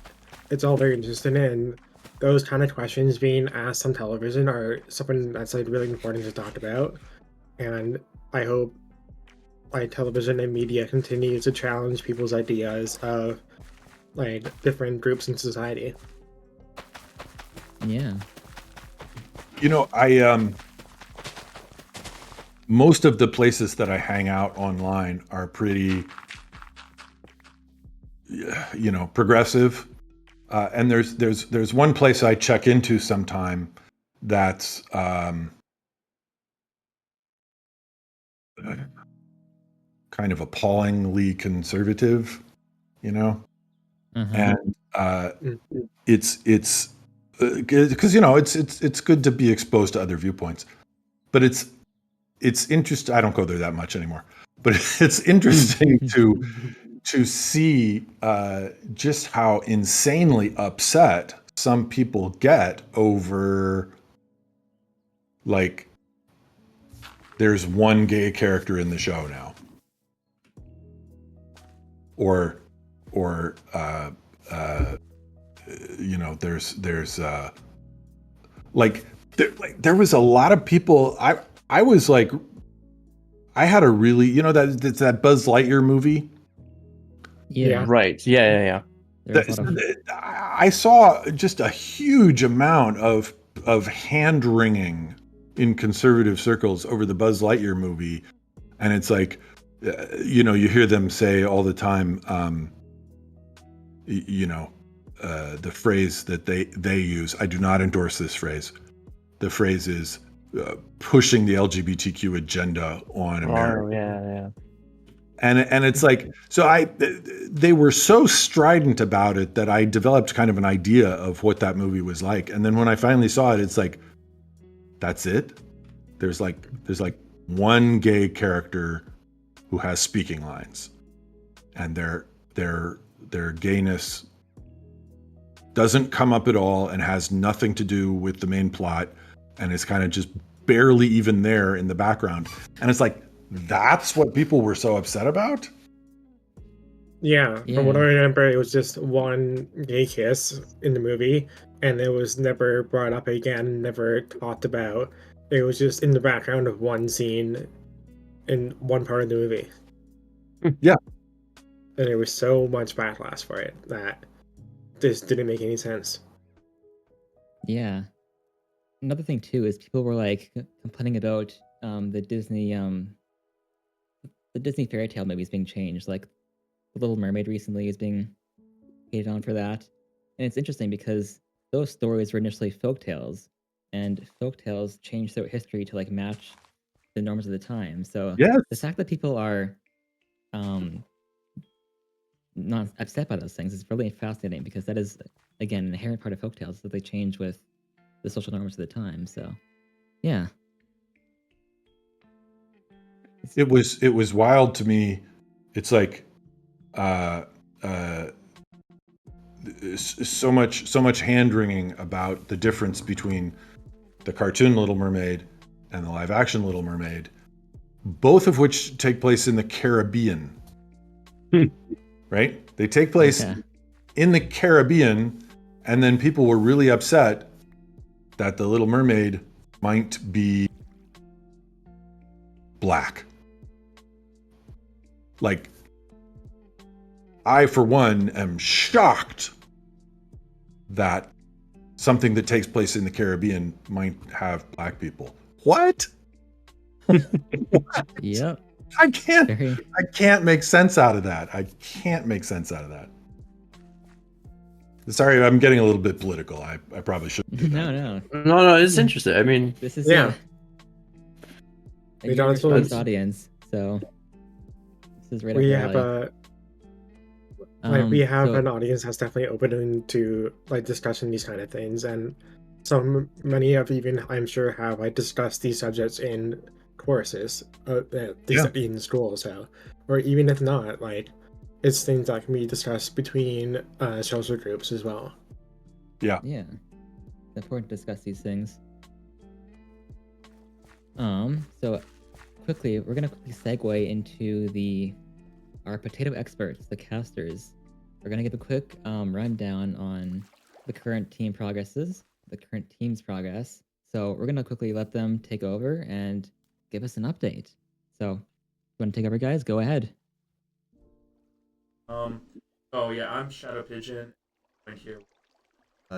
it's all very interesting. And those kind of questions being asked on television are something that's really important to talk about. And I hope television and media continue to challenge people's ideas of different groups in society. Yeah. Most of the places that I hang out online are pretty, progressive. And there's one place I check into sometime that's kind of appallingly conservative, and it's because it's good to be exposed to other viewpoints, but it's interesting. I don't go there that much anymore, but it's interesting to see just how insanely upset some people get over there's one gay character in the show now, or there's there was a lot of people. I was like, I had a really, that Buzz Lightyear movie. Yeah. Right. Yeah. I saw just a huge amount of hand-wringing in conservative circles over the Buzz Lightyear movie, and it's like, you hear them say all the time, the phrase that they use. I do not endorse this phrase. The phrase is pushing the LGBTQ agenda on America. Oh, yeah. And it's like, so they were so strident about it that I developed kind of an idea of what that movie was like. And then when I finally saw it, it's like, that's it. There's one gay character who has speaking lines, and their gayness doesn't come up at all and has nothing to do with the main plot, and is kind of just barely even there in the background. And it's like, that's what people were so upset about? Yeah, from what I remember, it was just one gay kiss in the movie, and it was never brought up again, never talked about. It was just in the background of one scene in one part of the movie. Yeah. And there was so much backlash for it that this didn't make any sense. Yeah. Another thing too is people were complaining about the Disney fairy tale movies being changed. Like The Little Mermaid recently is being hated on for that. And it's interesting because those stories were initially folktales, and folktales changed throughout history to match the norms of the time. So the fact that people are not upset by those things is really fascinating, because that is, again, an inherent part of folktales, that they change with the social norms of the time. So yeah. It was wild to me. It's like so much hand-wringing about the difference between the cartoon Little Mermaid and the live-action Little Mermaid, both of which take place in the Caribbean. Right? They take place in the Caribbean, and then people were really upset that the Little Mermaid might be black. Like, I, for one, am shocked that something that takes place in the Caribbean might have black people. What? Yep. I can't make sense out of that. I can't make sense out of that. Sorry, I'm getting a little bit political. I probably shouldn't do that. No, it's interesting. I mean, This is Yeah. a universe audience, so this is right We up have your like we have so- an audience that's definitely open to like discussing these kind of things, and many of even I'm sure have like discussed these subjects in courses in school. So, or even if not, like it's things that can be discussed between social groups as well. Yeah. Yeah. It's important to discuss these things. So quickly, we're gonna quickly segue into our potato experts, the casters. We're gonna give a quick rundown on the current team's progress. So we're gonna quickly let them take over and give us an update. So, you want to take over, guys? Go ahead. Oh yeah, I'm Shadow Pigeon. Right here.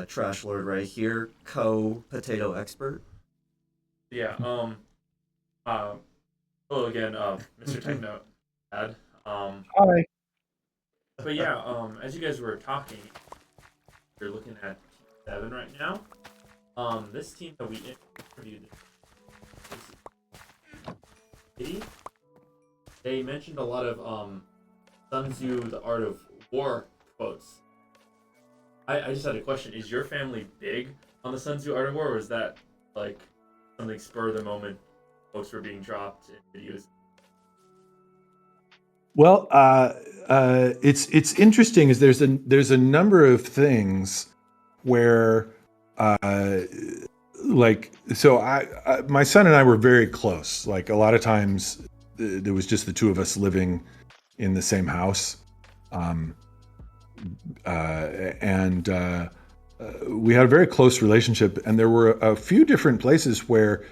Trash Lord right here, co-potato expert. Yeah. Hello again, Mr. Techno. Hi. But yeah, as you guys were talking, you're looking at Team 7 right now. This team that we interviewed, they mentioned a lot of Sun Tzu, The Art of War quotes. I just had a question. Is your family big on the Sun Tzu Art of War, or is that like something spur of the moment quotes were being dropped in videos? Well, it's interesting. Is there's a number of things where, like, so my son and I were very close. Like a lot of times, there was just the two of us living in the same house, and we had a very close relationship. And there were a few different places where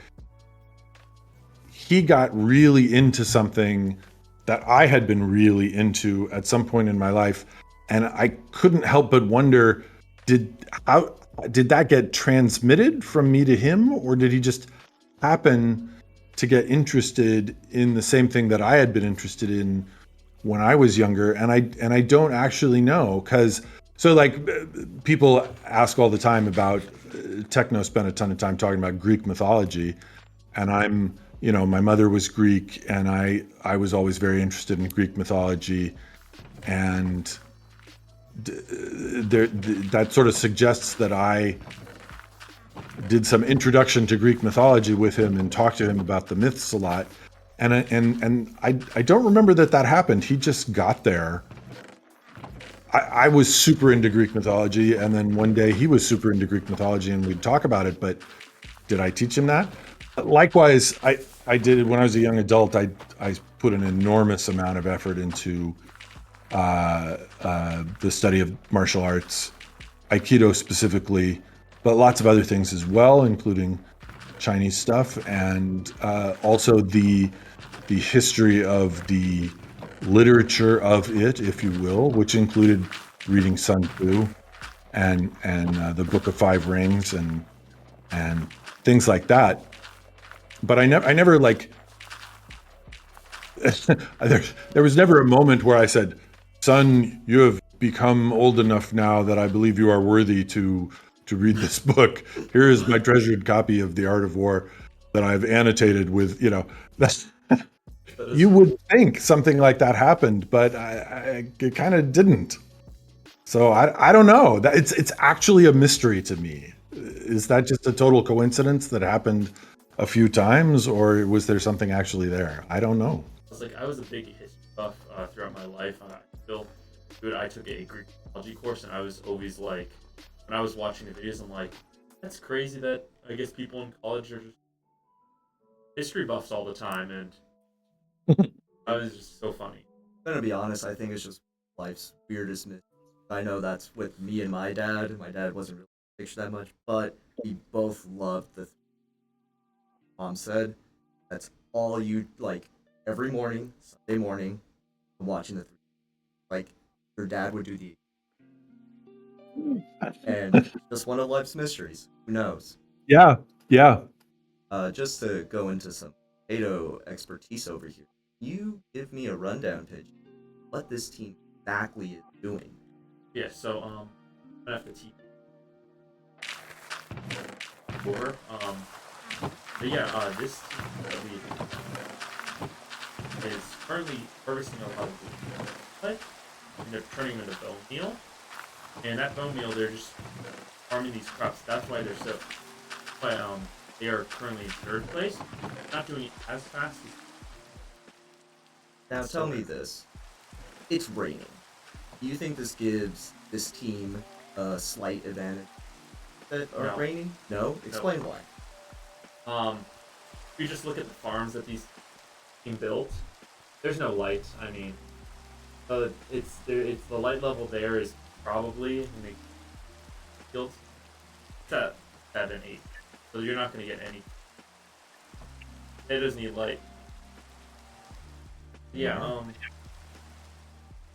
he got really into something that I had been really into at some point in my life, and I couldn't help but wonder, did that get transmitted from me to him, or did he just happen to get interested in the same thing that I had been interested in when I was younger? And I don't actually know, because so like people ask all the time about Techno spent a ton of time talking about Greek mythology, and I'm, you know, my mother was Greek, and I was always very interested in Greek mythology, and that sort of suggests that I did some introduction to Greek mythology with him and talked to him about the myths a lot, and I don't remember that happened. He just got there. I was super into Greek mythology, and then one day he was super into Greek mythology, and we'd talk about it. But did I teach him that? Likewise, I did when I was a young adult. I put an enormous amount of effort into the study of martial arts, Aikido specifically, but lots of other things as well, including Chinese stuff, and also the history of the literature of it, if you will, which included reading Sun Tzu and the Book of Five Rings and things like that. But I never like there was never a moment where I said, "Son, you have become old enough now that I believe you are worthy to read this book. Here is my treasured copy of The Art of War that I've annotated with," you know, that's you would think something like that happened, but it kind of didn't. So I don't know. It's actually a mystery to me. Is that just a total coincidence that happened a few times, or was there something actually there? I don't know. I was a big history buff throughout my life. I took a Greek mythology course, and I was always like, when I was watching the videos, I'm like, that's crazy that I guess people in college are just history buffs all the time, and I was just so funny. I'm gonna be honest, I think it's just life's weirdest myth. I know that's with me and my dad. My dad wasn't really a picture that much, but we both loved the mom said. That's all you like every morning, Sunday morning, I'm watching the three. Like your dad would do the and just one of life's mysteries. Who knows? Yeah, yeah. Just to go into some potato expertise over here, you give me a rundown pitch what this team exactly is doing. Yeah, so I have to teach for but yeah, this team that we is currently harvesting a lot of wood, and they're turning them into bone meal. And that bone meal, they're just farming these crops. That's why they're so. But they are currently in third place. Not doing it as fast as. Now tell me this: it's raining. Do you think this gives this team a slight advantage that are No. raining? No. Explain why. If you just look at the farms that these team built, there's no light. I mean, it's the light level there is probably in the fields. It's at 7, 8, so you're not going to get any. It doesn't need light. Yeah.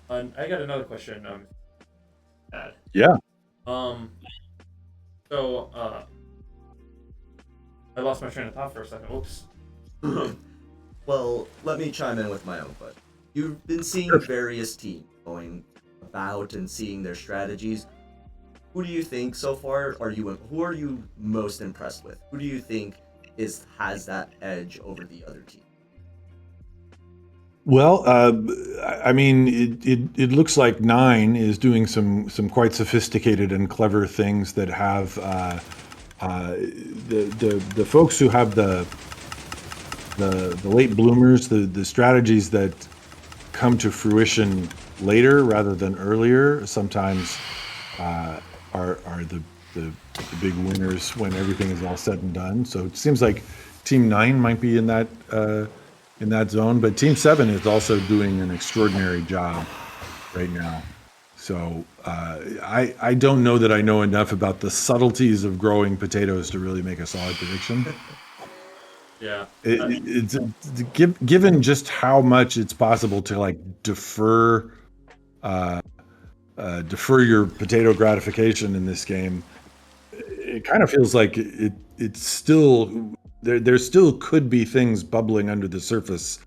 I got another question. Dad. Yeah. So I lost my train of thought for a second. Oops. Well, let me chime in with my own question. You've been seeing various teams going about and seeing their strategies. Who do you think so far who are you most impressed with? Who do you think has that edge over the other team? Well, I mean, it looks like Nine is doing some quite sophisticated and clever things that have the folks who have the late bloomers, the strategies that come to fruition later rather than earlier. Sometimes are the big winners when everything is all said and done. So it seems like Team 9 might be in that zone, but Team 7 is also doing an extraordinary job right now. So I don't know that I know enough about the subtleties of growing potatoes to really make a solid prediction. Yeah. Given just how much it's possible to like defer your potato gratification in this game, it kind of feels like it's still there still could be things bubbling under the surface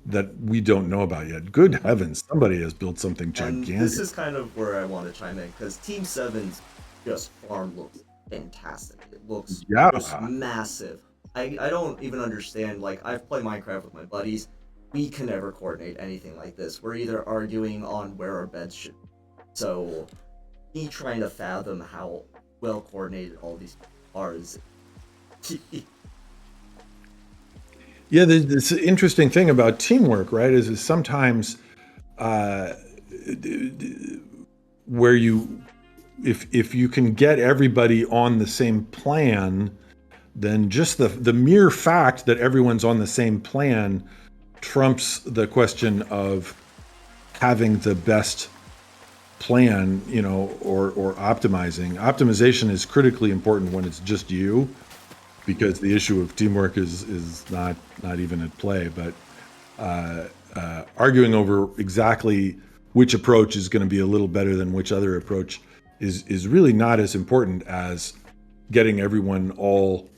that we don't know about yet. Good heavens, somebody has built something gigantic. And this is kind of where I want to chime in, because Team 7's just farm looks fantastic. It looks just massive. I don't even understand, like, I've played Minecraft with my buddies. We can never coordinate anything like this. We're either arguing on where our beds should be. So, me trying to fathom how well coordinated all these are is... Yeah, this interesting thing about teamwork, right, is sometimes where if you can get everybody on the same plan, then just the mere fact that everyone's on the same plan trumps the question of having the best plan, or optimizing. Optimization is critically important when it's just you, because the issue of teamwork is not even at play. But arguing over exactly which approach is going to be a little better than which other approach is really not as important as getting everyone all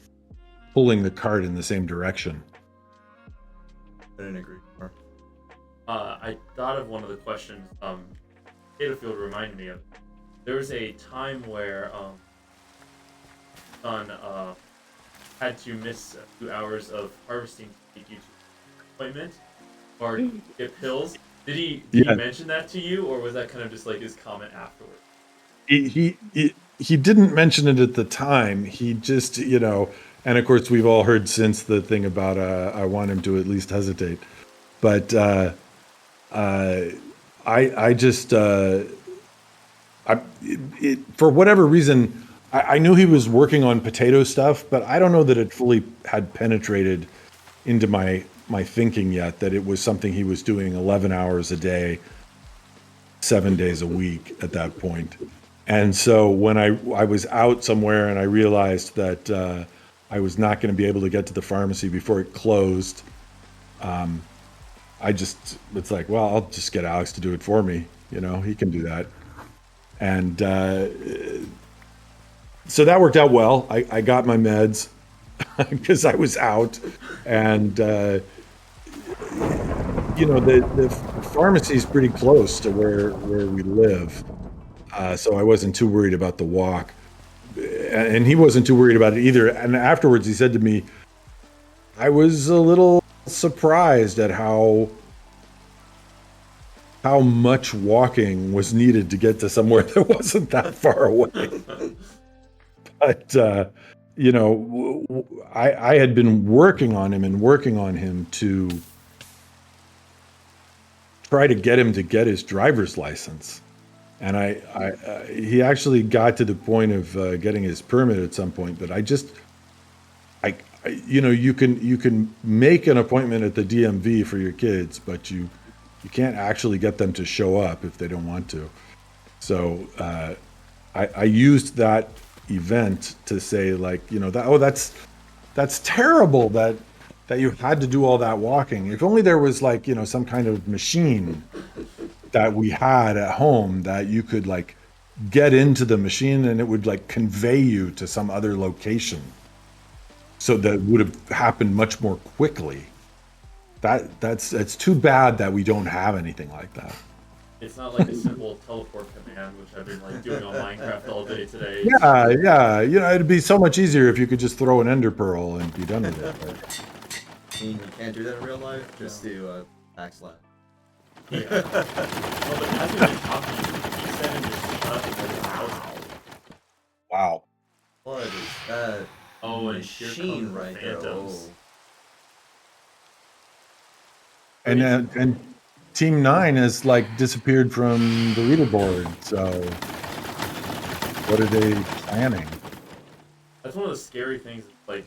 pulling the cart in the same direction. I didn't agree more. I thought of one of the questions Potato Field reminded me of. There was a time where son had to miss a few hours of harvesting to take you to an appointment or get pills. Did he mention that to you, or was that kind of just like his comment afterward? He didn't mention it at the time. He just, and of course we've all heard since the thing about I want him to at least hesitate. But I just for whatever reason, I knew he was working on potato stuff, but I don't know that it fully had penetrated into my thinking yet, that it was something he was doing 11 hours a day 7 days a week at that point. And so when I was out somewhere and I realized that I was not going to be able to get to the pharmacy before it closed, it's like, well, I'll just get Alex to do it for me. You know, he can do that. And so that worked out well. I got my meds because I was out. And, you know, the pharmacy is pretty close to where we live. So I wasn't too worried about the walk. And he wasn't too worried about it either. And afterwards he said to me, I was a little surprised at how much walking was needed to get to somewhere that wasn't that far away. But, you know, I had been working on him to try to get him to get his driver's license. And he actually got to the point of getting his permit at some point, but you know, you can make an appointment at the DMV for your kids, but you can't actually get them to show up if they don't want to. So I used that event to say, like, you know, that's terrible that you had to do all that walking. If only there was, like, you know, some kind of machine that we had at home that you could, like, get into the machine and it would, like, convey you to some other location. So that would have happened much more quickly. It's too bad that we don't have anything like that. It's not like a simple teleport command, which I've been, like, doing on Minecraft all day today. Yeah. You know, it'd be so much easier if you could just throw an ender pearl and be done with it. But... You can't do that in real life. Just do backslash. Yeah. Well, but as we've been talking, you said in your stuff, wow. What is that? Oh, and here machine comes right the there. phantoms. And Team 9 has, like, disappeared from the leaderboard. So what are they planning? That's one of the scary things. Like,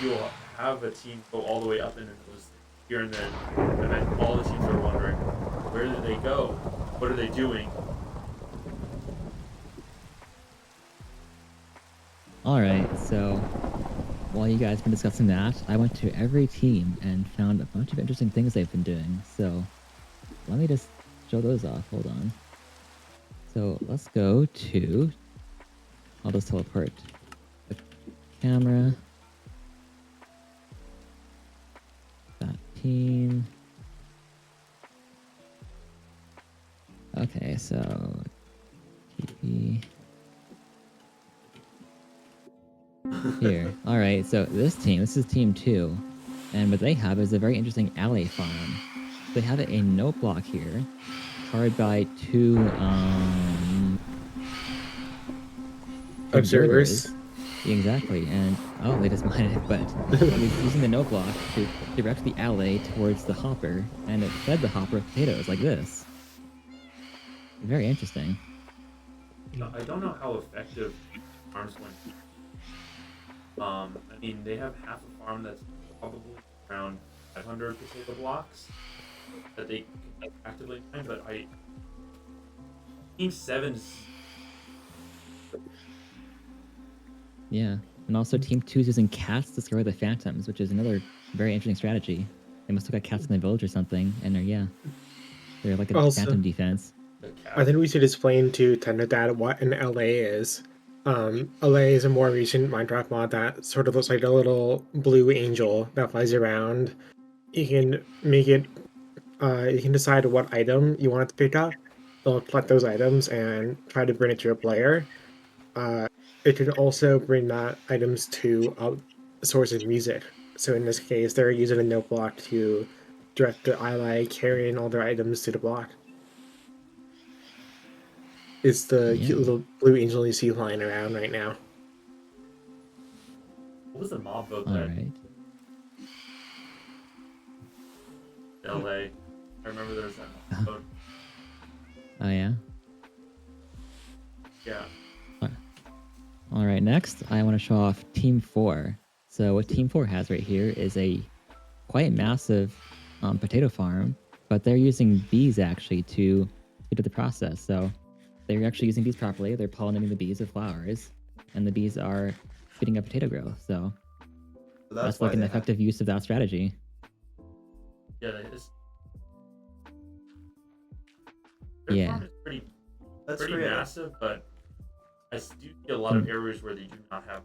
you'll have a team go all the way up into those here and then, and then all the teams are wondering, where did they go? What are they doing? Alright, so while you guys have been discussing that, I went to every team and found a bunch of interesting things they've been doing. So let me just show those off. Hold on. So let's go to... I'll just teleport the camera. That team. Okay, so... TP... Here. Alright, so this is team 2. And what they have is a very interesting alley farm. They have a note block here, powered by 2 observers. Exactly, and they just mined it, but using the note block to direct the alley towards the hopper, and it fed the hopper with potatoes like this. Very interesting. I don't know how effective farms went. I mean, they have half a farm that's probably around 500 potato blocks that they can actively mine, but Team 7's... Yeah, and also Team 2 is using cats to scare the phantoms, which is another very interesting strategy. They must have got cats in the village or something, and they're like a phantom defense. I think we should explain to Technoblade what an LA is. LA is a more recent Minecraft mod that sort of looks like a little blue angel that flies around. You can make it, you can decide what item you want it to pick up. It'll collect those items and try to bring it to your player. It can also bring that items to a source of music. So in this case, they're using a note block to direct the ally carrying all their items to the block. It's the cute little blue angel you see flying around right now. What was the mob vote All that? right. LA. I remember there was that mob vote. Oh yeah? Yeah. All right, next I want to show off Team 4. So what Team 4 has right here is a quite massive potato farm, but they're using bees actually to speed up the process. So they're actually using bees properly. They're pollinating the bees with flowers, and the bees are speeding up potato growth. So that's why like an they have- effective use of that strategy. Yeah, that is. Yeah. Farm is pretty That's pretty creative. massive, but I do see a lot of areas where they do not have.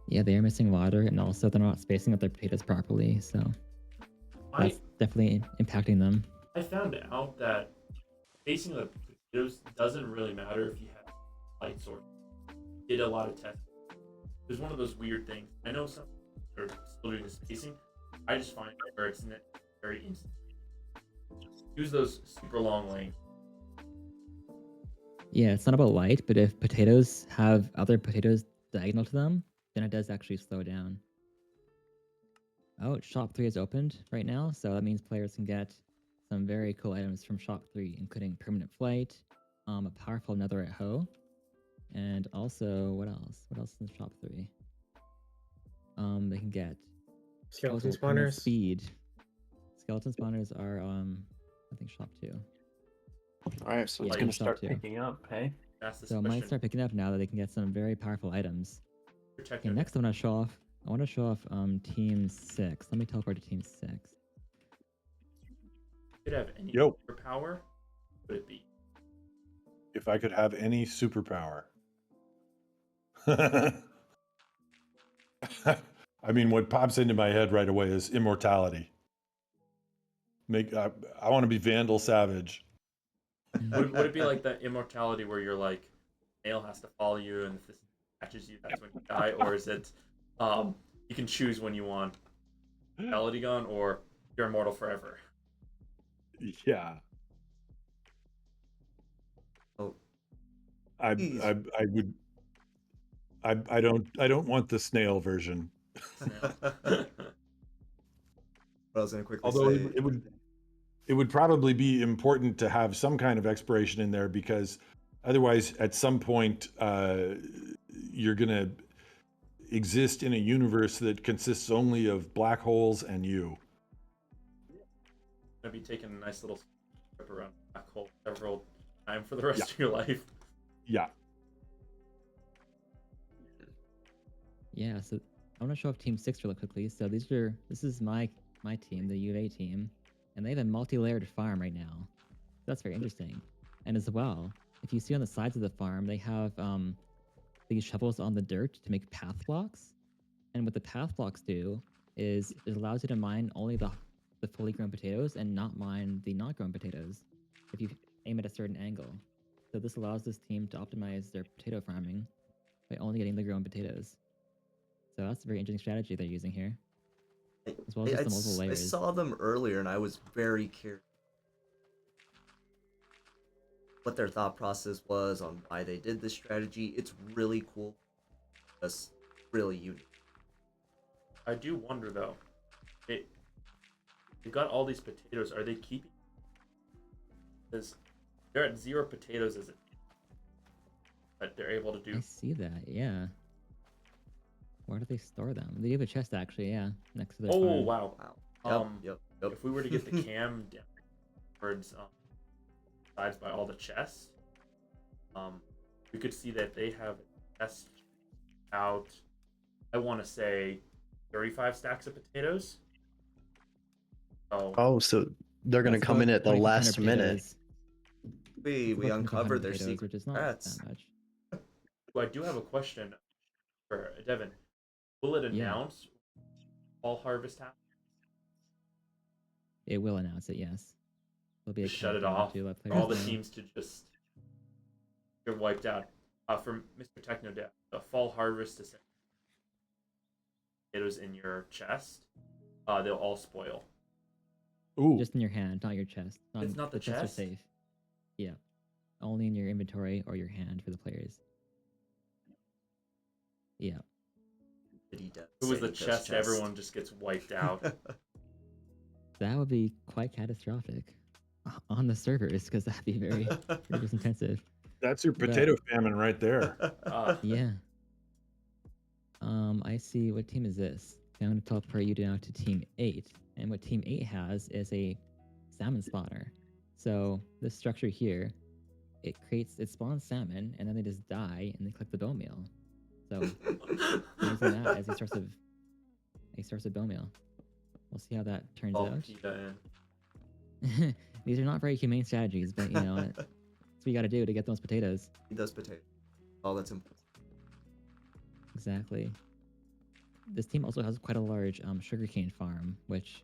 Yeah, they are missing water, and also they're not spacing out their potatoes properly. So that's definitely impacting them. I found out that spacing the potatoes doesn't really matter if you have light source. Did a lot of tests. There's one of those weird things. I know some are still doing the spacing. I just find where it's very instant. Use those super long lengths. Yeah, it's not about light, but if potatoes have other potatoes diagonal to them, then it does actually slow down. Oh, Shop 3 is opened right now, so that means players can get some very cool items from Shop 3, including Permanent Flight, a powerful Netherite Hoe, and also, what else? What else in Shop 3? They can get Skeleton permanent spawners. Speed. Skeleton spawners are, I think Shop 2. Alright, so it's Yeah, gonna Shop start 2. picking up, hey? So it might start picking up now that they can get some very powerful items. Protect Okay, next I want to show off Team 6. Let me teleport to Team 6. Could have any Yo. superpower, would it be? If I could have any superpower. I mean, what pops into my head right away is immortality. I want to be Vandal Savage. Would it be like that immortality where you're like, nail has to follow you, and if this catches you, that's when you die, or is it, you can choose when you want immortality gone, or you're immortal forever? Yeah. Oh. I would. I don't want the snail version. What I was gonna quickly Although say. it would probably be important to have some kind of expiration in there, because otherwise at some point you're gonna exist in a universe that consists only of black holes and you. Gonna be taking a nice little trip around the black hole several times for the rest of your life. Yeah. Yeah, so I want to show off Team 6 really quickly. So this is my team, the UA team, and they have a multi-layered farm right now. That's very interesting. And as well, if you see on the sides of the farm, they have these shovels on the dirt to make path blocks. And what the path blocks do is it allows you to mine only the fully grown potatoes and not mine the not grown potatoes if you aim at a certain angle. So this allows this team to optimize their potato farming by only getting the grown potatoes. So that's a very interesting strategy they're using here. As well as just the multiple I layers. saw them earlier and I was very curious what their thought process was on why they did this strategy. It's really cool. Just really unique. I do wonder though, they've got all these potatoes. Are they keeping? Because they're at 0 potatoes as it, but they're able to do. I see that, yeah. Where do they store them? They have a chest actually, yeah, next to their Oh farm. wow! Yep. If we were to get the cam down towards sides by all the chests, we could see that they have a chest out. I want to say 35 stacks of potatoes. Oh, so they're gonna That's come in about at the 2,500 last minute. potatoes. We It's about uncovered 2,500 their potatoes, secret which is not rats. that much. So I do have a question for Devin. Will it Yeah. announce fall harvest happens? It will announce it, yes. There'll be a Just shut it countdown off to let for all the players know. teams to just get wiped out. From Mr. Techno, the fall harvest is potatoes in your chest. They'll all spoil. Ooh. Just in your hand, not your chest. It's not the chests chest? are safe. Yeah. Only in your inventory or your hand for the players. Yeah. If it was the chest, everyone just gets wiped out. That would be quite catastrophic on the servers, because that'd be very resource intensive. That's your potato famine right there. Yeah. I see. What team is this? I'm going to teleport you down to Team 8. And what Team 8 has is a salmon spawner. So this structure here, it spawns salmon, and then they just die, and they collect the bone meal. So using that as a source of bone meal. We'll see how that turns out. These are not very humane strategies, but you know, that's what you got to do to get those potatoes. Eat those potatoes. All that's important. Exactly. This team also has quite a large sugarcane farm, which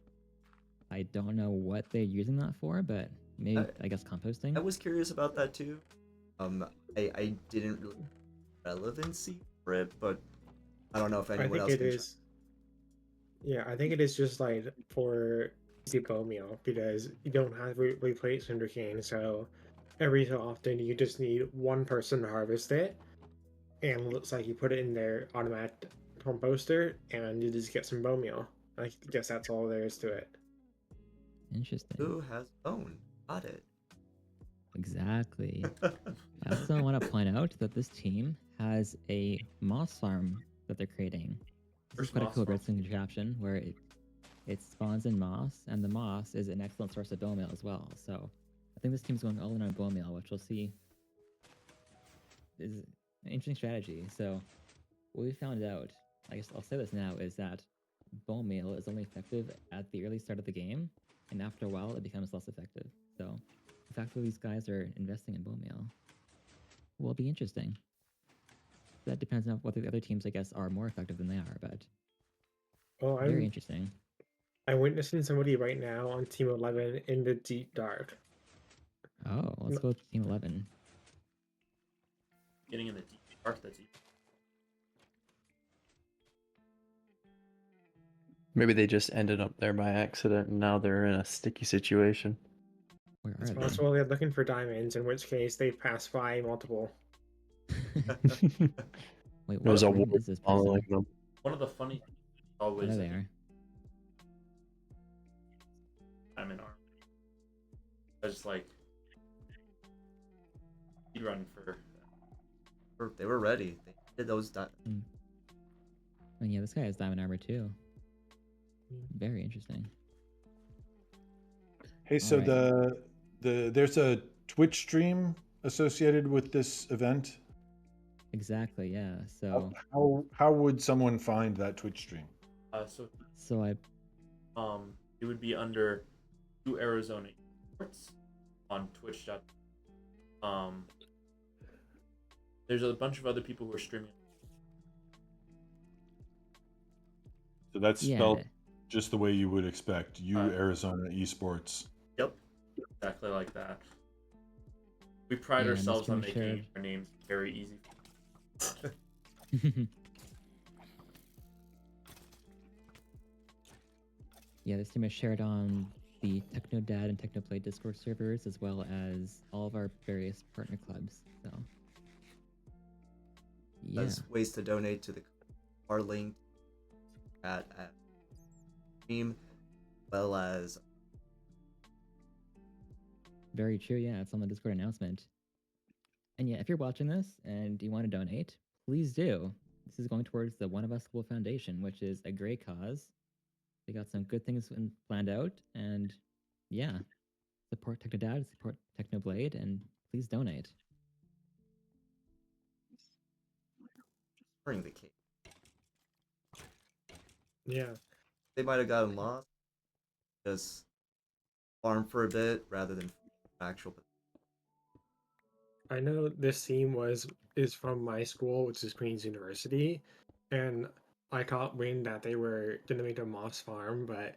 I don't know what they're using that for, but maybe I guess composting. I was curious about that too. I didn't really relevancy for it, but I don't know if anyone else can. Yeah, I think it is just like for easy bone meal because you don't have to replace sugarcane, so every so often you just need one person to harvest it, and it looks like you put it in their automatic composter, and you just get some bone meal. I guess that's all there is to it. Interesting. Who has bone? Got it. Exactly. I also want to point out that this team has a moss farm that they're creating. This is quite a cool redstone contraption where it spawns in moss, and the moss is an excellent source of bone meal as well. So I think this team's going all in on bone meal, which we'll see is an interesting strategy. So what we found out, I guess I'll say this now, is that bone meal is only effective at the early start of the game, and after a while it becomes less effective. So the fact that these guys are investing in bone meal will be interesting. That depends on whether the other teams, I guess, are more effective than they are, but very interesting. I'm witnessing somebody right now on Team 11 in the deep dark. Oh, let's go to Team 11. Getting in the deep dark, that's easy. Maybe they just ended up there by accident and now they're in a sticky situation. Where It's are possible they're looking for diamonds, in which case they pass by multiple. Wait, There's a where wolf is this following person? them. One of the funny things always There they are. I'm in arm. I was just like speed run for They were ready. They did those. And yeah, this guy has diamond armor too. Very interesting. Hey, so Alright. there's a Twitch stream associated with this event. Exactly, yeah. So How would someone find that Twitch stream? So I it would be under Two Arizona Sports on Twitch. There's a bunch of other people who are streaming. So that's spelled just the way you would expect. Arizona Esports. Yep, exactly like that. We pride ourselves on making our names very easy. Yeah, this team is shared on the Technodad and Technoblade Discord servers, as well as all of our various partner clubs. So, yeah. There's ways to donate to our link at stream, well as. Very true. Yeah, it's on the Discord announcement. And yeah, if you're watching this and you want to donate, please do. This is going towards the One of Us School Foundation, which is a great cause. They got some good things planned out, and yeah, support Technodad, support Technoblade, and please donate. Bring the cake. Yeah. They might have gotten lost. Just farm for a bit rather than actual. I know this team is from my school, which is Queen's University, and I caught wind that they were gonna make a moss farm, but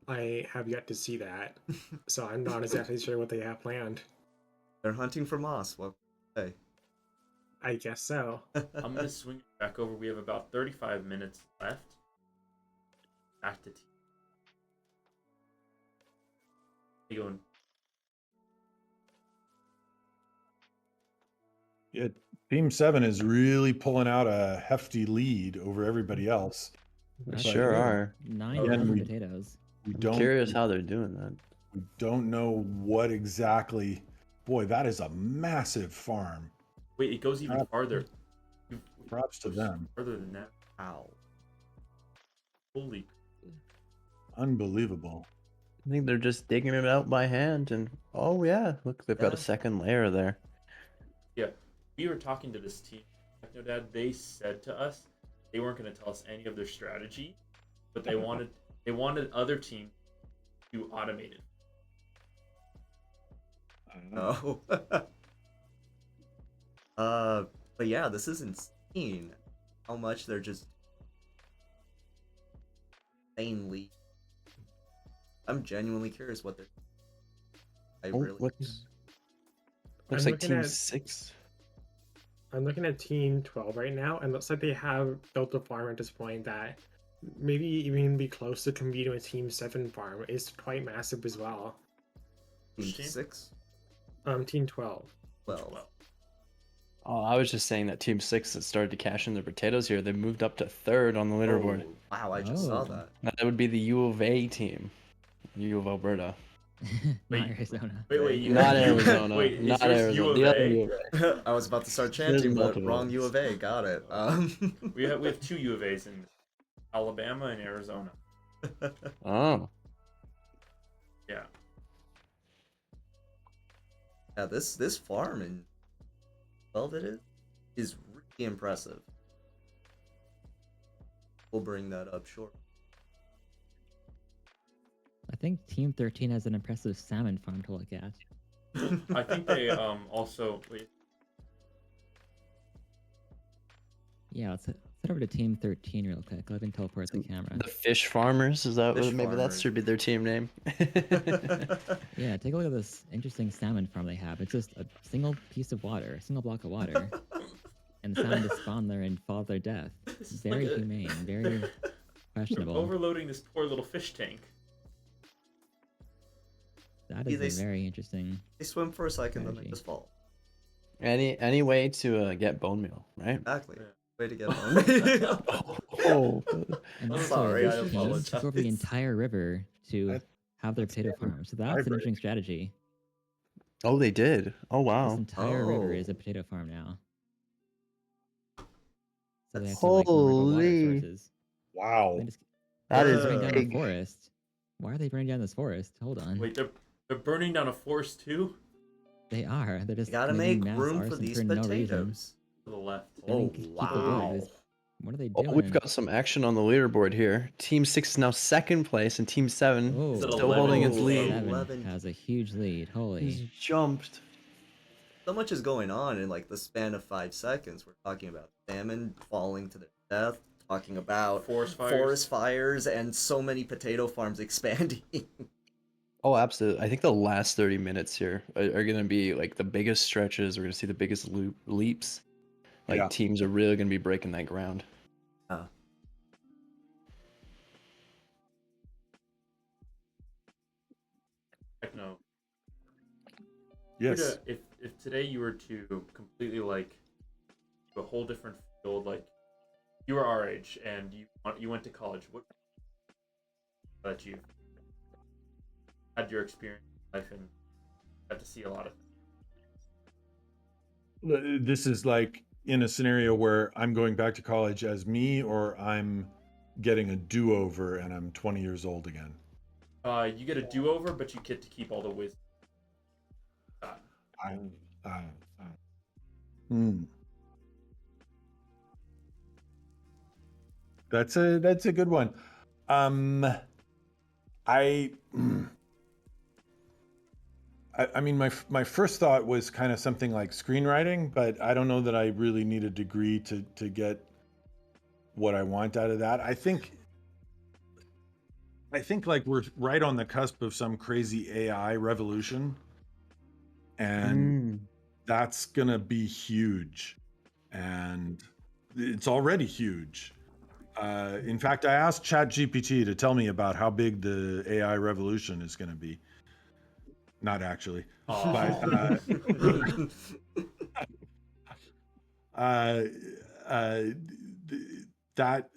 I have yet to see that, so I'm not exactly sure what they have planned. They're hunting for moss. Well, hey. I guess so. I'm gonna swing it back over. We have about 35 minutes left. Back to team. You going? Yeah, Team 7 is really pulling out a hefty lead over everybody else. They sure are. 9,000 potatoes. I'm curious how they're doing that. We don't know what exactly. Boy, that is a massive farm. Wait, it goes even farther. Props to them. Further than that. Ow. Holy. Unbelievable. I think they're just digging it out by hand, and oh yeah, look, they've got a Yeah. second layer there. Yeah, we were talking to this team, Technodad. They said to us they weren't going to tell us any of their strategy, but they wanted other teams to automate it. Oh. But yeah, this is insane. How much they're just insanely. I'm genuinely curious what they're. I Oh, really. looks I'm like looking Team at- 6. I'm looking at Team 12 right now, and looks like they have built a farm at this point that maybe even be close to competing with Team 7 farm. It's quite massive as well. Team Team? 6? Team 12. Well. Oh, I was just saying that Team 6 that started to cash in their potatoes here, they moved up to 3rd on the leaderboard. Oh, wow, I just saw that. That would be the U of A team. U of Alberta. Not Arizona. Wait, Not Arizona. Wait, is not yours Arizona. U of The other A? U of A. I was about to start There's chanting, but multiple wrong ones. U of A. Got it. We have 2 U of A's in Alabama and Arizona. Oh. Yeah. Yeah, this farm in 12 it is really impressive. We'll bring that up short. I think Team 13 has an impressive salmon farm to look at. I think they also wait. Yeah, let's head over to Team 13 real quick. I'll even teleport the camera. The Fish Farmers, is that Fish what, maybe that Farmers. should be their team name? Yeah, take a look at this interesting salmon farm they have. It's just a single piece of water, a single block of water. And the salmon just spawn there and fall to their death. is Very like a- humane, very questionable. Overloading this poor little fish tank. That See, is they a very interesting. They swim for a second, then they strategy. just fall. Any way to get bone meal, right? Exactly. Way to get on. Oh. And also, Sorry, I these teams took over the apologize. entire river to have their potato farm. So that's an hybrid. interesting strategy. Oh, they did. Oh, This wow. entire river is Oh. a potato farm now. So they That's- have to like learn about water Holy. sources. Wow. They just That is burning down big. the forest. Why are they burning down this forest? Hold on. Wait, they're burning down a forest too? They are. They're just You gotta committing make mass room for arson these no reason. potatoes. To the left. Oh, Keep it wow. going. What are they Oh, doing? we've got some action on the leaderboard here. Team 6 is now 2nd place, and Team 7 Oh, Is it still holding its 11? lead. 11. Has a huge lead. Holy. He's jumped. So much is going on in like the span of 5 seconds. We're talking about salmon falling to their death, talking about Forest fires, and so many potato farms expanding. Oh, absolutely. I think the last 30 minutes here are going to be like the biggest stretches. We're going to see the biggest leaps. Like Yeah. teams are really going to be breaking that ground. Techno. Yes. If today you were to completely like do a whole different field, like you were our age and you went to college, what that you had your experience in life and got to see a lot of This is like in a scenario where I'm going back to college as me, or I'm getting a do-over and I'm 20 years old again. you get a do-over, but you get to keep all the wisdom. That's a good one. I mean, my first thought was kind of something like screenwriting, but I don't know that I really need a degree to get what I want out of that. I think like we're right on the cusp of some crazy AI revolution, and that's gonna be huge, and it's already huge. In fact, I asked ChatGPT to tell me about how big the AI revolution is going to be. Not actually, but that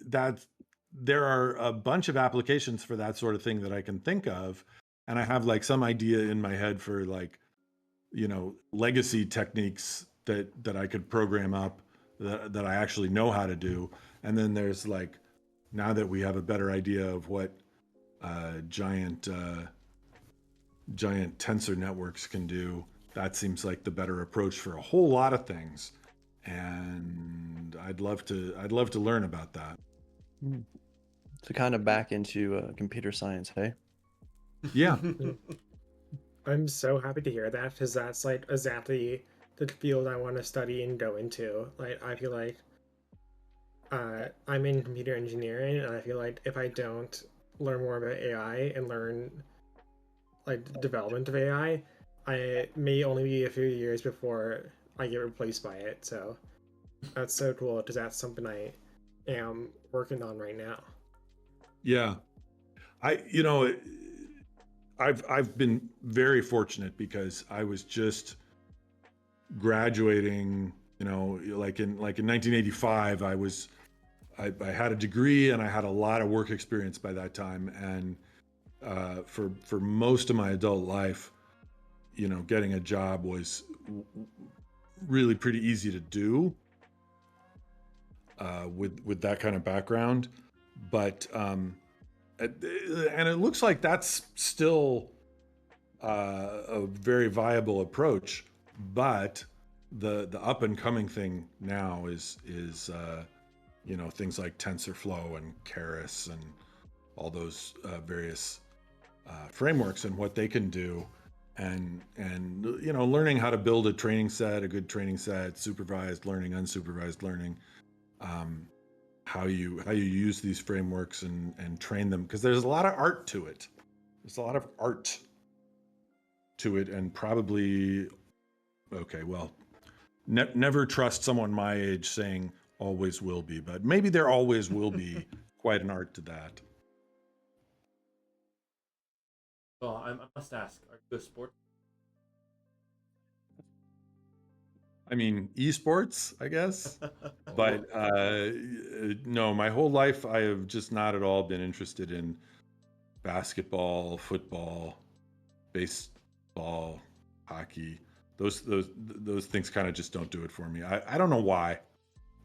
there are a bunch of applications for that sort of thing that I can think of, and I have like some idea in my head for like, legacy techniques that I could program up that I actually know how to do. And then there's like, now that we have a better idea of what giant giant tensor networks can do. That seems like the better approach for a whole lot of things, and I'd love to learn about that. So kind of back into computer science, hey? Yeah. I'm so happy to hear that, because that's like exactly the field I want to study and go into. Like, I feel like I'm in computer engineering, and I feel like if I don't learn more about AI and learn like the development of AI, I may only be a few years before I get replaced by it. So that's so cool, because that's something I am working on right now. Yeah. I've been very fortunate because I was just graduating, like in 1985. I had a degree and I had a lot of work experience by that time, and for most of my adult life, getting a job was really pretty easy to do with that kind of background. But and it looks like that's still a very viable approach, but the up and coming thing now is things like TensorFlow and Keras and all those various frameworks and what they can do, and learning how to build a good training set, supervised learning, unsupervised learning, how you use these frameworks and train them, because there's a lot of art to it. There's a lot of art to it, and probably, okay, well, never trust someone my age saying always will be, but maybe there always will be quite an art to that. Well, I must ask, are you a sport? I mean, esports, I guess, but no, my whole life I have just not at all been interested in basketball, football, baseball, hockey. Those things kind of just don't do it for me. I don't know why.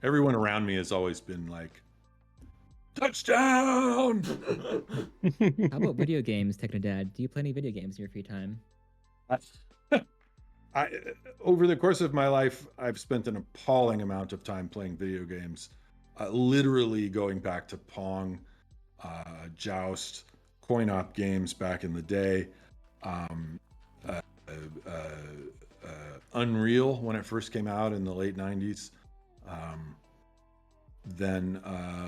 Everyone around me has always been like, touchdown! How about video games, Technodad? Do you play any video games in your free time? Over the course of my life, I've spent an appalling amount of time playing video games, literally going back to Pong, Joust, coin-op games back in the day, Unreal when it first came out in the late 90s. Then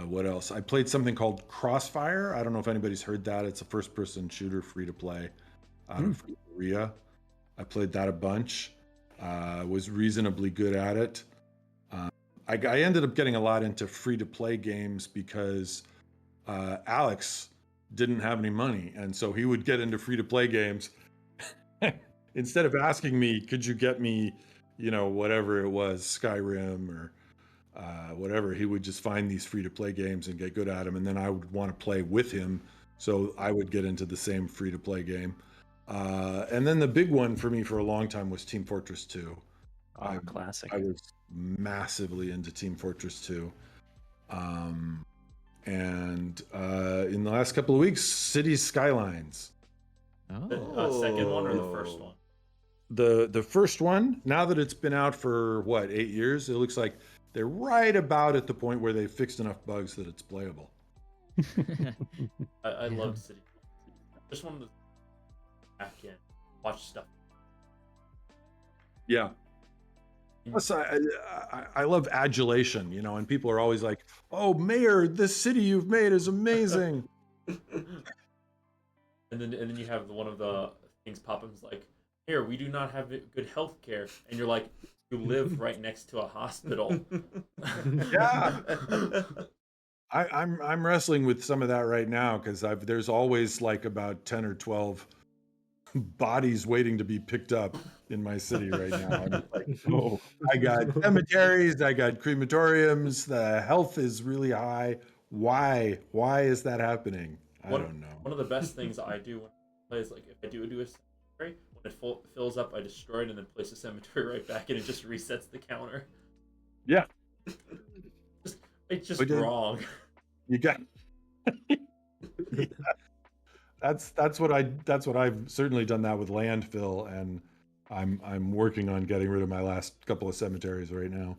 what else? I played something called Crossfire. I don't know if anybody's heard that. It's a first-person shooter, free-to-play out of Korea. I played that a bunch. Was reasonably good at it. I ended up getting a lot into free-to-play games because Alex didn't have any money, and so he would get into free-to-play games. Instead of asking me, could you get me, whatever it was, Skyrim or whatever, he would just find these free-to-play games and get good at them, and then I would want to play with him, so I would get into the same free-to-play game. And then the big one for me for a long time was Team Fortress 2. Classic. I was massively into Team Fortress 2. And in the last couple of weeks, Cities Skylines. The second one or the first one? The first one, now that it's been out for, 8 years, it looks like they're right about at the point where they fixed enough bugs that it's playable. I loved City. Just wanted to back in, watch stuff. Yeah. Plus, I love adulation, and people are always like, "Oh, Mayor, this city you've made is amazing." And then you have one of the things pop up is like, "Here, we do not have good health care," and you're like, "You live right next to a hospital." Yeah. I'm wrestling with some of that right now, because there's always like about 10 or 12 bodies waiting to be picked up in my city right now. And it's like, oh, I got cemeteries, I got crematoriums, the health is really high. Why is that happening? I don't know. One of the best things I do when I play is, like, if I do a cemetery, when it fills up, I destroy it and then place the cemetery right back in. It just resets the counter. Yeah. It's just wrong. You got... that's what I've certainly done that with landfill, and I'm working on getting rid of my last couple of cemeteries right now.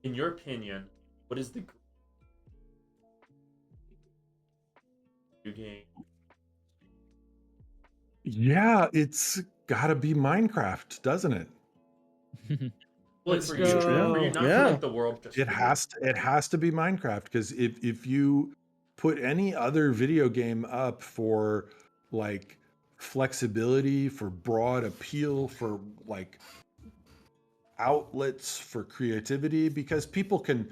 In your opinion, what is the game? Yeah, it's gotta be Minecraft, doesn't it? Well, Let's for go. you, not for like the world. Just It for you. has to be Minecraft, because if you put any other video game up for like flexibility, for broad appeal, for like outlets for creativity, because people can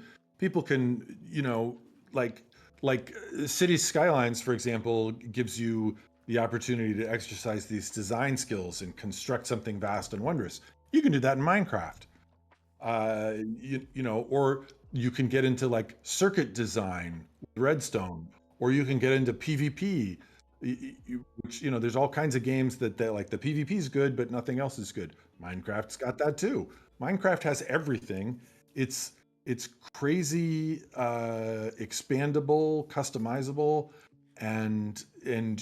like City Skylines, for example, gives you the opportunity to exercise these design skills and construct something vast and wondrous. You can do that in Minecraft. Or you can get into like circuit design with Redstone, or you can get into PvP, which, there's all kinds of games that like the PvP is good, but nothing else is good. Minecraft's got that too. Minecraft has everything. It's crazy, expandable, customizable, and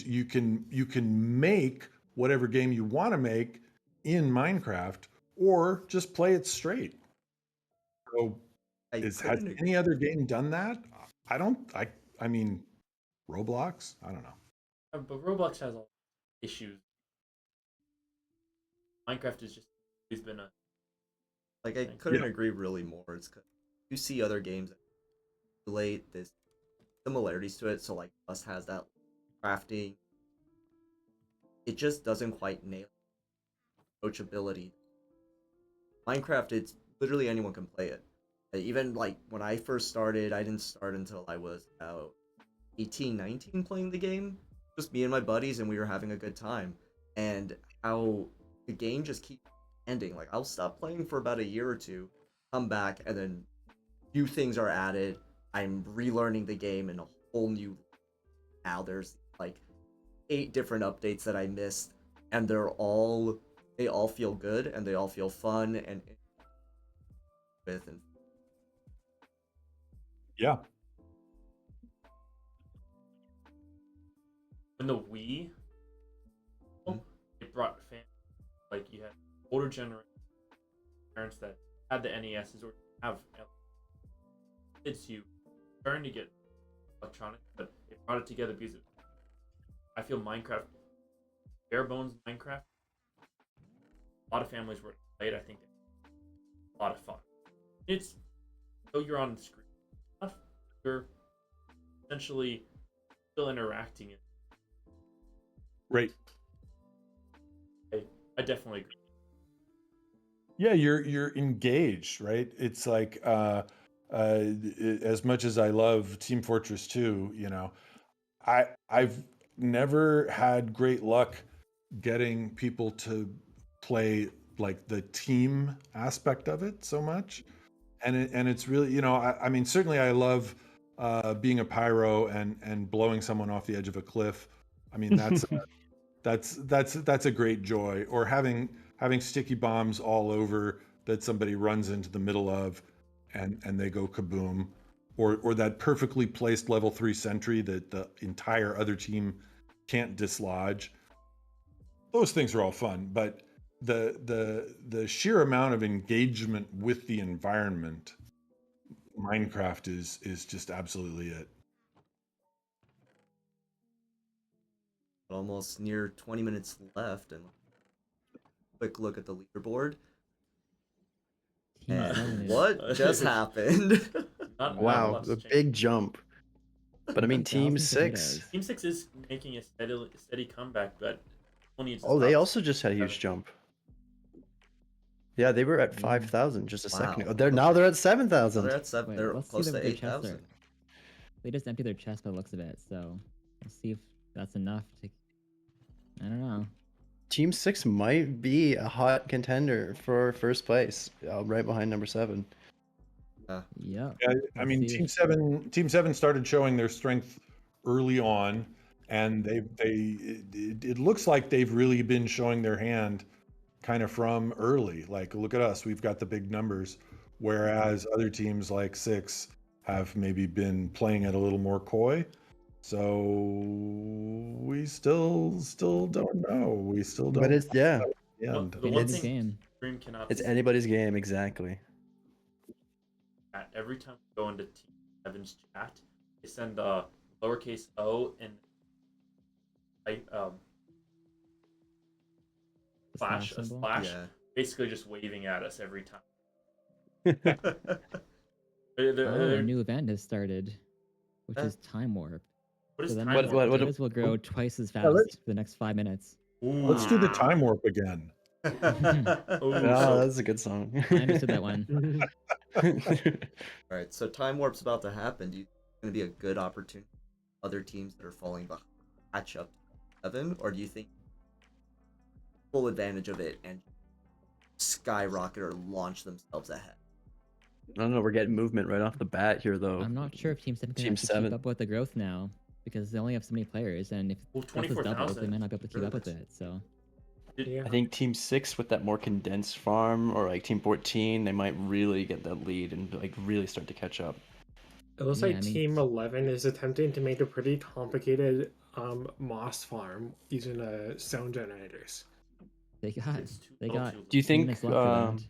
you can make whatever game you want to make in Minecraft, or just play it straight. So, has any other game done that? I mean, Roblox? I don't know. But Roblox has all issues. Minecraft is just always been a Like, I couldn't agree really more. It's 'cause you see other games that relate this similarities to it. So like Us has that crafting. It just doesn't quite nail approachability. Minecraft, it's literally anyone can play it. Even like when I first started, I didn't start until I was about 18, 19 playing the game. Just me and my buddies, and we were having a good time. And how the game just keeps ending. Like, I'll stop playing for about a year or two, come back, and then new things are added. I'm relearning the game in a whole new. Now there's like 8 different updates that I missed, and they all feel good, and they all feel fun and with and yeah. When the Wii, it brought fans, like you had older generation parents that had the NESs or have kids who starting to get electronic, but it brought it together because I feel Minecraft, bare bones Minecraft, a lot of families were played. I think a lot of fun. It's though you're on the screen, you're essentially still interacting in. Right. I definitely agree. Yeah, you're engaged, right? It's like as much as I love Team Fortress 2, I've never had great luck getting people to play like the team aspect of it so much. And it's really, I mean, certainly I love being a pyro and blowing someone off the edge of a cliff. I mean, that's a great joy. Or having sticky bombs all over that somebody runs into the middle of, and they go kaboom. Or that perfectly placed level 3 sentry that the entire other team can't dislodge. Those things are all fun, but the sheer amount of engagement with the environment, Minecraft is just absolutely it. almost near 20 minutes left, and quick look at the leaderboard. And what just happened? Wow, a big jump. But I mean, Team 6. Team 6 is making a steady comeback, but needs to Oh, they stop. also just had a huge jump. Yeah, they were at 5,000 just a second ago. They're at 7,000. They're at 7. They're let's close see to their chest 8,000. there. They just emptied their chest by the looks of it, so we'll see if that's enough to. I don't know. Team 6 might be a hot contender for first place, right behind number 7. Yeah. Yeah, I mean, Team 7 started showing their strength early on, and it looks like they've really been showing their hand kind of from early. Like, look at us, we've got the big numbers, whereas other teams like 6 have maybe been playing it a little more coy. So we still don't know. We still don't. But it's yeah, know the end. The one Anybody's thing game. Stream cannot it's see anybody's game exactly. that every time we go into Team 7's chat, they send a lowercase o and slash a symbol? slash, Yeah. basically just waving at us every time. A new event has started, which Uh, is Time Warp. What is So that Time means Warp? potatoes will grow twice as fast let's- for the next 5 minutes. Let's do the time warp again. Ooh, Oh, that's a good song. I understood that one. All right, so time warp's about to happen. Do you think it's going to be a good opportunity for other teams that are falling behind catch up to 7, or do you think full advantage of it and skyrocket or launch themselves ahead? I don't know. We're getting movement right off the bat here, though. I'm not sure if Team 7 can Team actually 7. keep up with the growth now, because they only have so many players, and if Well, growth is doubled, they 24,000 might not be able to keep really up with nice. it. So I think Team 6 with that more condensed farm, or like Team 14, they might really get that lead and like really start to catch up. It looks Yeah, like I mean- Team 11 is attempting to make a pretty complicated moss farm using stone generators. they got Do you 10 think? minutes left for that.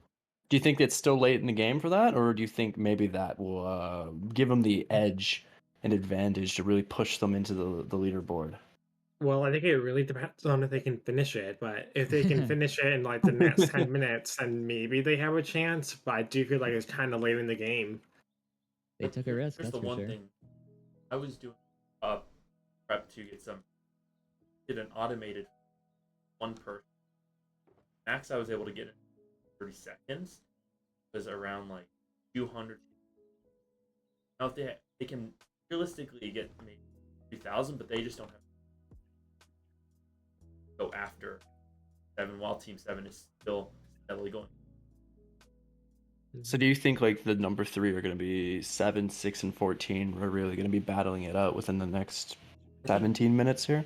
Do you think it's still late in the game for that, or do you think maybe that will give them the edge and advantage to really push them into the leaderboard? Well, I think it really depends on if they can finish it, but if they can finish it in like the next 10 minutes, then maybe they have a chance, but I do feel like it's kind of late in the game. They took a risk, Here's that's the for one sure. thing. I was doing prep to get some. Did an automated one person. Max I was able to get in 30 seconds was around like 200. Now if they can realistically get maybe 3,000, but they just don't have to go after 7 while Team 7 is still steadily going. So do you think like the number 3 are going to be 7, 6, and 14? We're really going to be battling it out within the next 17 minutes here?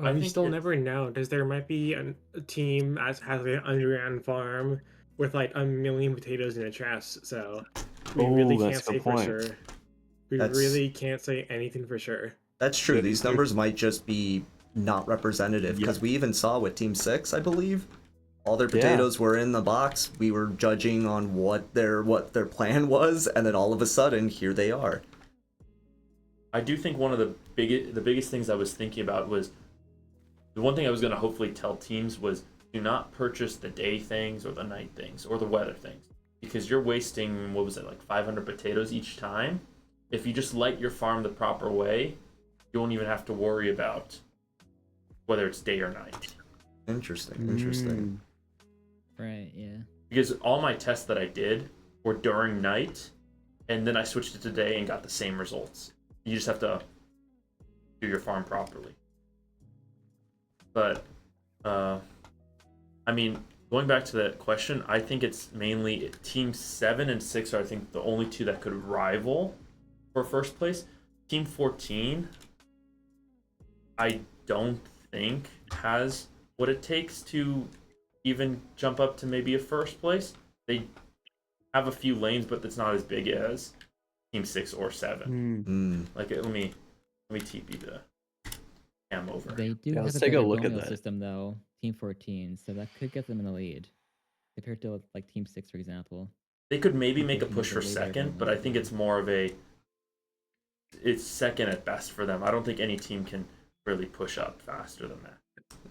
You still never know, because there might be a team that has an underground farm with like 1 million potatoes in a chest, so we really can't that's a say good for point. sure. We That's- really can't say anything for sure. That's true. These numbers might just be not representative because we even saw with Team 6, I believe, all their potatoes were in the box. We were judging on what their plan was, and then all of a sudden, here they are. I do think one of the biggest things I was thinking about was the one thing I was going to hopefully tell teams was do not purchase the day things or the night things or the weather things, because you're wasting, what was it, like 500 potatoes each time. If you just light your farm the proper way, you won't even have to worry about whether it's day or night. Interesting. Right, yeah. Because all my tests that I did were during night, and then I switched it to day and got the same results. You just have to do your farm properly. But, I mean, going back to that question, I think it's mainly Team 7 and 6 are, I think, the only two that could rival for first place. Team 14, I don't think has what it takes to even jump up to maybe a first place. They have a few lanes, but it's not as big as Team 6 or 7. Like, let me TP the cam over. They do have let's a take a better look at Gomeo that. system though, Team 14, so that could get them in the lead compared to like Team 6, for example. They could maybe Team make a 14 push is for way better second, but Gomeo I think it's more of it's second at best for them. I don't think any team can really push up faster than that.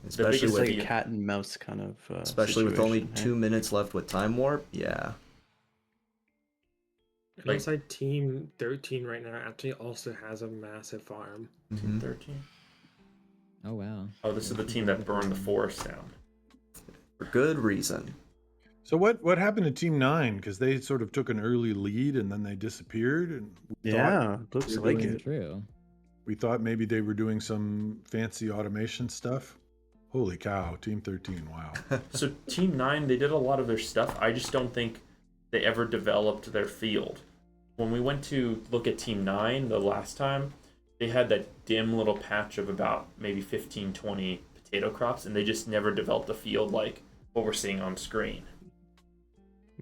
Especially It's with like a cat and mouse kind of especially with only situation, 2 minutes left with time warp. Yeah. It looks like Team 13 right now actually also has a massive farm. Team 13. Oh wow. Oh, this is the team that burned the forest down. For good reason. So what happened to Team 9? Because they sort of took an early lead and then they disappeared. And we Yeah, thought looks they were like doing- it. True. We thought maybe they were doing some fancy automation stuff. Holy cow, Team 13, wow. So Team 9, they did a lot of their stuff. I just don't think they ever developed their field. When we went to look at Team 9 the last time, they had that dim little patch of about maybe 15, 20 potato crops, and they just never developed a field like what we're seeing on screen.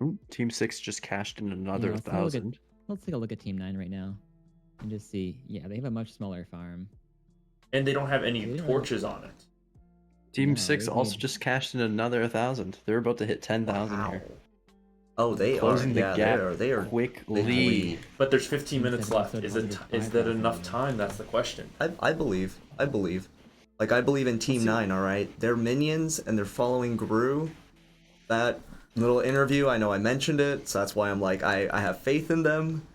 Ooh, Team 6 just cashed in another Yeah, let's take a look at- 1,000. Let's take a look at Team 9 right now. And just see, yeah, they have a much smaller farm. And they don't have any They don't- torches on it. Team No, 6 they also need- just cashed in another 1,000. They're about to hit 10,000 here. Oh, they Closing are. the Yeah, gap they are quickly. big lead. But there's 15 Team minutes 7 left. also Is deposited that 5,000 enough in. time? That's the question. I believe. Like, I believe in Team 9, alright? They're minions, and they're following Gru. That little interview, I know I mentioned it, so that's why I'm like, I have faith in them.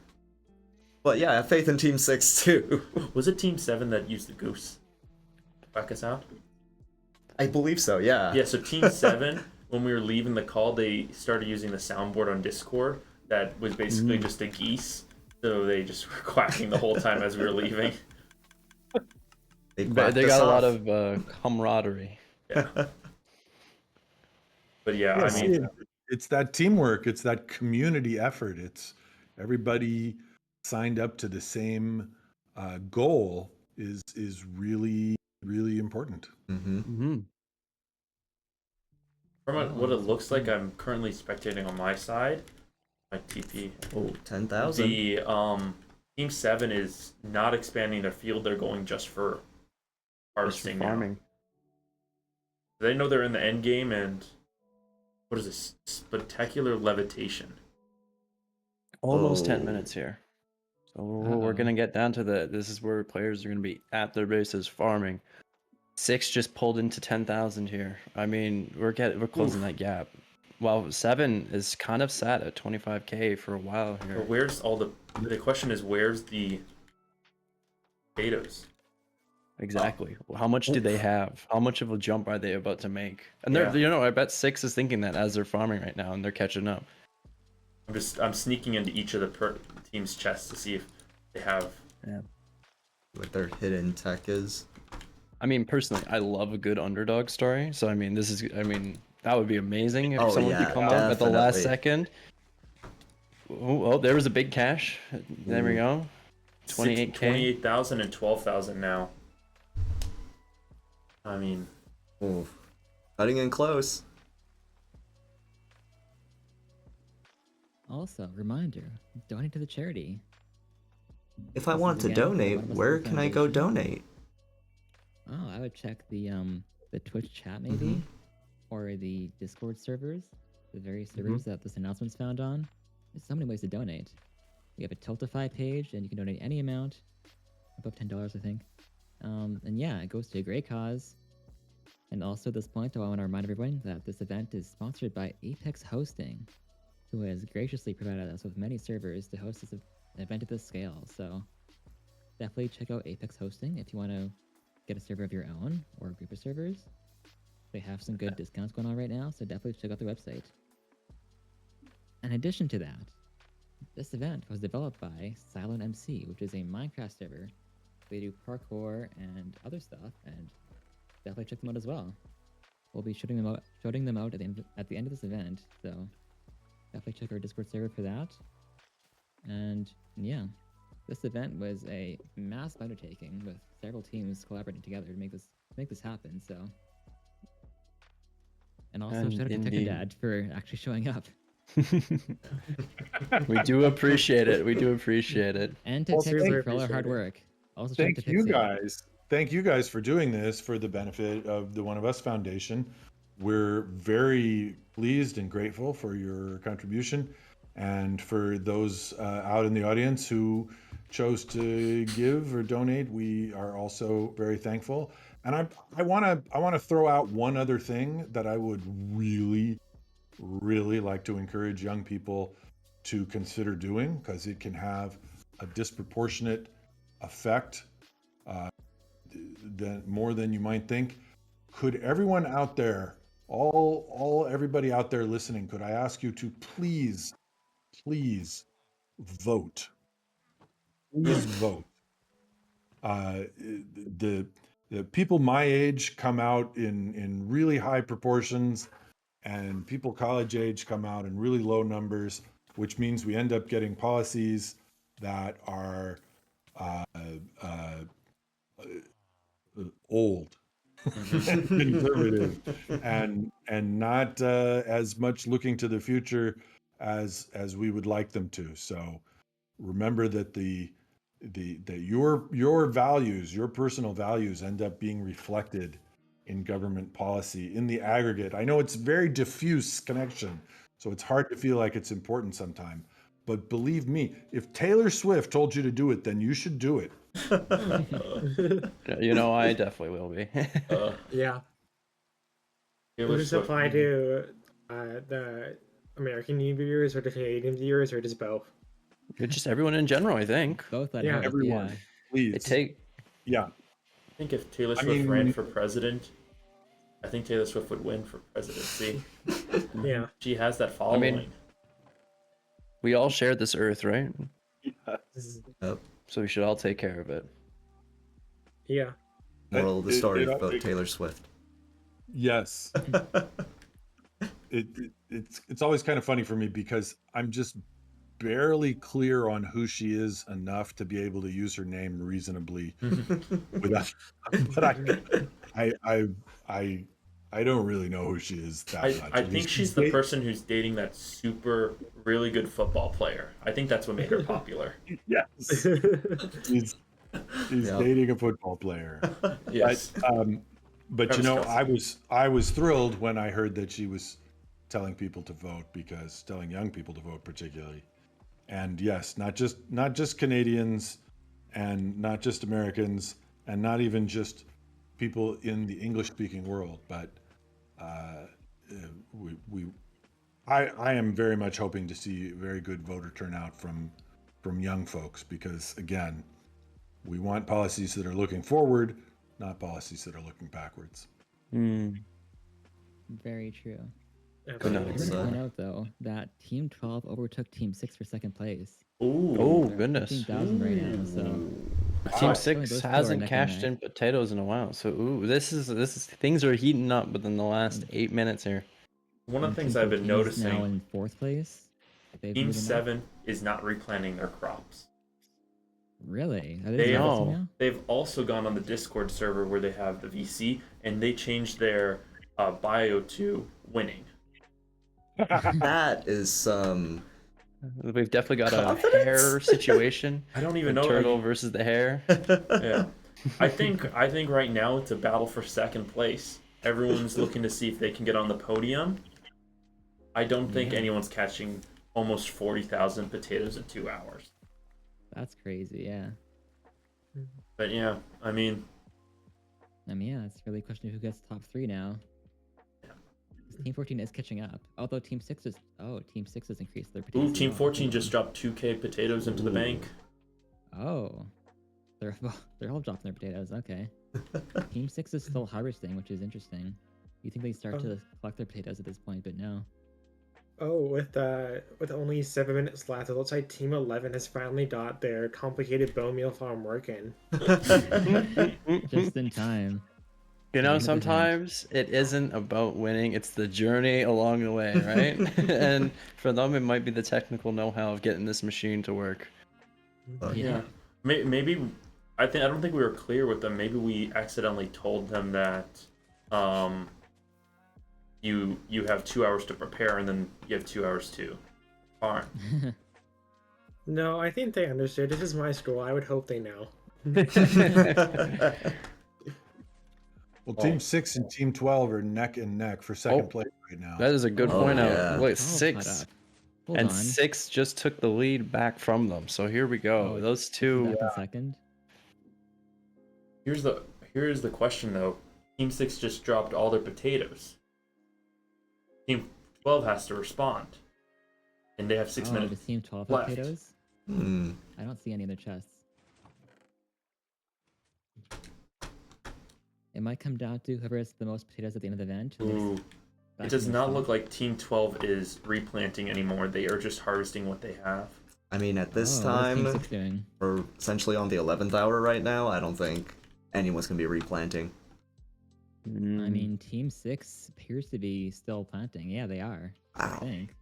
But yeah, I have faith in Team 6, too. Was it Team 7 that used the goose to back us out? I believe so, yeah. Yeah, so Team 7, when we were leaving the call, they started using the soundboard on Discord that was basically just a geese. So they just were quacking the whole time as we were leaving. They But they got a lot of camaraderie. Yeah. But yeah, I see, mean, it's that teamwork, it's that community effort. It's everybody signed up to the same goal is really important. Mm-hmm. from what it looks like, I'm currently spectating on my side. My TP. Oh, 10,000. The Team 7 is not expanding their field. They're going just for harvesting now. farming. They know they're in the end game, and what is this? Spectacular levitation. Almost 10 minutes here. So we're going to get down to this is where players are going to be at their bases farming. 6 just pulled into 10,000 here. I mean, we're closing that gap. Well, 7 is kind of sat at 25k for a while here. But where's all the question is, where's the potatoes? Exactly. How much do they have? How much of a jump are they about to make? And they're, I bet 6 is thinking that as they're farming right now, and they're catching up. I'm sneaking into each of the team's chests to see if they have what their hidden tech is. I mean, personally, I love a good underdog story. So I mean, that would be amazing if someone could come up at the last second. Oh, there was a big cash. There we go. 28k. 28,000 and 12,000 now. I mean, cutting in close. Also, reminder, donate to the charity. If I want to donate, where can I go donate? Oh, I would check the Twitch chat maybe, or the Discord servers, the various servers that this announcement's found on. There's so many ways to donate. We have a Tiltify page, and you can donate any amount, above $10, I think. And yeah, it goes to a great cause. And also at this point, I want to remind everyone that this event is sponsored by Apex Hosting, who has graciously provided us with many servers to host this event at this scale. So definitely check out Apex Hosting if you want to get a server of your own or a group of servers. They have some good discounts going on right now, so definitely check out their website. In addition to that, this event was developed by Silent MC, which is a Minecraft server. They do parkour and other stuff, and definitely check them out as well. We'll be shooting them out at the end of this event, so definitely check our Discord server for that. And yeah, this event was a massive undertaking with several teams collaborating together to make this happen. So, and also shout out to Technodad for actually showing up. We do appreciate it. We do appreciate it. And to Pixie for all our hard work. Also, shout out to Thank you Pixie. guys. Thank you guys for doing this for the benefit of the One of Us Foundation. We're very pleased and grateful for your contribution, and for those out in the audience who chose to give or donate, we are also very thankful. And I want to throw out one other thing that I would really like to encourage young people to consider doing, because it can have a disproportionate effect, more than you might think. Could everyone out there, everybody out there listening, could I ask you to please vote? Please vote. The people my age come out in really high proportions, and people college age come out in really low numbers, which means we end up getting policies that are old and conservative, and not as much looking to the future as we would like them to. So remember that the that your values, your personal values, end up being reflected in government policy in the aggregate. I know it's very diffuse connection, so it's hard to feel like it's important sometimes. But believe me, if Taylor Swift told you to do it, then you should do it. You know, I definitely will be. Yeah. Taylor Does this Swift. apply to the American viewers or the Canadian viewers, or just both? It's just everyone in general, I think. Both, I'd Yeah. hope, Everyone, yeah. please. Yeah. I think if Taylor I Swift mean- ran for president, I think Taylor Swift would win for presidency. Yeah. She has that following. We all share this earth, right? Yep. So we should all take care of it. Yeah. Moral of the story: it- vote Taylor Swift. Yes. It's always kind of funny for me because I'm just barely clear on who she is enough to be able to use her name reasonably without, but I don't really know who she is that much. I think she's the person who's dating that super really good football player. I think that's what made her popular. Yes. He's Yep. dating a football player. Yes. But you Travis know, Kelce. I was thrilled when I heard that she was telling people to vote, because telling young people to vote particularly. And yes, not just Canadians and not just Americans and not even just people in the English speaking world, but I am very much hoping to see very good voter turnout from young folks, because again, we want policies that are looking forward, not policies that are looking backwards. Very true. Good I night. want to point out though that Team 12 overtook Team 6 for second place. Ooh. Oh, They're goodness. 15,000 right now, so Team Wow. 6 Those two are hasn't neck and cashed neck. in potatoes in a while, so this is things are heating up within the last 8 minutes here. One of And the things Team I've been 14 is now noticing, in 4th place. They've Team moved up. 7 is not replanting their crops. Really? Are They they No. harvesting now? They've also gone on the Discord server where they have the VC, and they changed their bio to winning. That is some. We've definitely got a Confidence? hare situation. I don't even The know. turtle like- versus the hare. Yeah. I think right now it's a battle for second place. Everyone's looking to see if they can get on the podium. I don't think Yeah. anyone's catching almost 40,000 potatoes in 2 hours. That's crazy, yeah. But yeah, I mean, Yeah, it's really a question of who gets top 3 now. 'Cause Team 14 is catching up. Although Team 6 has increased their potatoes. ooh, as Team well. 14 just dropped 2K potatoes into the bank. Oh. They're all dropping their potatoes, okay. Team 6 is still harvesting, which is interesting. You think they start to collect their potatoes at this point, but no. Oh, with only 7 minutes left, it looks like Team 11 has finally got their complicated bone meal farm working. Just in time. You The know, end of the event. sometimes it isn't about winning, it's the journey along the way, right? And for them, it might be the technical know-how of getting this machine to work. Yeah. Maybe I don't think we were clear with them. Maybe we accidentally told them that you have 2 hours to prepare and then you have 2 hours to farm. No, I think they understood. This is my school. I would hope they know. Well, Team 6 and Team 12 are neck and neck for second place right now. That is a good Oh, point out. yeah. Wait, I'll 6. cut up. Hold And on. 6 just took the lead back from them. So here we go. Oh, Those two. Back in second. Here's the question though. Team 6 just dropped all their potatoes. Team 12 has to respond. And they have 6 minutes Does Team 12 have left. potatoes? Hmm. I don't see any other chests. It might come down to whoever has the most potatoes at the end of the event. who gets Ooh. back It does in the not spot. look like Team 12 is replanting anymore. They are just harvesting what they have. I mean, at this Oh, what's Team time, 6 doing? we're essentially on the 11th hour right now. I don't think anyone's gonna be replanting. I Mm. mean, Team 6 appears to be still planting. Yeah, they are. I Wow. think.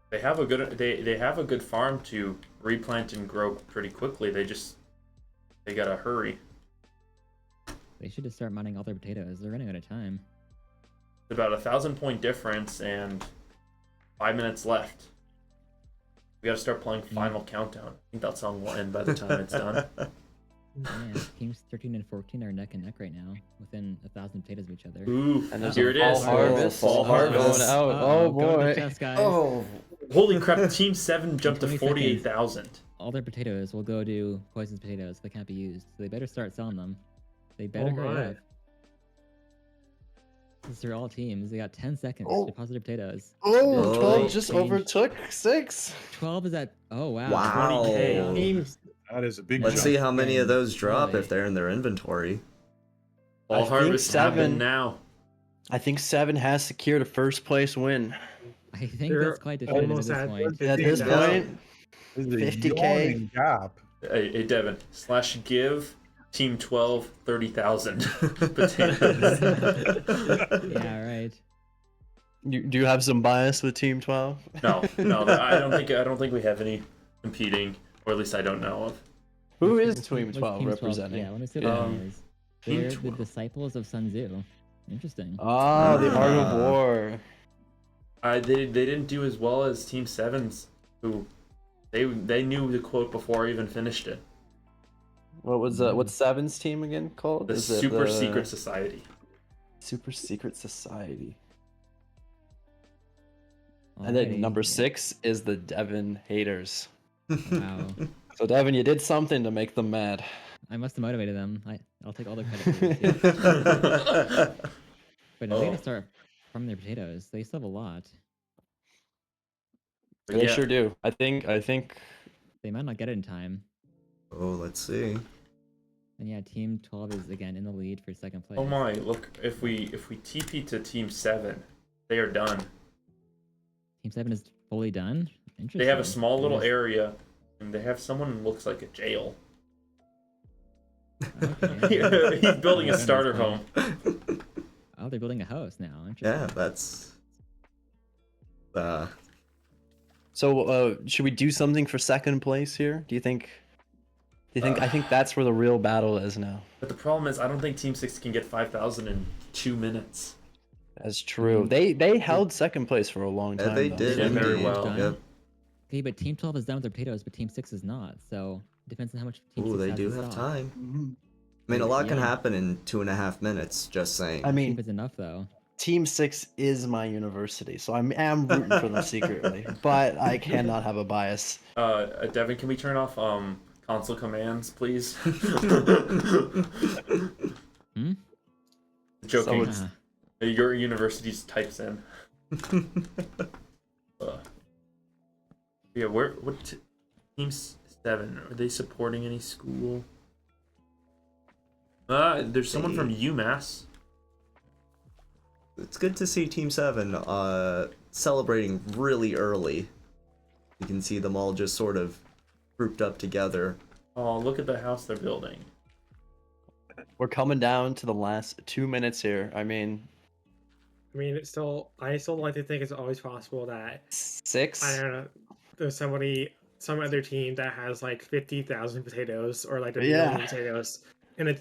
They have a good farm to replant and grow pretty quickly. They gotta hurry. They should just start mining all their potatoes. They're running out of time. It's about 1,000 point difference and 5 minutes left. We gotta start playing Final Countdown. I think that song will end by the time it's done. Yeah, teams 13 and 14 are neck and neck right now, within 1,000 potatoes of each other. Ooh, And there's here a it is. fall harvest. Fall harvest. Going out. Uh-oh, Oh go to the boy. chest, guys. Oh, holy crap! Team 7 jumped to 20 seconds. 48,000. All their potatoes will go to poisonous potatoes. They can't be used, so they better start selling them. They better hurry my. up. These are all teams. They got 10 seconds Oh. to deposit their potatoes. Oh, 12 This just change- overtook 6. 12 is at. Oh, wow. Wow. 20K. Teams. That is a big Let's jump. see how many of those drop Boy. if they're in their inventory. Fall I think harvest 7 happened now. I think 7 has secured a first place win. I think They're that's quite definitive at almost this at point. At this 15,000. point, This is a 50K. yawning gap. Hey, Devin, /give Team 12 30,000 potatoes. Yeah, right. do you have some bias with Team 12? No, I don't think we have any competing, or at least I don't know of. Who is What's Team what's 12 Team representing? Yeah, let me see what Um, that is. Team They're the 12. disciples of Sun Tzu. Interesting. Ah, the Art of Ah. War. They didn't do as well as Team 7's, who they knew the quote before I even finished it. What was what's 7's team again called? The Is it Super the Secret Society. Super Secret Society. And then Alrighty. number 6 is the Devon haters. Wow. So Devon, you did something to make them mad. I must have motivated them. I'll take all the credit for this. But no, they Oh. gotta start farming their potatoes. They still have a lot. But They yeah, sure do. I think They might not get it in time. Oh, let's see. And yeah, Team 12 is again in the lead for second place. Oh my! Look, if we TP to Team 7, they are done. Team 7 is fully done. Interesting. They have a small little There's- area, and they have someone who looks like a jail. Okay. He's building a Oh, starter goodness, home. Oh, they're building a house now. Interesting. Yeah, that's. so. Should we do something for second place here? Do you think? I think that's where the real battle is now. But the problem is, I don't think Team 6 can get 5,000 in 2 minutes. That's true. They held second place for a long Yeah, time. they though. did. Yeah, very indeed. well. Done. Yep. Okay, but Team 12 is done with their potatoes, but Team 6 is not. So depends on how much Team 6 Ooh, they has do in have stock. time. Mhm. I mean, a lot can Yeah. happen in 2.5 minutes. Just saying. I If mean, it's enough though. Team 6 is my university, so I am rooting for them secretly, but I cannot have a bias. Devin, can we turn off console commands, please? Joking. So Your university's types in. Yeah, Team 7, are they supporting any school? There's someone from UMass. It's good to see Team 7 celebrating really early. You can see them all just sort of grouped up together. Oh, look at the house they're building. We're coming down to the last 2 minutes here. I mean, I still like to think it's always possible that 6. I don't know, there's some other team that has like 50,000 potatoes or like a Yeah. million potatoes in a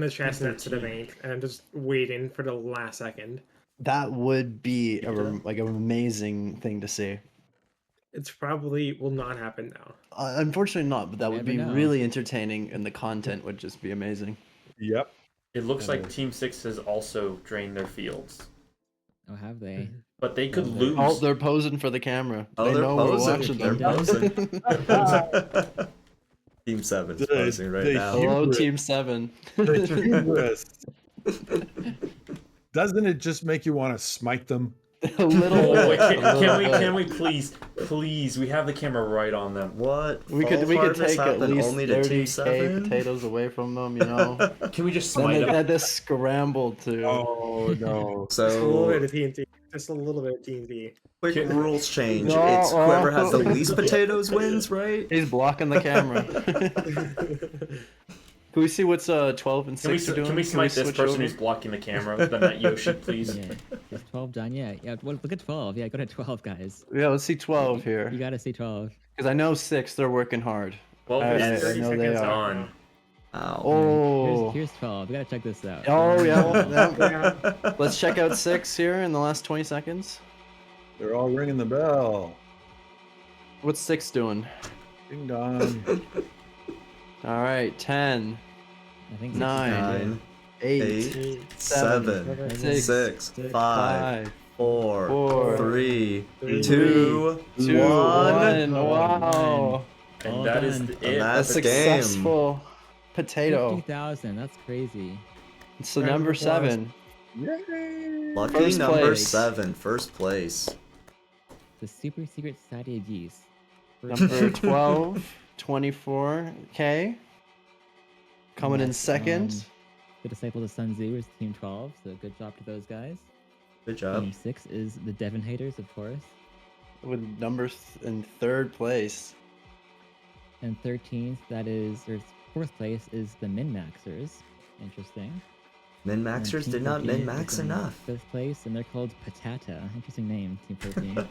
chest next to the bank, and I'm just waiting for the last second. That would be like an amazing thing to see. It's probably will not happen now. Unfortunately not, but that would be Never know. really entertaining, and the content would just be amazing. Yep. It looks like Team 6 has also drained their fields. Oh, have they? But they could Oh, lose. Oh, they're posing for the camera. Oh, they they're know posing. we're watching They're them. posing. Team 7's posing right now. Hello, Team 7. The hubris. Doesn't it just make you want to smite them? A little. Oh, wait, A little can we bit. please? We have the camera right on them. What? We could Fall harvest take at happened least only to Team 30K 7? potatoes away from them, you know. Can we just Then smite they them? had to scramble to. Oh no. Just a little bit So, of TNT. Just a little bit of TNT. quick rules change. No, It's whoever has the oh. least potatoes wins, right? He's blocking the camera. Can we see what's 12 and 6 are doing? Can we smite this switch person over? who's blocking the camera? Then that Yoshi, please. Yeah. Is 12 done? Yeah. Yeah. Well, look at 12. Yeah, go to 12, guys. Yeah, let's see 12 here. You gotta see 12. Because I know 6, they're working hard. 12 I is know they 30 seconds are. on. Ow. Oh. Here's 12. We gotta check this out. Oh, yeah. Let's check out 6 here in the last 20 seconds. They're all ringing the bell. What's 6 doing? Ding dong. All right, 10, I think 9, 8, 7, 6, 5, 5, 4, 4, 3, 3, 2, 2, 1. 1. Wow. And All that is done. it. A A successful potato. 50,000. That's crazy. So number 7. Lucky First number place. 7, first place. The super secret society of geese. Number 12, 24K. Coming in Yes, second. the Disciples of Sun Tzu is Team 12, so good job to those guys. Good job. Team 6 is the Devon Haters, of course. With in third place. And 13th, or 4th place, is the Min-Maxers. Interesting. Min-Maxers And did Team not 14 is min-max in enough. 5th place, and they're called Patata. Interesting name, Team 14.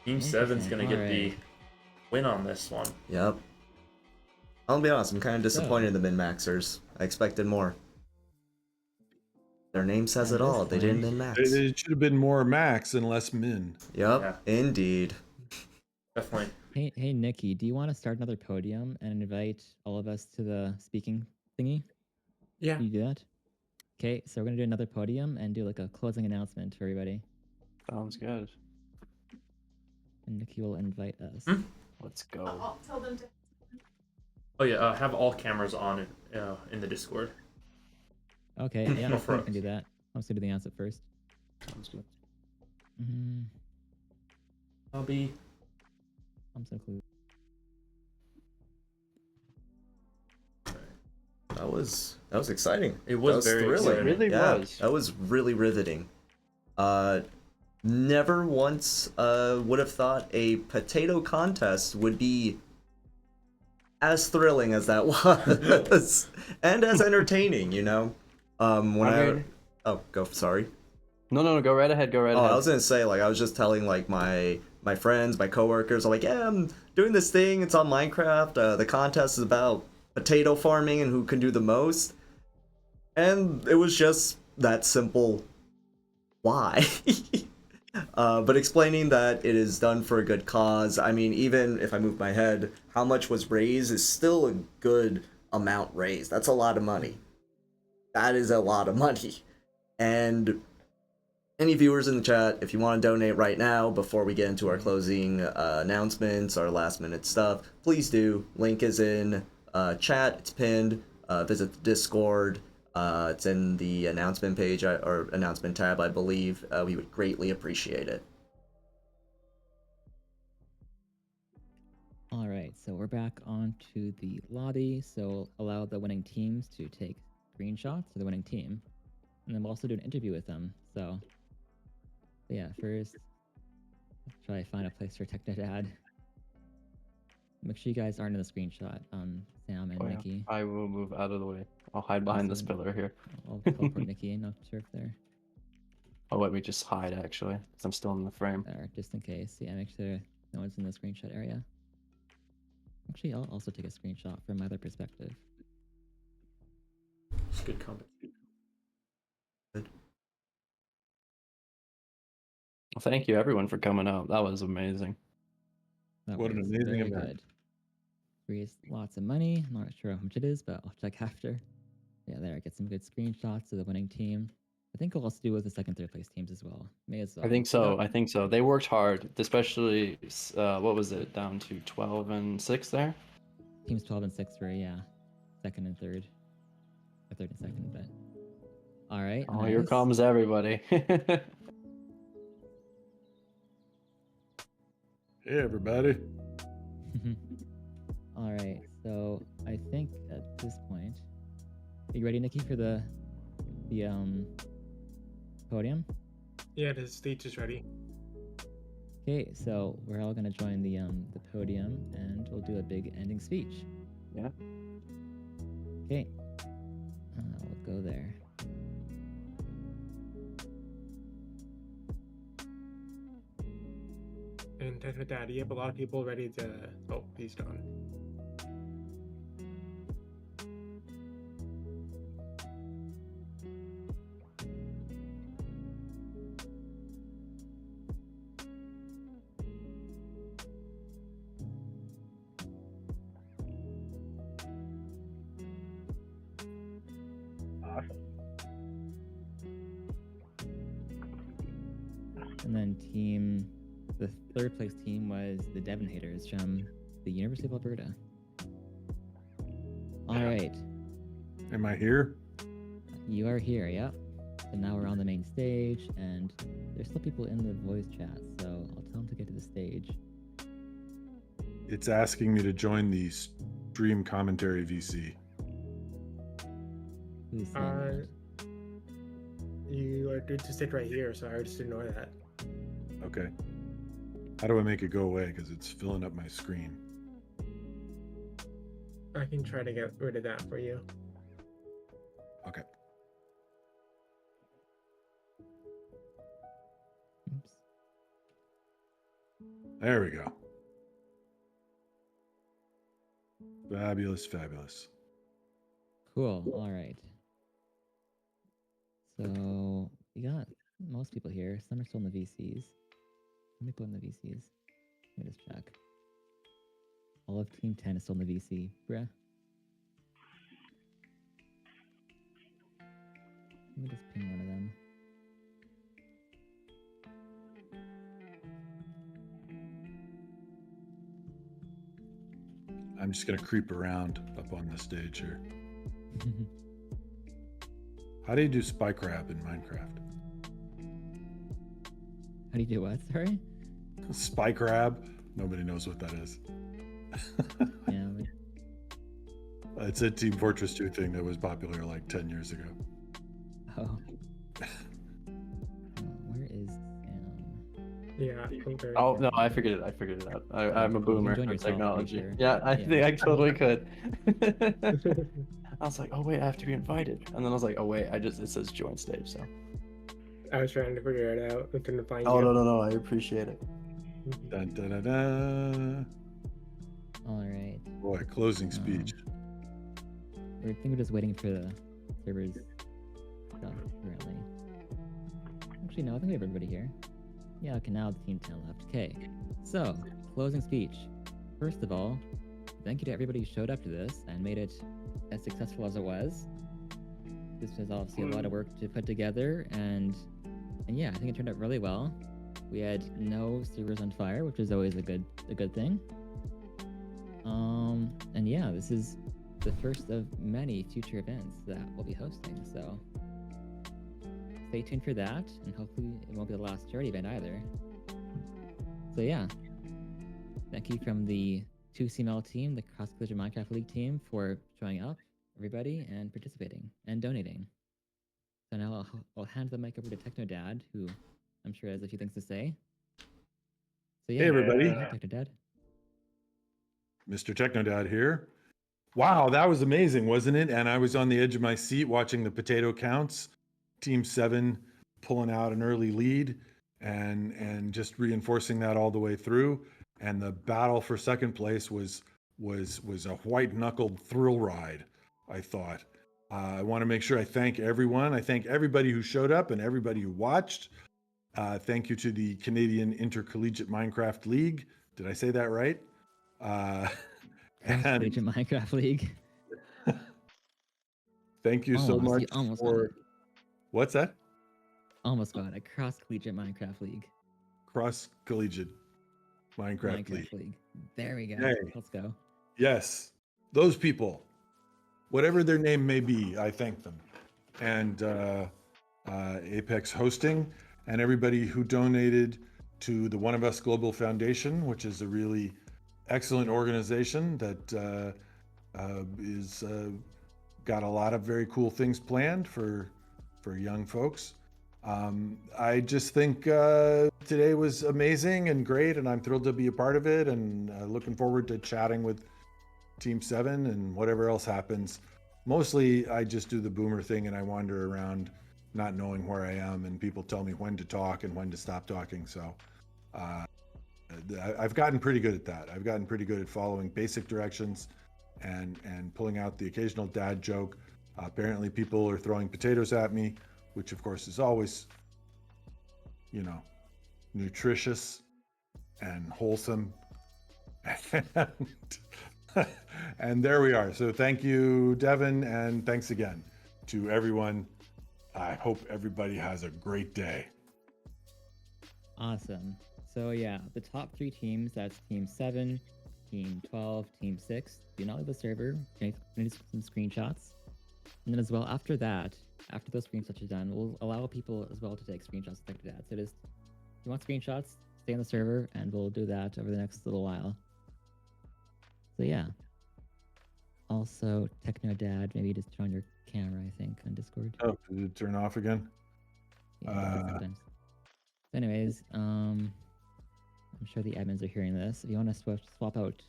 Team 7's gonna get the Alright. win on this one. Yep. I'll be honest, I'm kind of disappointed in the min-maxers. I expected more. Their name says it all. They didn't min-max. It should have been more max and less min. Yep, indeed. Definitely. Hey, Nikki, do you want to start another podium and invite all of us to the speaking thingy? Yeah. Can you do that? Okay, so we're gonna do another podium and do like a closing announcement for everybody. Sounds good. And Nikki will invite us. Let's go. I'll tell them to. Oh yeah, have all cameras on in the Discord. Okay, yeah, Go I for can do that. I'm just gonna do the announcement first. Sounds good. I'll be. I'm so clue. That was exciting. It was that very thrilling. exciting. It really was. That was really riveting. Never once would have thought a potato contest would be as thrilling as that was, and as entertaining. You know, sorry. No, go right ahead. Go right ahead. I was gonna say, like, I was just telling like my friends, my coworkers, I'm like, yeah, I'm doing this thing. It's on Minecraft. The contest is about potato farming and who can do the most. And it was just that simple. Why? But explaining that it is done for a good cause. I mean, even if I move my head, how much was raised is still a good amount raised. That's a lot of money. That is a lot of money. And any viewers in the chat, if you want to donate right now before we get into our closing announcements, our last minute stuff, please do. Link is in chat. It's pinned. Visit the Discord. It's in the announcement page or announcement tab, I believe. We would greatly appreciate it. All right, so we're back onto the lobby. So allow the winning teams to take screenshots of the winning team, and then we'll also do an interview with them. So, yeah, first, let's try to find a place for Techno to add. Make sure you guys aren't in the screenshot. Sam and Nikki. I will move out of the way. I'll hide behind this pillar here. I'll teleport Nikki in. Not sure if they're Oh, let me just hide actually, because I'm still in the frame. there, just in case. Yeah, make sure no one's in the screenshot area. Actually, I'll also take a screenshot from my other perspective. It's good comment. Good. Well, thank you everyone for coming out. That was amazing. That What an was amazing very event. good. Raised lots of money. I'm not sure how much it is, but I'll check after. Yeah, there. Get some good screenshots of the winning team. I think we'll also do with the second, third place teams as well. May as well. I think so. I think so. They worked hard, especially what was it, down to 12 and 6 there? Teams 12 and 6 for second and third. Or third and second, but all right. Oh, here nice. comes everybody. Hey, everybody. All right. So I think at this point, are you ready, Nikki, for the podium? Yeah, the stage is ready. Okay, so we're all gonna join the podium, and we'll do a big ending speech. Yeah. Okay. We'll go there. And Techno Dad, you have a lot of people ready to. Oh, he's gone. And then the third place team was the Devon Haters from the University of Alberta. All right. Am I here? You are here, yep. So now we're on the main stage, and there's still people in the voice chat, so I'll tell them to get to the stage. It's asking me to join the stream commentary VC. Who's saying that? You are good to sit right here, so I would just ignore that. Okay. How do I make it go away? Because it's filling up my screen. I can try to get rid of that for you. Okay. Oops. There we go. Fabulous, fabulous. Cool, all right. So we got most people here. Some are still in the VCs. How many people in the VCs? Let me just check. All of Team 10 is still in the VC. Bruh. Let me just ping one of them. I'm just going to creep around up on the stage here. How do you do spy crab in Minecraft? How do you do what? Sorry? Spy crab? Nobody knows what that is. Yeah. It's a Team Fortress 2 thing that was popular like 10 years ago. Oh. Where is Sam? Yeah. Oh no, I figured it out. I'm a boomer join for yourself, technology. sure. Yeah, I Yeah. think I totally could. I was like, oh wait, I have to be invited, and then I was like, oh wait, it says join stage. So. I was trying to figure it out. I couldn't find Oh you. no, I appreciate it. Dun, dun, dun, dun. All right. Boy, closing speech. I think we're just waiting for the servers stuff currently. Actually, no, I think we have everybody here. Yeah, okay, now the Team 10 left. Okay, so, closing speech. First of all, thank you to everybody who showed up to this and made it as successful as it was. This was obviously a lot of work to put together, and yeah, I think it turned out really well. We had no servers on fire, which is always a good thing. And yeah, this is the first of many future events that we'll be hosting, so stay tuned for that, and hopefully it won't be the last charity event either. So yeah, thank you from the 2CML team, the Cross-Collegiate Minecraft League team, for showing up, everybody, and participating and donating. So now I'll hand the mic over to Techno Dad, who I'm sure has a few things to say. So yeah, Hey, everybody. go ahead, Techno Dad. Mr. Technodad here. Wow, that was amazing, wasn't it? And I was on the edge of my seat watching the potato counts. Team 7 pulling out an early lead and just reinforcing that all the way through. And the battle for second place was a white-knuckled thrill ride, I thought. I want to make sure I thank everyone. I thank everybody who showed up and everybody who watched. Thank you to the Canadian Intercollegiate Minecraft League. Did I say that right? Cross-Collegiate Minecraft League. Thank you so much almost for... What's that? Almost got it. Cross-Collegiate Minecraft League. Cross-Collegiate Minecraft League. There we go. Hey. Let's go. Yes, those people, whatever their name may be, I thank them. And Apex Hosting and everybody who donated to the One of Us Global Foundation, which is a really excellent organization that is got a lot of very cool things planned for young folks. I just think today was amazing and great, and I'm thrilled to be a part of it, and looking forward to chatting with Team 7 and whatever else happens. Mostly I just do the boomer thing and I wander around not knowing where I am, and people tell me when to talk and when to stop talking. So I've gotten pretty good at that. I've gotten pretty good at following basic directions and pulling out the occasional dad joke. Apparently people are throwing potatoes at me, which of course is always, you know, nutritious and wholesome. And there we are. So thank you, Devin, and thanks again to everyone. I hope everybody has a great day. Awesome. So yeah, the top 3 teams, that's Team 7, Team 12, Team 6, do not leave the server. We need some screenshots. And then as well, after that, after those screenshots are done, we'll allow people as well to take screenshots like that. So just, if you want screenshots, stay on the server, and we'll do that over the next little while. So yeah. Also, Techno Dad, maybe just turn on your camera, I think, on Discord. Oh, did it turn off again? Yeah, sometimes. So anyways, I'm sure the admins are hearing this. If you want to swap out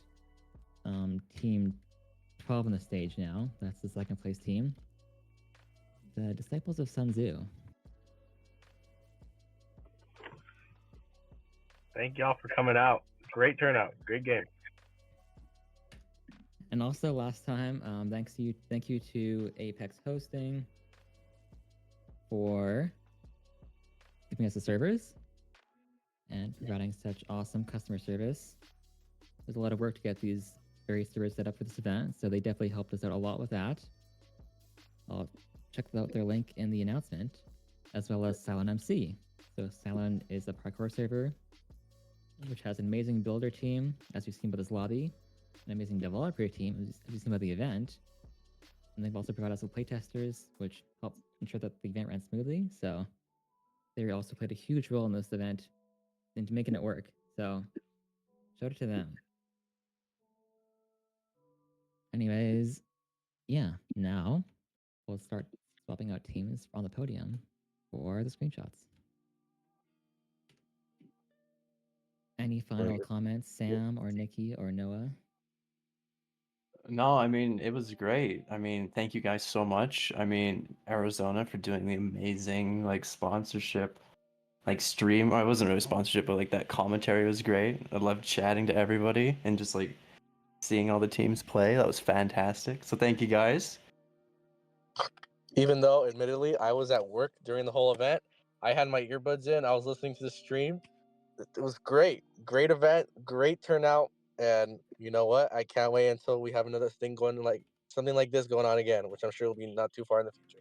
Team 12 on the stage now, that's the second place team. The Disciples of Sun Tzu. Thank y'all for coming out. Great turnout. Great game. And also last time, thank you to Apex Hosting for giving us the servers and providing such awesome customer service. There's a lot of work to get these various servers set up for this event, so they definitely helped us out a lot with that. I'll check out their link in the announcement, as well as Silent MC. So Silent is a parkour server, which has an amazing builder team, as you've seen by this lobby, an amazing developer team, as you've seen by the event. And they've also provided us with playtesters, which help ensure that the event ran smoothly. So they also played a huge role in this event into making it work. So shout out to them. Anyways, yeah, now we'll start swapping out teams on the podium for the screenshots. Any final comments, Sam or Nikki or Noah? No, I mean, it was great. I mean, thank you guys so much. I mean, Arizona for doing the amazing like sponsorship, like stream. I wasn't really sponsorship, but like that commentary was great. I loved chatting to everybody and just like seeing all the teams play. That was fantastic. So thank you guys. Even though, admittedly, I was at work during the whole event, I had my earbuds in. I was listening to the stream. It was great. Great event. Great turnout. And you know what? I can't wait until we have another thing going, like something like this going on again, which I'm sure will be not too far in the future.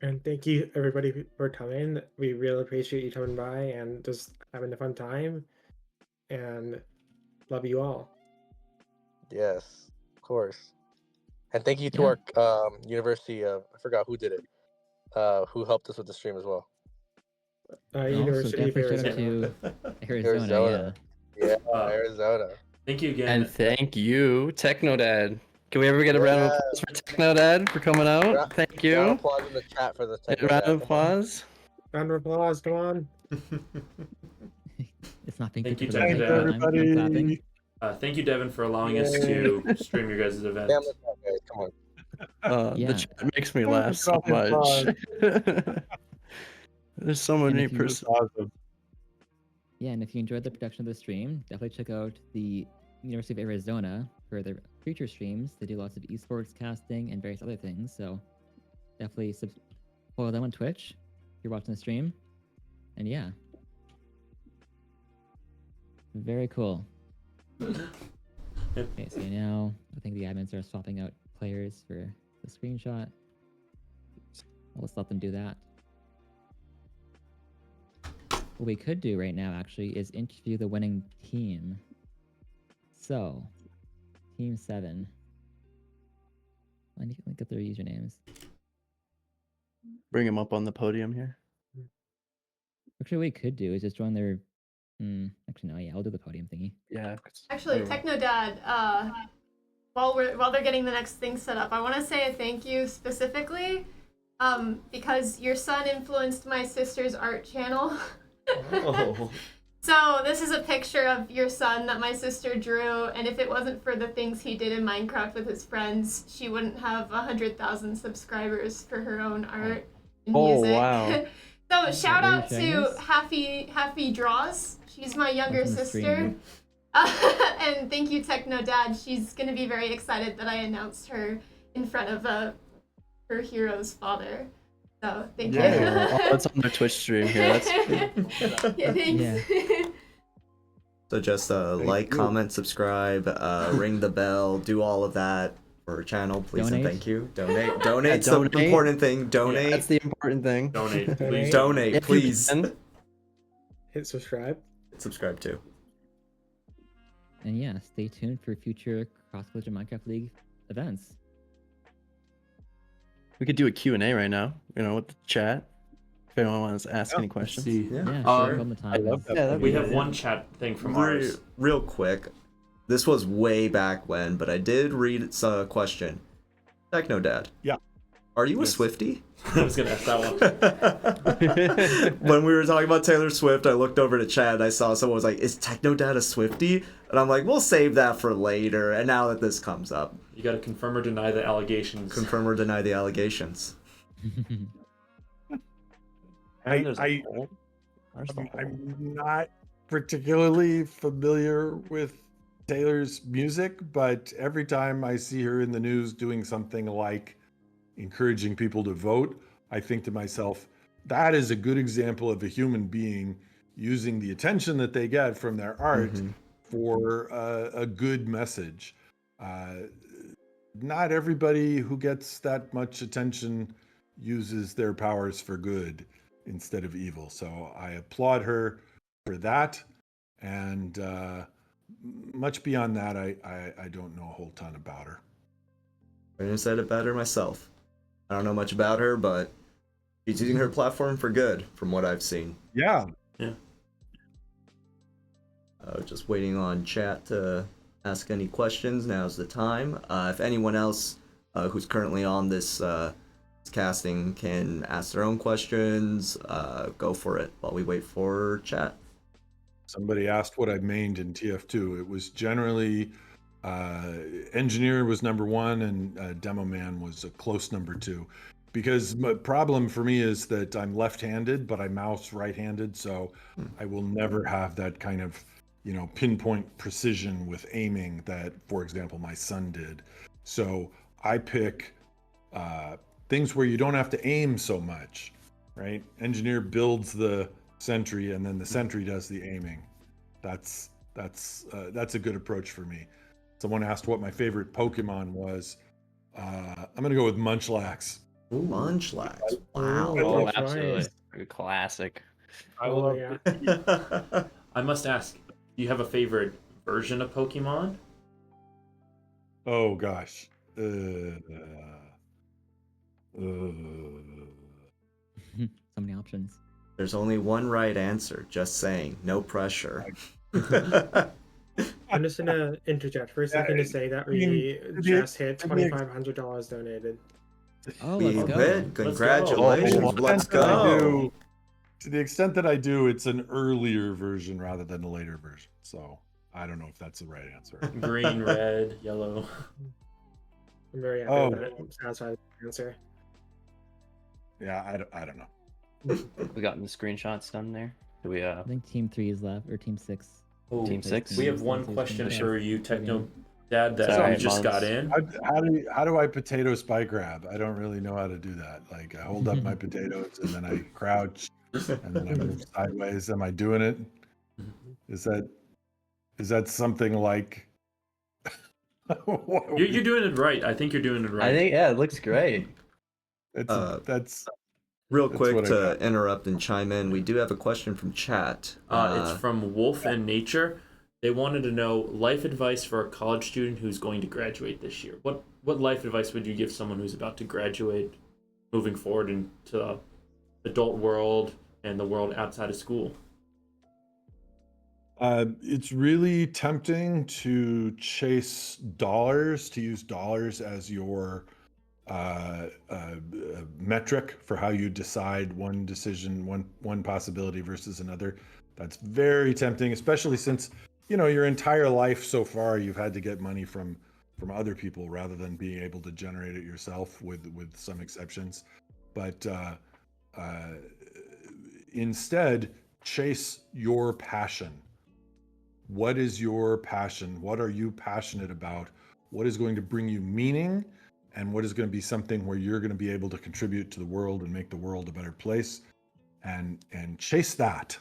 And thank you everybody for coming. We really appreciate you coming by and just having a fun time. And love you all. Yes, of course. And thank you to our University of, I forgot who did it, who helped us with the stream as well. University of Arizona. To Arizona, yeah. Arizona. Thank you again. And thank you, Techno Dad. Can we ever get a round of applause for Techno Dad for coming out? Thank you. Round of applause in the chat for the Techno Round Dad. of applause. Round of applause, come on. It's not being Thank you, picked up Techno by Dad. I'm clapping. Thank you, Devin, for allowing us to stream your guys' event. Damn, guys, come on. The chat makes me laugh so much. There's so many awesome. Yeah, and if you enjoyed the production of the stream, definitely check out the University of Arizona for their future streams. They do lots of esports casting and various other things, so definitely follow them on Twitch if you're watching the stream. And yeah. Very cool. Okay, so now I think the admins are swapping out players for the screenshot. Let's let them do that. What we could do right now, actually, is interview the winning team. So, Team 7. I need to get their usernames. Bring them up on the podium here. Actually, what we could do is just join their... actually, no, yeah, I'll do the podium thingy. Yeah. Actually, Techno Dad, while they're getting the next thing set up, I want to say a thank you specifically, because your son influenced my sister's art channel. Oh. So this is a picture of your son that my sister drew, and if it wasn't for the things he did in Minecraft with his friends, she wouldn't have 100,000 subscribers for her own art and music. Wow. So shout out to Happy Draws. She's my younger sister. And thank you, Techno Dad. She's gonna be very excited that I announced her in front of her hero's father. So thank you. That's on their Twitch stream here. That's yeah, thanks. Yeah. So just like, comment, subscribe, ring the bell, do all of that for our channel, please and Donate. thank you. Donate's the donate. important thing. Donate. That's the important thing. Donate, please. Donate, If you please. can. Hit subscribe. Subscribe too. And yeah, stay tuned for future Cross-Collegiate Minecraft League events. We could do a Q&A right now, with the chat. If anyone wants to ask any questions. Yeah, sure. From the I love time. that. We have one chat thing from ours. Real quick. This was way back when, but I did read a question. Techno Dad. Yeah. Are you a Swiftie? I was gonna ask that one. When we were talking about Taylor Swift, I looked over to chat and I saw someone was like, "Is Techno Dad a Swiftie?" And I'm like, "We'll save that for later." And now that this comes up, You gotta confirm or deny the allegations. confirm or deny the allegations. I'm not particularly familiar with Taylor's music, but every time I see her in the news doing something like encouraging people to vote, I think to myself, that is a good example of a human being using the attention that they get from their art for a good message. Not everybody who gets that much attention uses their powers for good instead of evil. So I applaud her for that. And much beyond that, I don't know a whole ton about her. I couldn't have said it better myself. I don't know much about her, but she's using her platform for good, from what I've seen. Yeah. Yeah. Just waiting on chat to ask any questions. Now's the time. If anyone else who's currently on this casting can ask their own questions, go for it while we wait for chat. Somebody asked what I mained in TF2. It was generally engineer was number one and demo man was a close number two. Because my problem for me is that I'm left-handed, but I mouse right-handed, so I will never have that kind of, pinpoint precision with aiming that, for example, my son did. So I pick things where you don't have to aim so much, right? Engineer builds the sentry, and then the sentry does the aiming. That's a good approach for me. Someone asked what my favorite Pokemon was. I'm gonna go with Munchlax. Ooh, Munchlax. Wow. Oh, absolutely. A classic. I love it. I must ask, do you have a favorite version of Pokemon? Oh gosh. So many options. There's only one right answer. Just saying. No pressure. I'm just gonna interject for a second to say that we just hit $2,500 donated. Oh, We let's go. did. Congratulations. Let's go. To the extent that I do, it's an earlier version rather than a later version. So I don't know if that's the right answer. Green, red, yellow. I'm very happy with that. I'm satisfied with the answer. Yeah, I don't know. We got the screenshots done there. Do we I think Team 3 is left, or Team 6. Oh, Team 6? We have one question for you, Techno Dad, that Sorry, you just got in. How do I potato spy grab? I don't really know how to do that. Like I hold up my potatoes and then I crouch and then I move sideways. Am I doing it? Is that something like? You're doing it right. I think you're doing it right. I think, yeah, it looks great. That's real that's quick what I to got. interrupt and chime in. We do have a question from chat. It's from Wolf and Nature. They wanted to know life advice for a college student who's going to graduate this year. What life advice would you give someone who's about to graduate, moving forward into the adult world and the world outside of school? It's really tempting to chase dollars, to use dollars as your metric for how you decide one decision, one possibility versus another. That's very tempting, especially since your entire life so far you've had to get money from other people rather than being able to generate it yourself, with some exceptions. But instead, chase your passion. What is your passion? What are you passionate about? What is going to bring you meaning? And what is going to be something where you're going to be able to contribute to the world and make the world a better place? And chase that.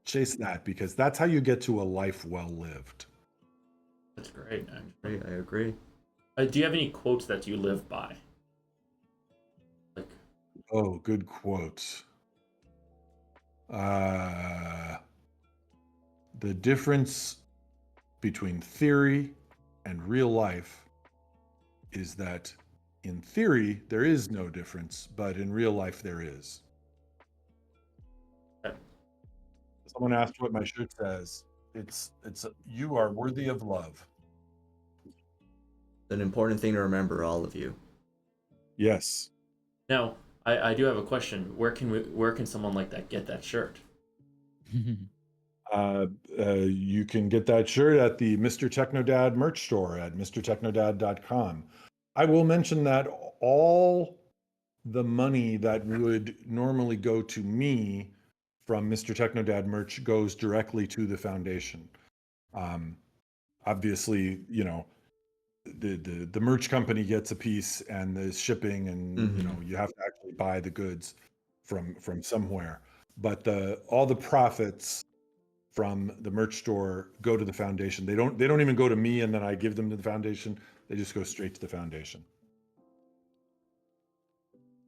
Chase that, because that's how you get to a life well lived. That's great. I agree. Do you have any quotes that you live by? Like, Oh, good quotes. The difference between theory and real life is that in theory there is no difference, but in real life there is. Someone asked what my shirt says. It's you are worthy of love. An important thing to remember, all of you. Yes. now, I do have a question. Where can someone like that get that shirt? You can get that shirt at the Mr. Technodad merch store at mrtechnodad.com. I will mention that all the money that would normally go to me from Mr. Technodad merch goes directly to the foundation. Obviously, you know, the merch company gets a piece, and the shipping, and you know, you have to actually buy the goods from somewhere. But all the profits from the merch store go to the foundation. They don't even go to me and then I give them to the foundation. They just go straight to the foundation.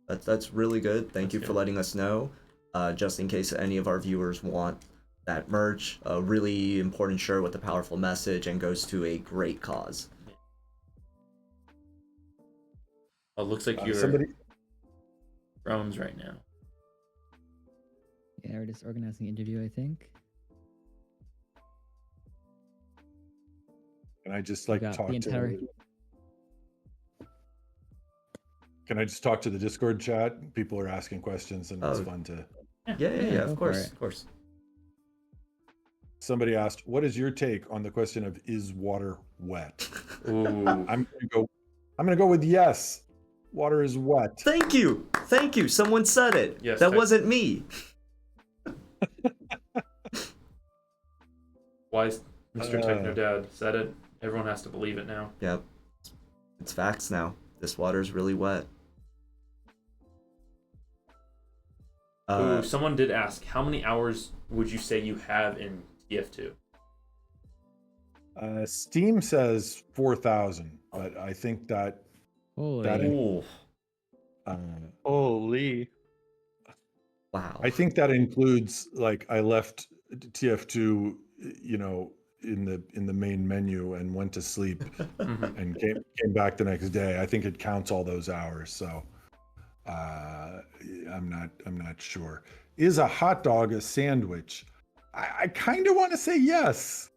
That's really good. Thank you for letting us know. Just in case any of our viewers want that merch, a really important shirt with a powerful message and goes to a great cause. Oh, looks like you're somebody Rome's right now. Yeah, we're just organizing an interview, I think. Can I just like got talk the entire- to? Can I just talk to the Discord chat? People are asking questions, and it's fun to. Yeah, of go course, for it. of course. Somebody asked, "What is your take on the question of is water wet?" Ooh. I'm gonna go with yes. Water is wet. Thank you. Someone said it. Yes, that wasn't me. Wise Mr. Technodad said it. Everyone has to believe it now. Yep. It's facts now. This water's really wet. Ooh, someone did ask, how many hours would you say you have in TF2? Steam says 4,000, but I think that Holy. Holy. Wow. I think that includes, like, I left TF2, you know, in the main menu and went to sleep and came back the next day. I think it counts all those hours. So I'm not sure. Is a hot dog a sandwich? I kind of want to say yes.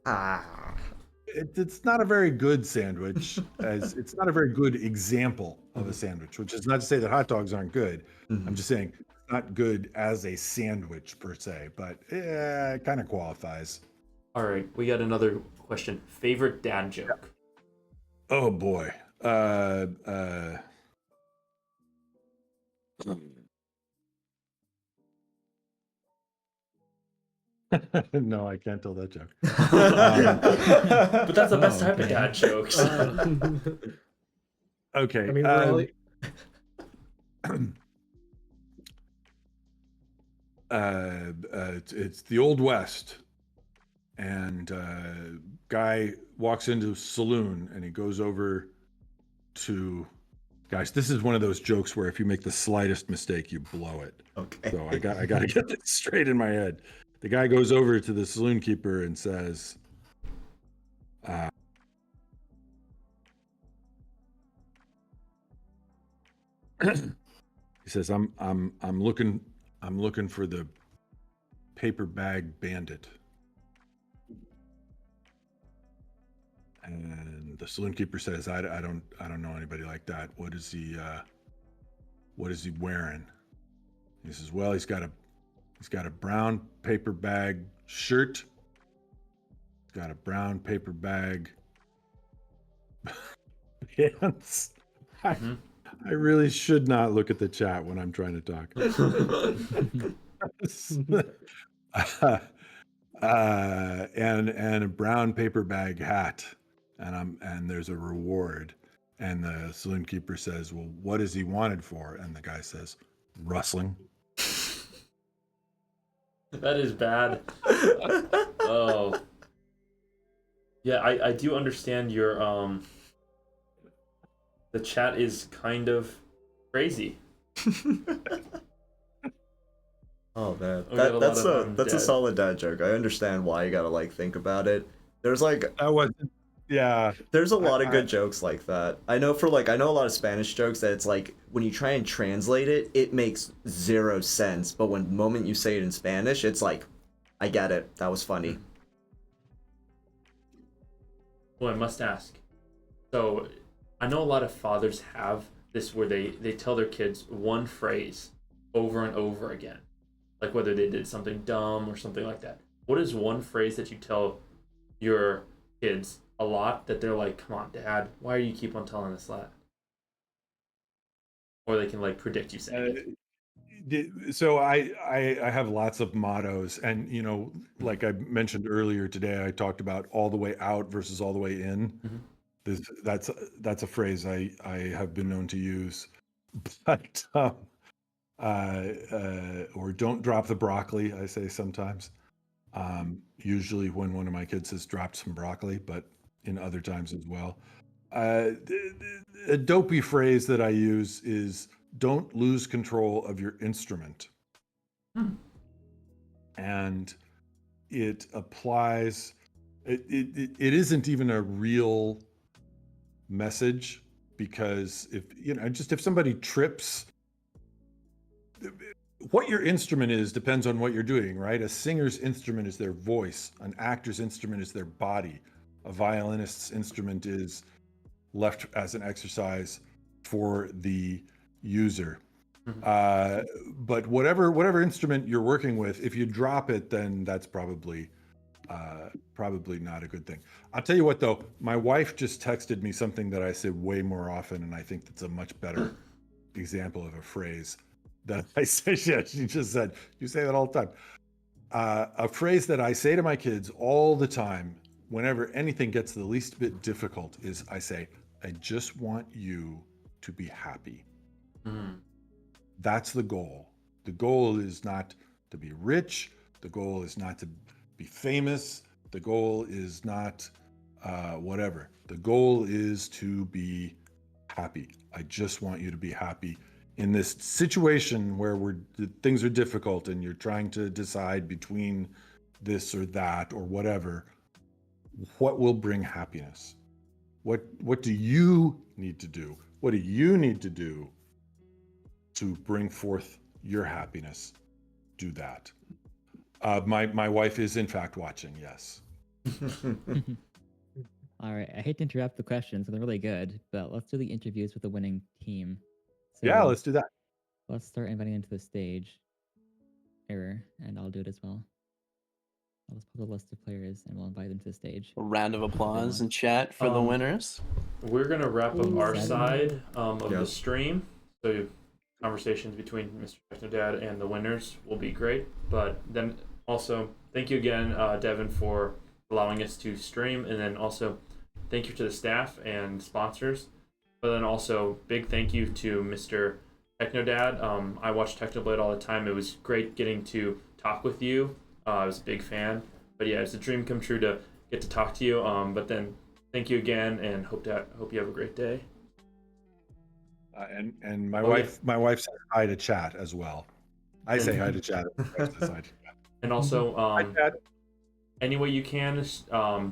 It's not a very good sandwich, as it's not a very good example of a sandwich, which is not to say that hot dogs aren't good. I'm just saying it's not good as a sandwich per se, but it kind of qualifies. All right, we got another question. Favorite dad joke? Oh boy. No, I can't tell that joke. But that's the best type of dad jokes. Okay. I mean, we're all... It's the Old West, and guy walks into a saloon, and he goes over to. Guys, this is one of those jokes where if you make the slightest mistake, you blow it. Okay. So I got to get this straight in my head. The guy goes over to the saloon keeper and says, he says, I'm looking for the paper bag bandit. And the saloon keeper says, I don't know anybody like that. What is he wearing? He says, well, he's got a brown paper bag shirt. He's got a brown paper bag pants. I really should not look at the chat when I'm trying to talk. And a brown paper bag hat, and there's a reward. And the saloon keeper says, well, what is he wanted for? And the guy says, rustling. That is bad. Oh. Yeah, I do understand your The chat is kind of crazy. Oh man, We got a that's lot of a undead. solid dad joke. I understand why you gotta like think about it. There's like yeah. There's a lot of good jokes like that. I know a lot of Spanish jokes that it's like when you try and translate it, it makes zero sense. But when the moment you say it in Spanish, it's like, I get it. That was funny. Well, I must ask. So, I know a lot of fathers have this where they tell their kids one phrase over and over again. Like whether they did something dumb or something like that. What is one phrase that you tell your kids a lot that they're like, come on, Dad, why do you keep on telling us that? Or they can like predict you saying it. So I have lots of mottos, and like I mentioned earlier today, I talked about all the way out versus all the way in. That's a phrase I have been known to use, but or don't drop the broccoli, I say sometimes. Usually when one of my kids has dropped some broccoli, but in other times as well. A dopey phrase that I use is don't lose control of your instrument. And it applies, it isn't even a real message, because if somebody trips, what your instrument is depends on what you're doing, right? A singer's instrument is their voice. An actor's instrument is their body. A violinist's instrument is left as an exercise for the user. But whatever instrument you're working with, if you drop it, then that's probably not a good thing. I'll tell you what though, my wife just texted me something that I say way more often, and I think that's a much better example of a phrase that I say. Yeah, she just said, you say that all the time. A phrase that I say to my kids all the time, whenever anything gets the least bit difficult, is I say, I just want you to be happy. That's the goal. The goal is not to be rich. The goal is not to be famous. The goal is not whatever. The goal is to be happy. I just want you to be happy. In this situation where things are difficult and you're trying to decide between this or that or whatever, what will bring happiness? What do you need to do? What do you need to do to bring forth your happiness? Do that. My wife is in fact watching, yes. All right, I hate to interrupt the questions, they're really good, but let's do the interviews with the winning team. Yeah, let's do that. Let's start inviting into the stage. Error, and I'll do it as well. I'll just put a list of players and we'll invite them to the stage. A round of applause in chat for the winners. We're gonna wrap up our side of Yeah. the stream. So conversations between Mr. Technodad and the winners will be great. But then also thank you again, Devin, for allowing us to stream, and then also thank you to the staff and sponsors. But then also big thank you to Mr. Technodad. I watch Technoblade all the time. It was great getting to talk with you. I was a big fan. But yeah, it's a dream come true to get to talk to you. But then thank you again, and hope you have a great day. And my wife says hi to chat as well. I say hi to chat. And also, any way you can,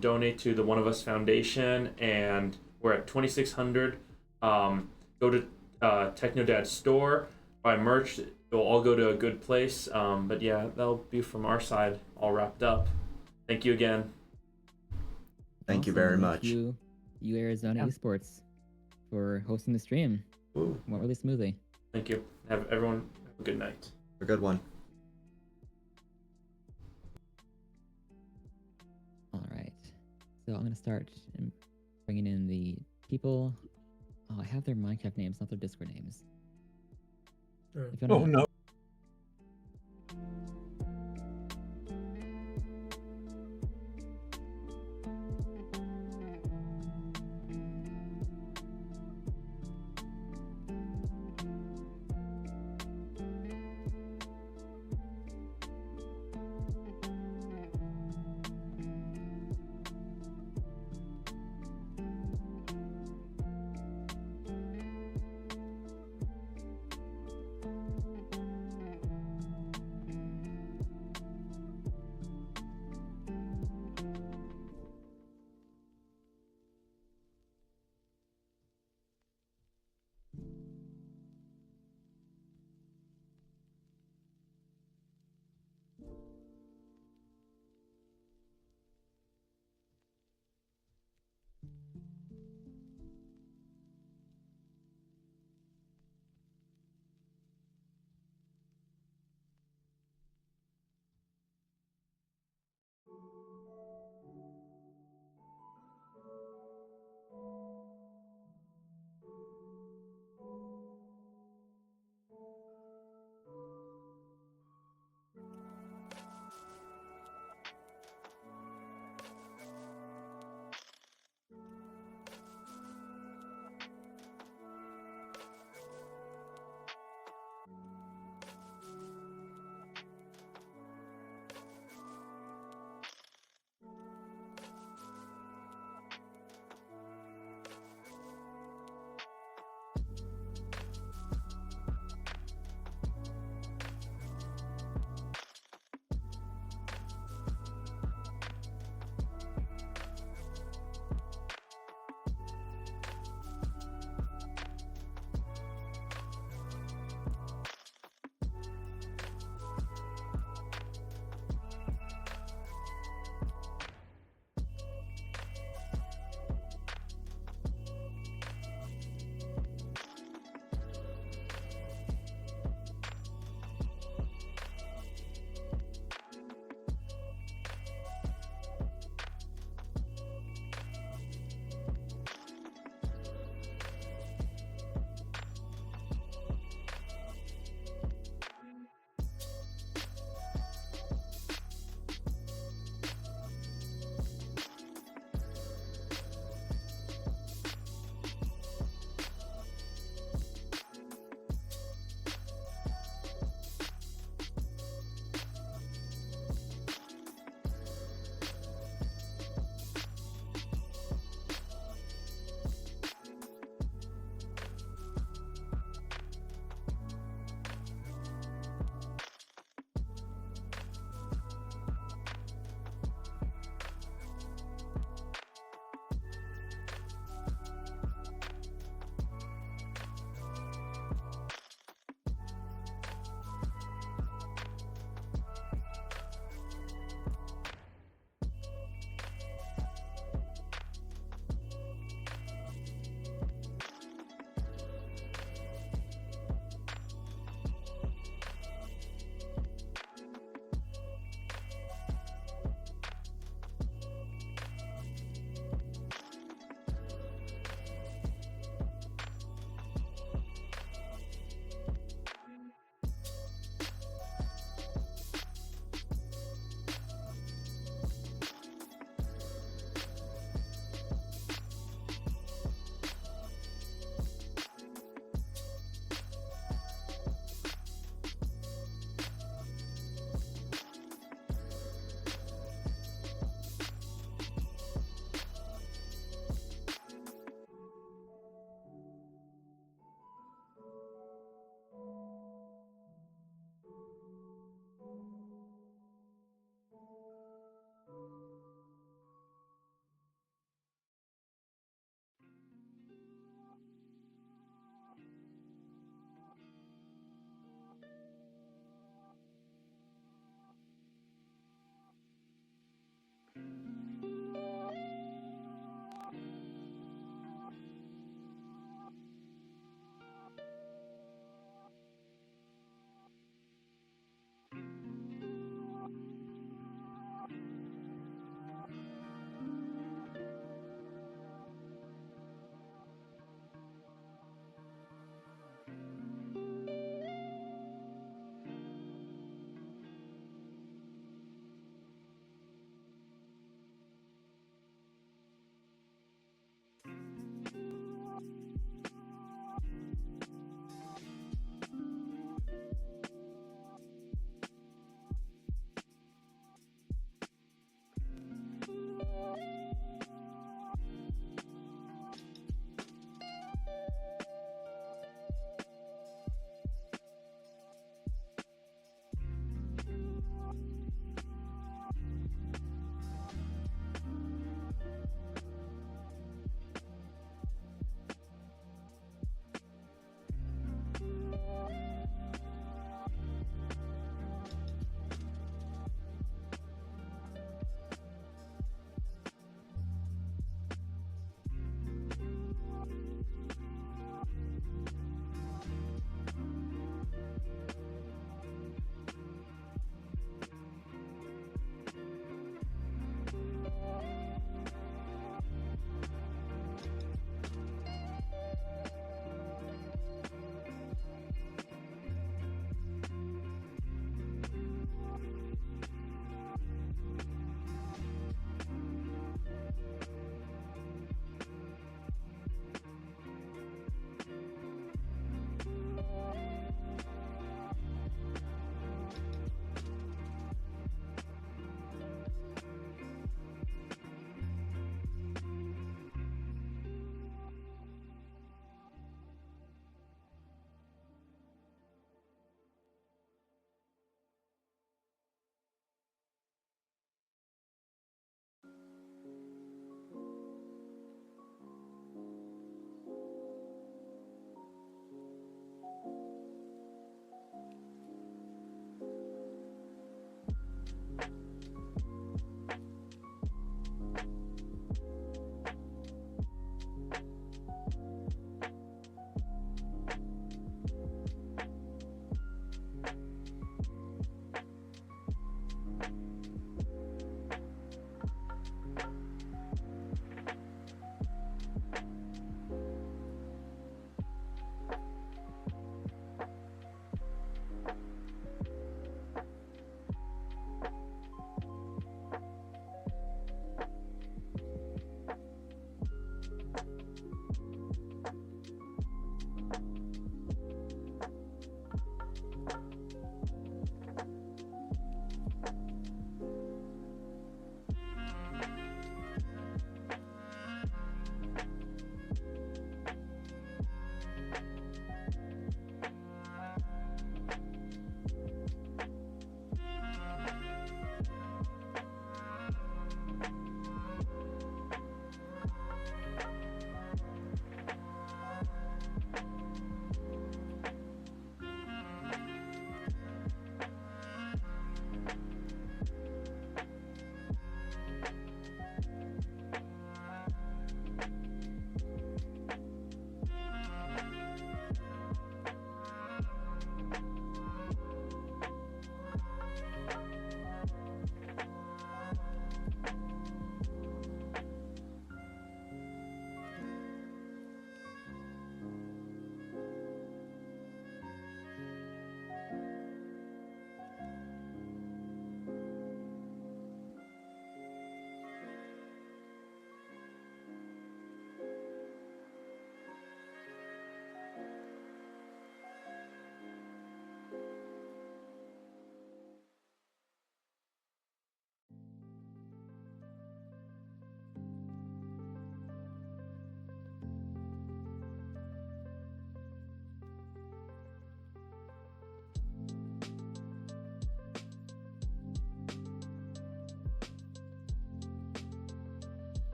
donate to the One of Us Foundation, and we're at 2,600. Go to Technodad's store, buy merch. It'll all go to a good place. But yeah, that'll be from our side, all wrapped up. Thank you again. Thank you very much. Thank you Arizona Esports, for hosting the stream. Ooh. Went really smoothly. Thank you. Everyone have a good night. A good one. All right. So I'm going to start bringing in the people. Oh, I have their Minecraft names, not their Discord names. If you wanna- no.